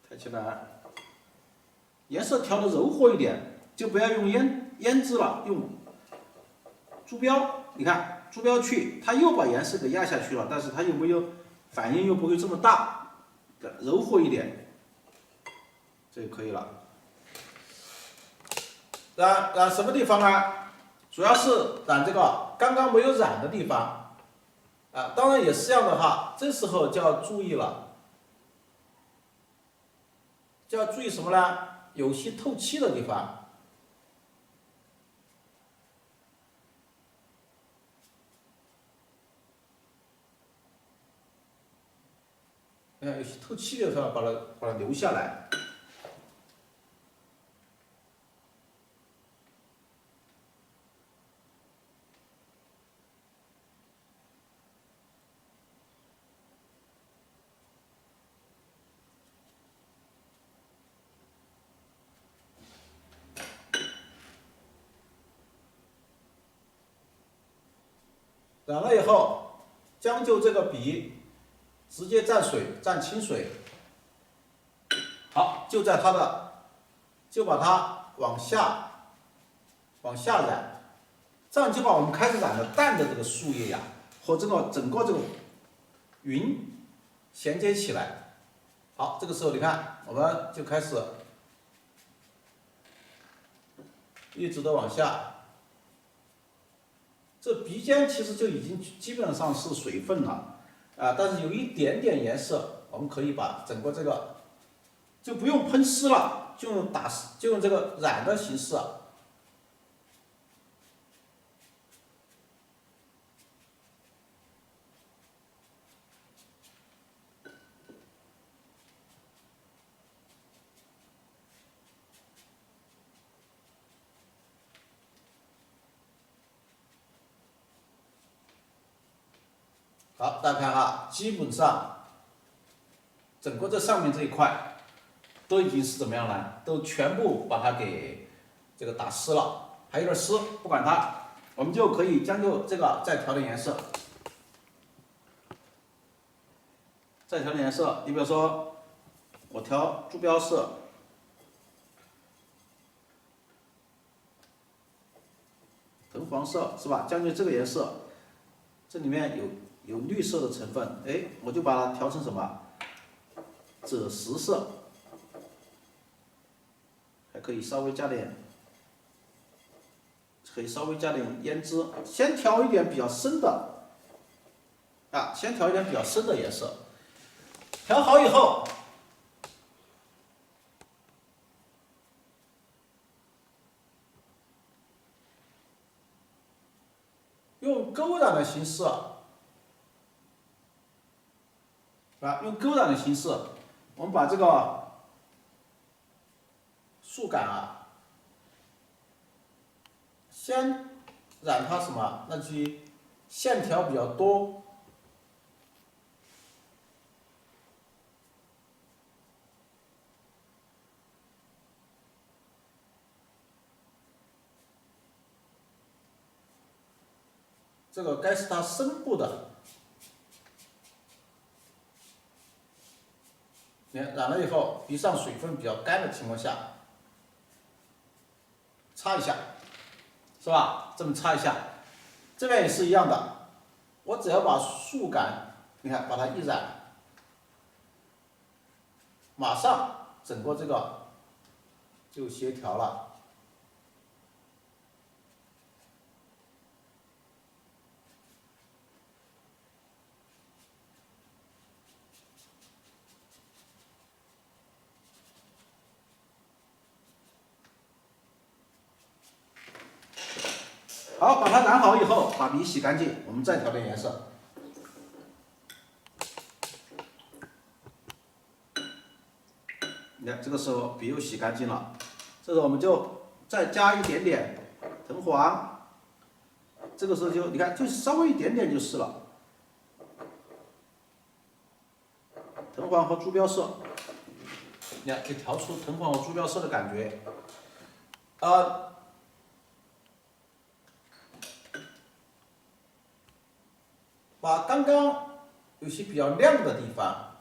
A: 抬起来，颜色调的柔和一点，就不要用胭脂了，用珠标。你看珠标去，它又把颜色给压下去了，但是它又没有反应，又不会这么大，柔和一点，这就可以了。染什么地方呢？主要是染这个刚刚没有染的地方啊，当然也是这样的哈。这时候就要注意了，就要注意什么呢？有些透气的地方。有些透气的地方把它留下来。染了以后，将就这个笔直接蘸水，蘸清水。好，就把它往下染，这样就把我们开始染的淡的这个树叶呀，和这个整个这个云衔接起来。好，这个时候你看，我们就开始一直的往下。这鼻尖其实就已经基本上是水分了，啊，但是有一点点颜色，我们可以把整个这个就不用喷湿了，就用这个染的形式。好，大家看哈，基本上整个这上面这一块都已经是怎么样呢？都全部把它给这个打湿了，还有点湿，不管它，我们就可以将就这个再调点颜色。再调点颜色，你比如说我调珠标色，藤黄色是吧？将就这个颜色，这里面有绿色的成分，哎，我就把它调成什么？赭石色，还可以稍微加点胭脂，先调一点比较深的，先调一点比较深的颜色。调好以后，用勾染的形式，用勾染的形式，我们把这个树干先染它什么？那些线条比较多。这个该是它深部的，你看染了以后，笔上水分比较干的情况下，擦一下，是吧？这么擦一下，这边也是一样的，我只要把树干，你看把它一染，马上整个这个就协调了。好，把它染好以后，把笔洗干净，我们再调点颜色。你看，这个时候笔又洗干净了，这时候我们就再加一点点藤黄，这个时候就你看，就稍微一点点就是了。藤黄和珠标色，你看就调出藤黄和珠标色的感觉。把刚刚有些比较亮的地方，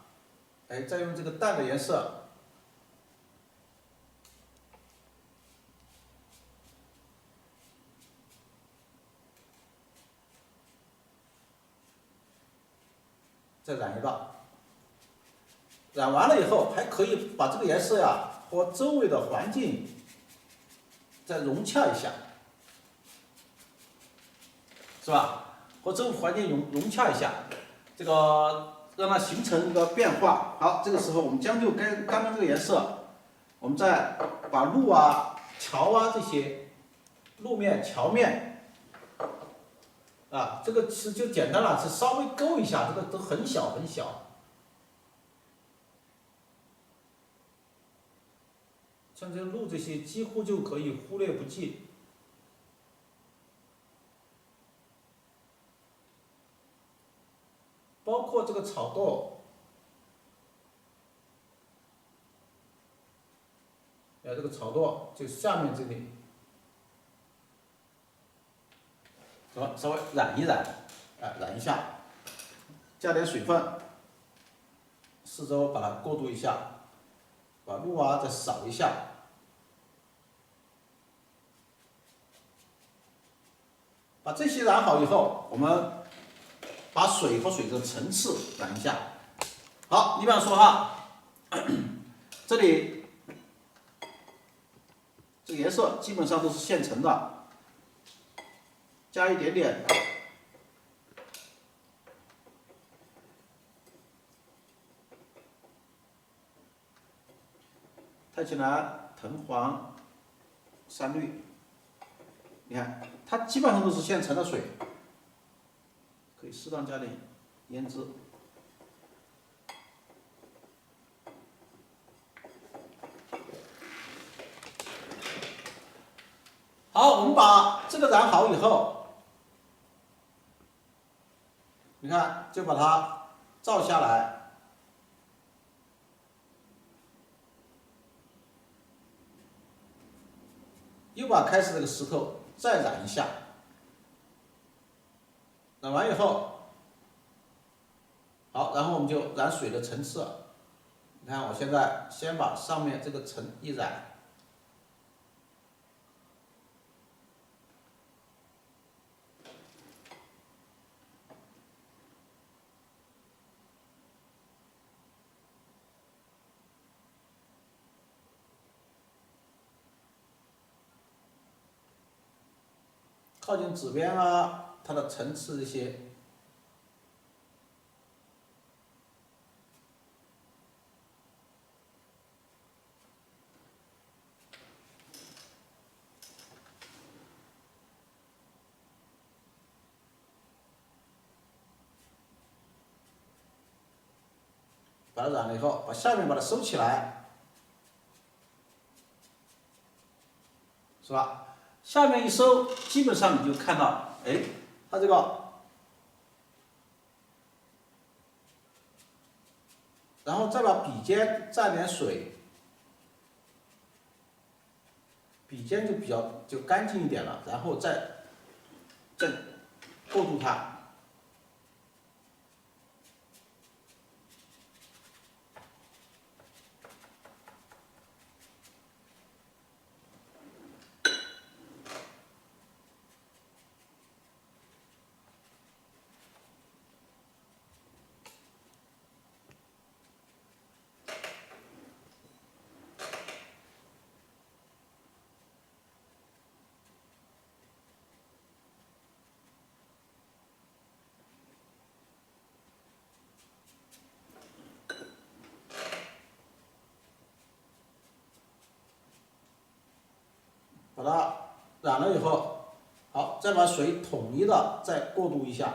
A: 哎，再用这个淡的颜色，再染一道。染完了以后，还可以把这个颜色呀和周围的环境再融洽一下，是吧？和周围环境融洽一下，这个让它形成一个变化。好，这个时候我们将就刚刚这个颜色，我们再把路啊、桥啊这些路面、桥面啊，这个其实就简单了，是稍微勾一下，这个都很小很小。像这路这些几乎就可以忽略不计。包括这个草垛，这个草垛就下面这里，稍微染一染，染一下，加点水分，四周把它过渡一下，把路啊再扫一下。把这些染好以后，我们把水和水的层次染一下。好，你比方说哈，这里这个颜色基本上都是现成的，加一点点太极蓝、藤黄、山绿，你看它基本上都是现成的水，可以适当加点胭脂。好，我们把这个染好以后，你看就把它照下来，又把开始这个石头再染一下，染完以后，好，然后我们就染水的层次。你看，我现在先把上面这个层一染。靠近指边啊，它的层次这些，把它染了以后，把下面把它收起来，是吧？下面一收，基本上你就看到，哎，它这个。然后再把笔尖蘸点水，笔尖就比较干净一点了，然后再过渡它。把它染了以后，好，再把水统一的再过渡一下。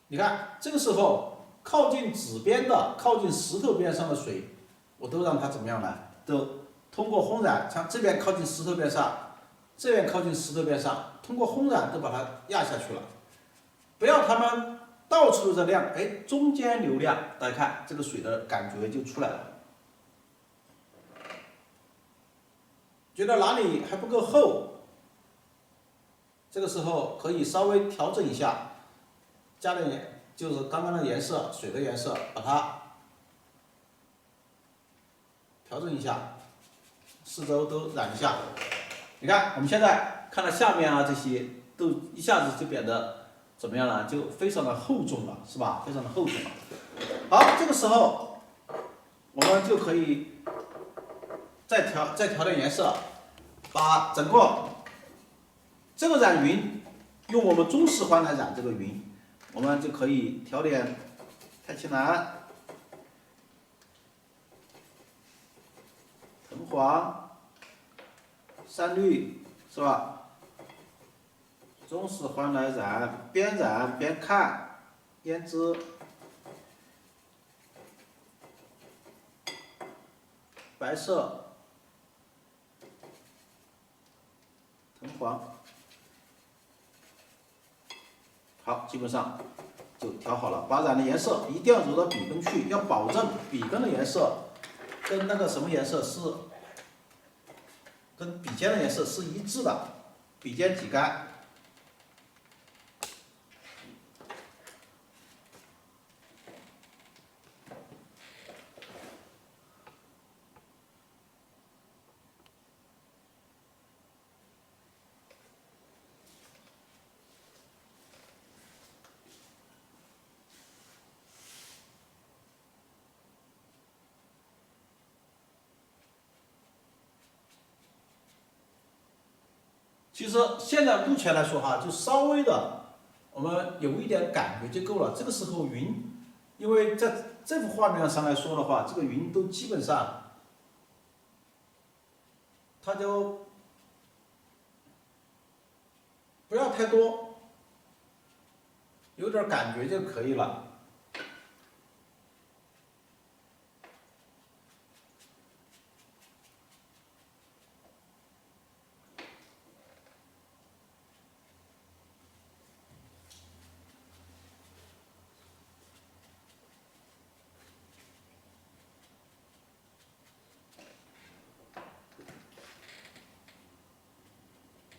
A: 你看，这个时候靠近指边的、靠近石头边上的水，我都让它怎么样呢？都通过烘染，像这边靠近石头边上，这边靠近石头边上，通过烘染都把它压下去了，不要它们到处都在亮，哎，中间流亮，大家看这个水的感觉就出来了。觉得哪里还不够厚，这个时候可以稍微调整一下，加点就是刚刚的颜色，水的颜色，把它调整一下，四周都染一下。你看我们现在看到下面啊，这些都一下子就变得怎么样了？就非常的厚重了，是吧？非常的厚重了。好，这个时候我们就可以再调点颜色，把整个这个染云用我们中式黄来染这个云，我们就可以调点太青蓝、藤黄、山绿，是吧？中式黄来染，边染边看胭脂、白色、藤黄。好，基本上就调好了。把染的颜色一定要揉到笔根去，要保证笔根的颜色跟那个什么颜色是跟笔尖的颜色是一致的，笔尖挤干。其实现在目前来说哈，就稍微的我们有一点感觉就够了。这个时候云，因为在这幅画面上来说的话，这个云都基本上它就不要太多，有点感觉就可以了。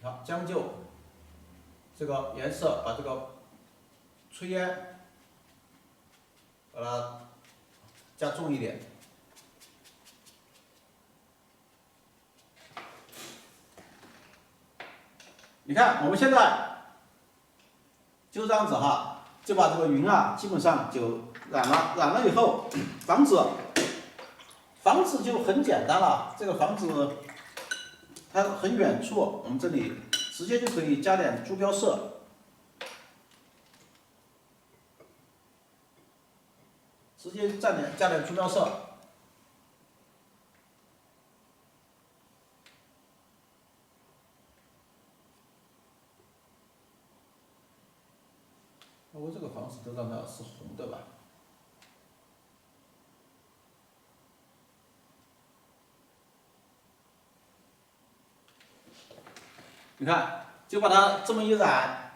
A: 好，将就这个颜色，把这个炊烟把它加重一点。你看，我们现在就这样子哈，就把这个云啊，基本上就染了。染了以后，房子就很简单了。这个房子它很远处，我们这里直接就可以加点珠标色，直接加点珠标色。我这个房子都让它是红的吧？你看，就把它这么一染，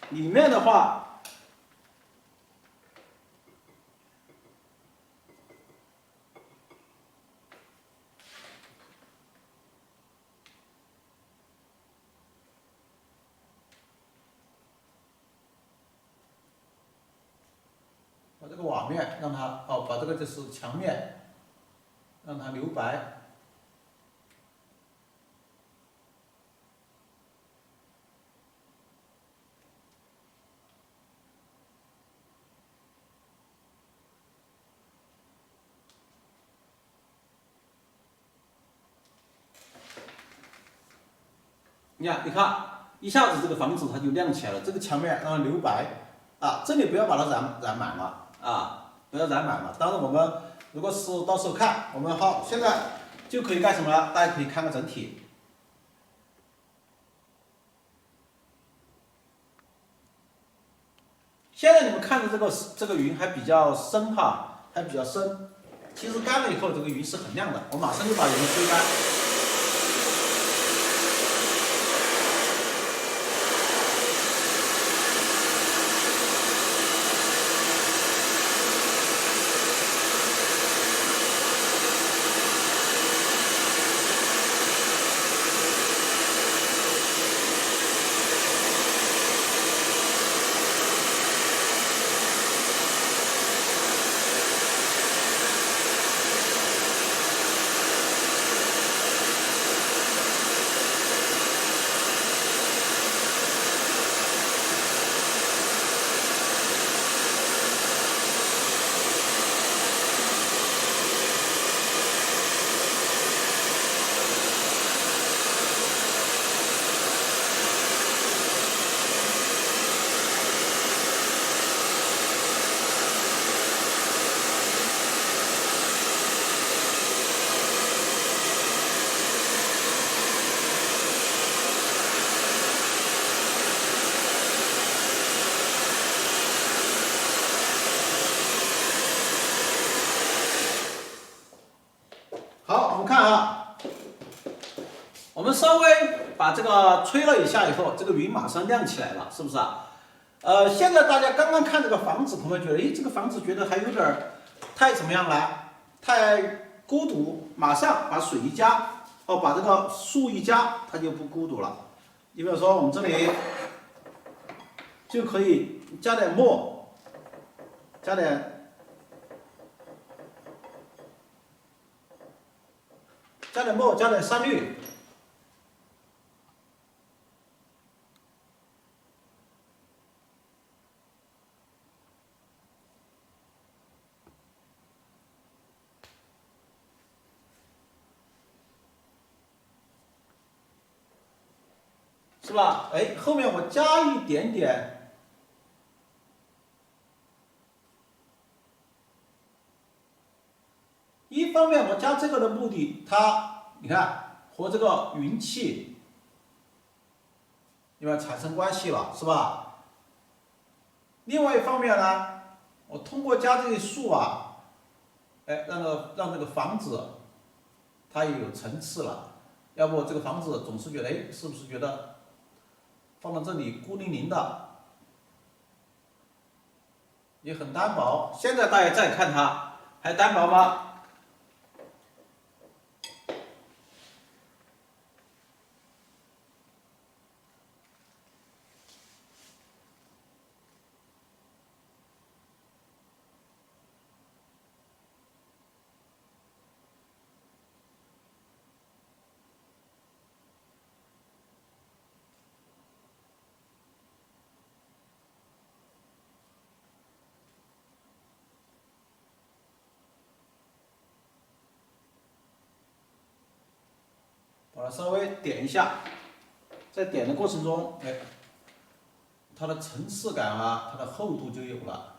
A: 里面的话，把这个瓦面让它把这个就是墙面让它留白。你看，一下子这个房子它就亮起来了。这个墙面让它留白啊，这里不要把它染满了啊，不要染满了。当然，我们如果是到时候看，我们好，现在就可以干什么了？大家可以看个整体。现在你们看的这个云还比较深哈，还比较深。其实干了以后，这个云是很亮的。我马上就把云吹干。我们稍微把这个吹了一下以后，这个云马上亮起来了，是不是啊？现在大家刚刚看这个房子，可能会觉得，这个房子觉得还有点太怎么样了，太孤独。马上把水一加，把这个树一加，它就不孤独了。你比如说，我们这里就可以加点墨，加点墨，加点山绿。是吧？后面我加一点点，一方面我加这个的目的，它你看和这个云气，因为产生关系了，是吧？另外一方面呢，我通过加这些树啊，让这个房子它也有层次了。要不这个房子总是觉得，是不是觉得放到这里孤零零的，也很单薄。现在大家再看它，还单薄吗？把它稍微点一下，在点的过程中，它的层次感啊，它的厚度就有了，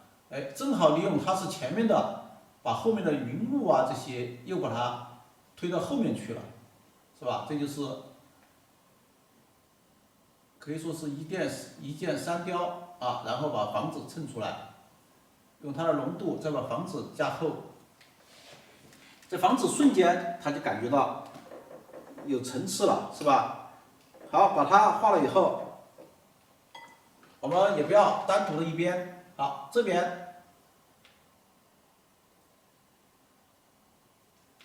A: 正好利用它是前面的，把后面的云雾啊这些又把它推到后面去了，是吧？这就是可以说是一箭三雕啊，然后把房子衬出来，用它的浓度再把房子加厚，这房子瞬间它就感觉到有层次了，是吧？好，把它画了以后，我们也不要单独的一边，好，这边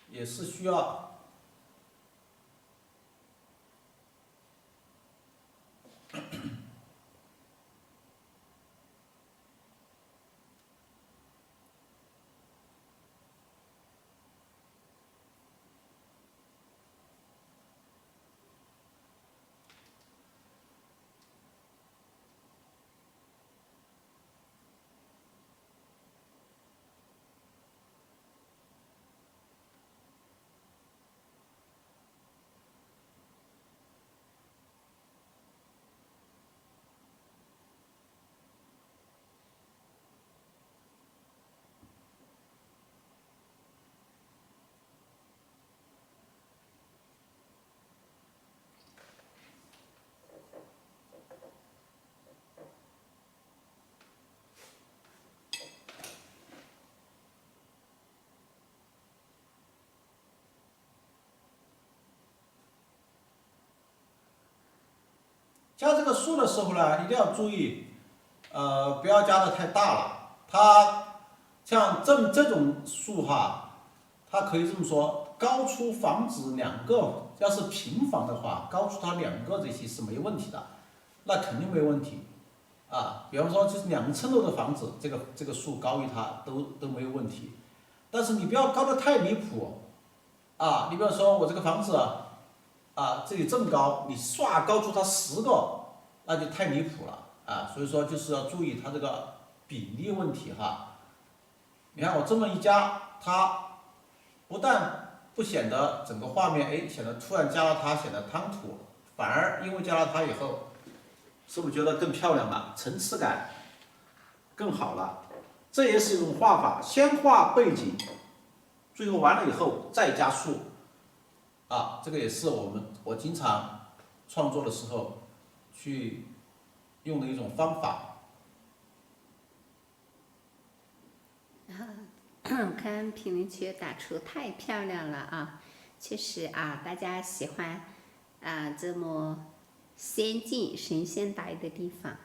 A: 也是需要。加这个树的时候呢，一定要注意，不要加的太大了。它像这种树哈，它可以这么说，高出房子2个，要是平房的话，高出它2个这些是没问题的，那肯定没问题啊。比方说就是2层楼的房子，这个树高于它都没有问题。但是你不要高的太离谱啊！你比方说我这个房子。这里这么高，你唰高出它10个，那就太离谱了啊！所以说就是要注意它这个比例问题哈。你看我这么一加，它不但不显得整个画面显得突然加了它显得汤土，反而因为加了它以后，是不是觉得更漂亮了？层次感更好了。这也是一种画法，先画背景，最后完了以后再加树。这个也是我经常创作的时候去用的一种方法。
B: 看评论区打出太漂亮了啊！确实啊，大家喜欢这么先进、神仙待的地方。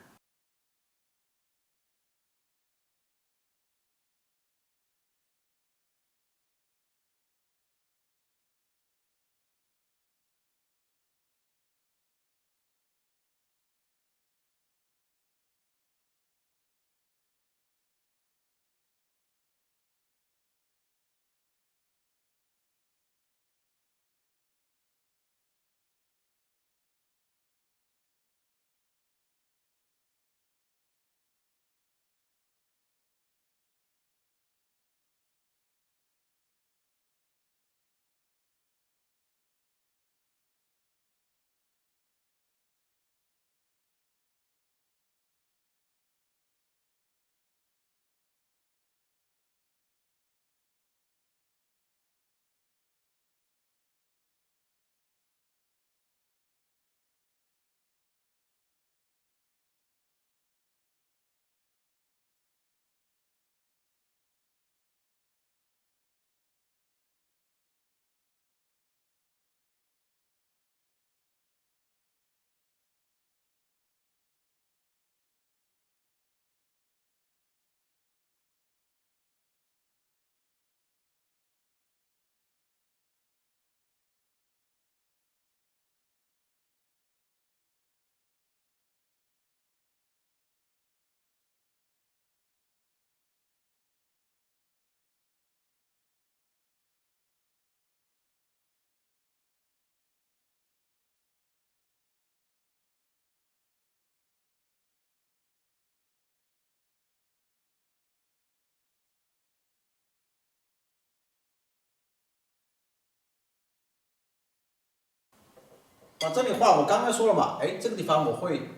A: 这里画我刚才说了嘛，这个地方我会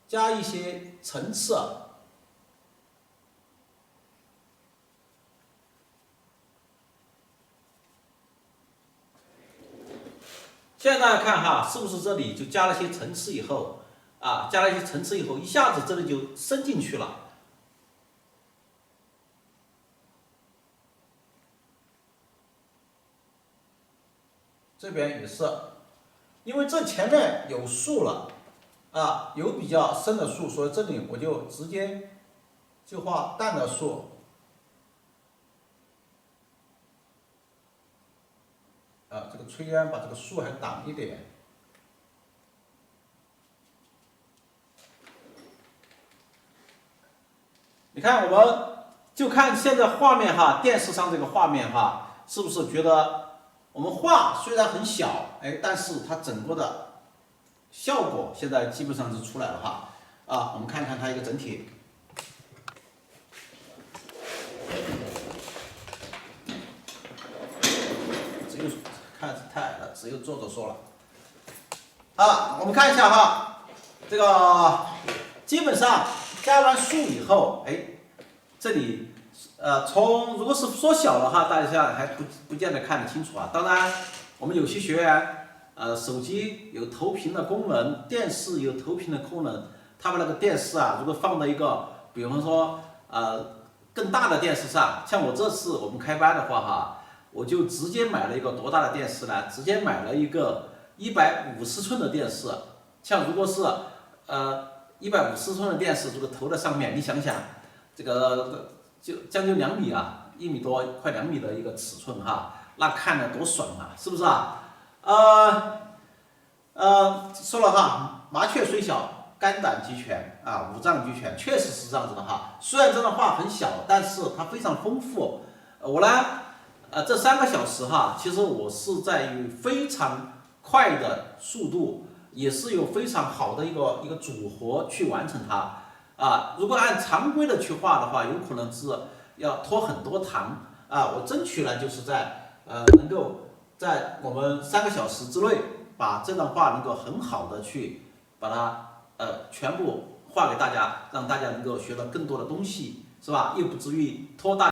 A: 加一些层次。现在大家看哈，是不是这里就加了些层次以后，加了一些层次以后，一下子这里就伸进去了。这边也是。因为这前面有树了，有比较深的树，所以这里我就直接就画淡的树，这个炊烟把这个树还挡一点。你看，我们就看现在画面哈，电视上这个画面哈，是不是觉得我们画虽然很小，但是它整个的效果现在基本上是出来了哈。我们看看它一个整体。只有看太矮了，只有作者说了。我们看一下哈，这个基本上加完树以后，这里如果是缩小了哈，大家还不见得看得清楚啊。当然，我们有些学员手机有投屏的功能，电视有投屏的功能，他们那个电视如果放到一个，比方说更大的电视上，像我这次我们开班的话哈，我就直接买了一个多大的电视呢？直接买了一个150寸的电视。像如果是150寸的电视，这个投在上面，你想想，这个就将近2米1米多，快2米的一个尺寸哈，那看着多爽啊，是不是啊？说了哈，麻雀虽小，肝胆齐全五脏俱全，确实是这样子的哈。虽然这段话很小，但是它非常丰富。我呢，这3个小时哈，其实我是在于非常快的速度，也是有非常好的一个组合去完成它。如果按常规的去画的话，有可能是要拖很多堂我争取呢，就是在能够在我们3个小时之内，把这段话能够很好的去把它全部画给大家，让大家能够学到更多的东西，是吧？又不至于拖大。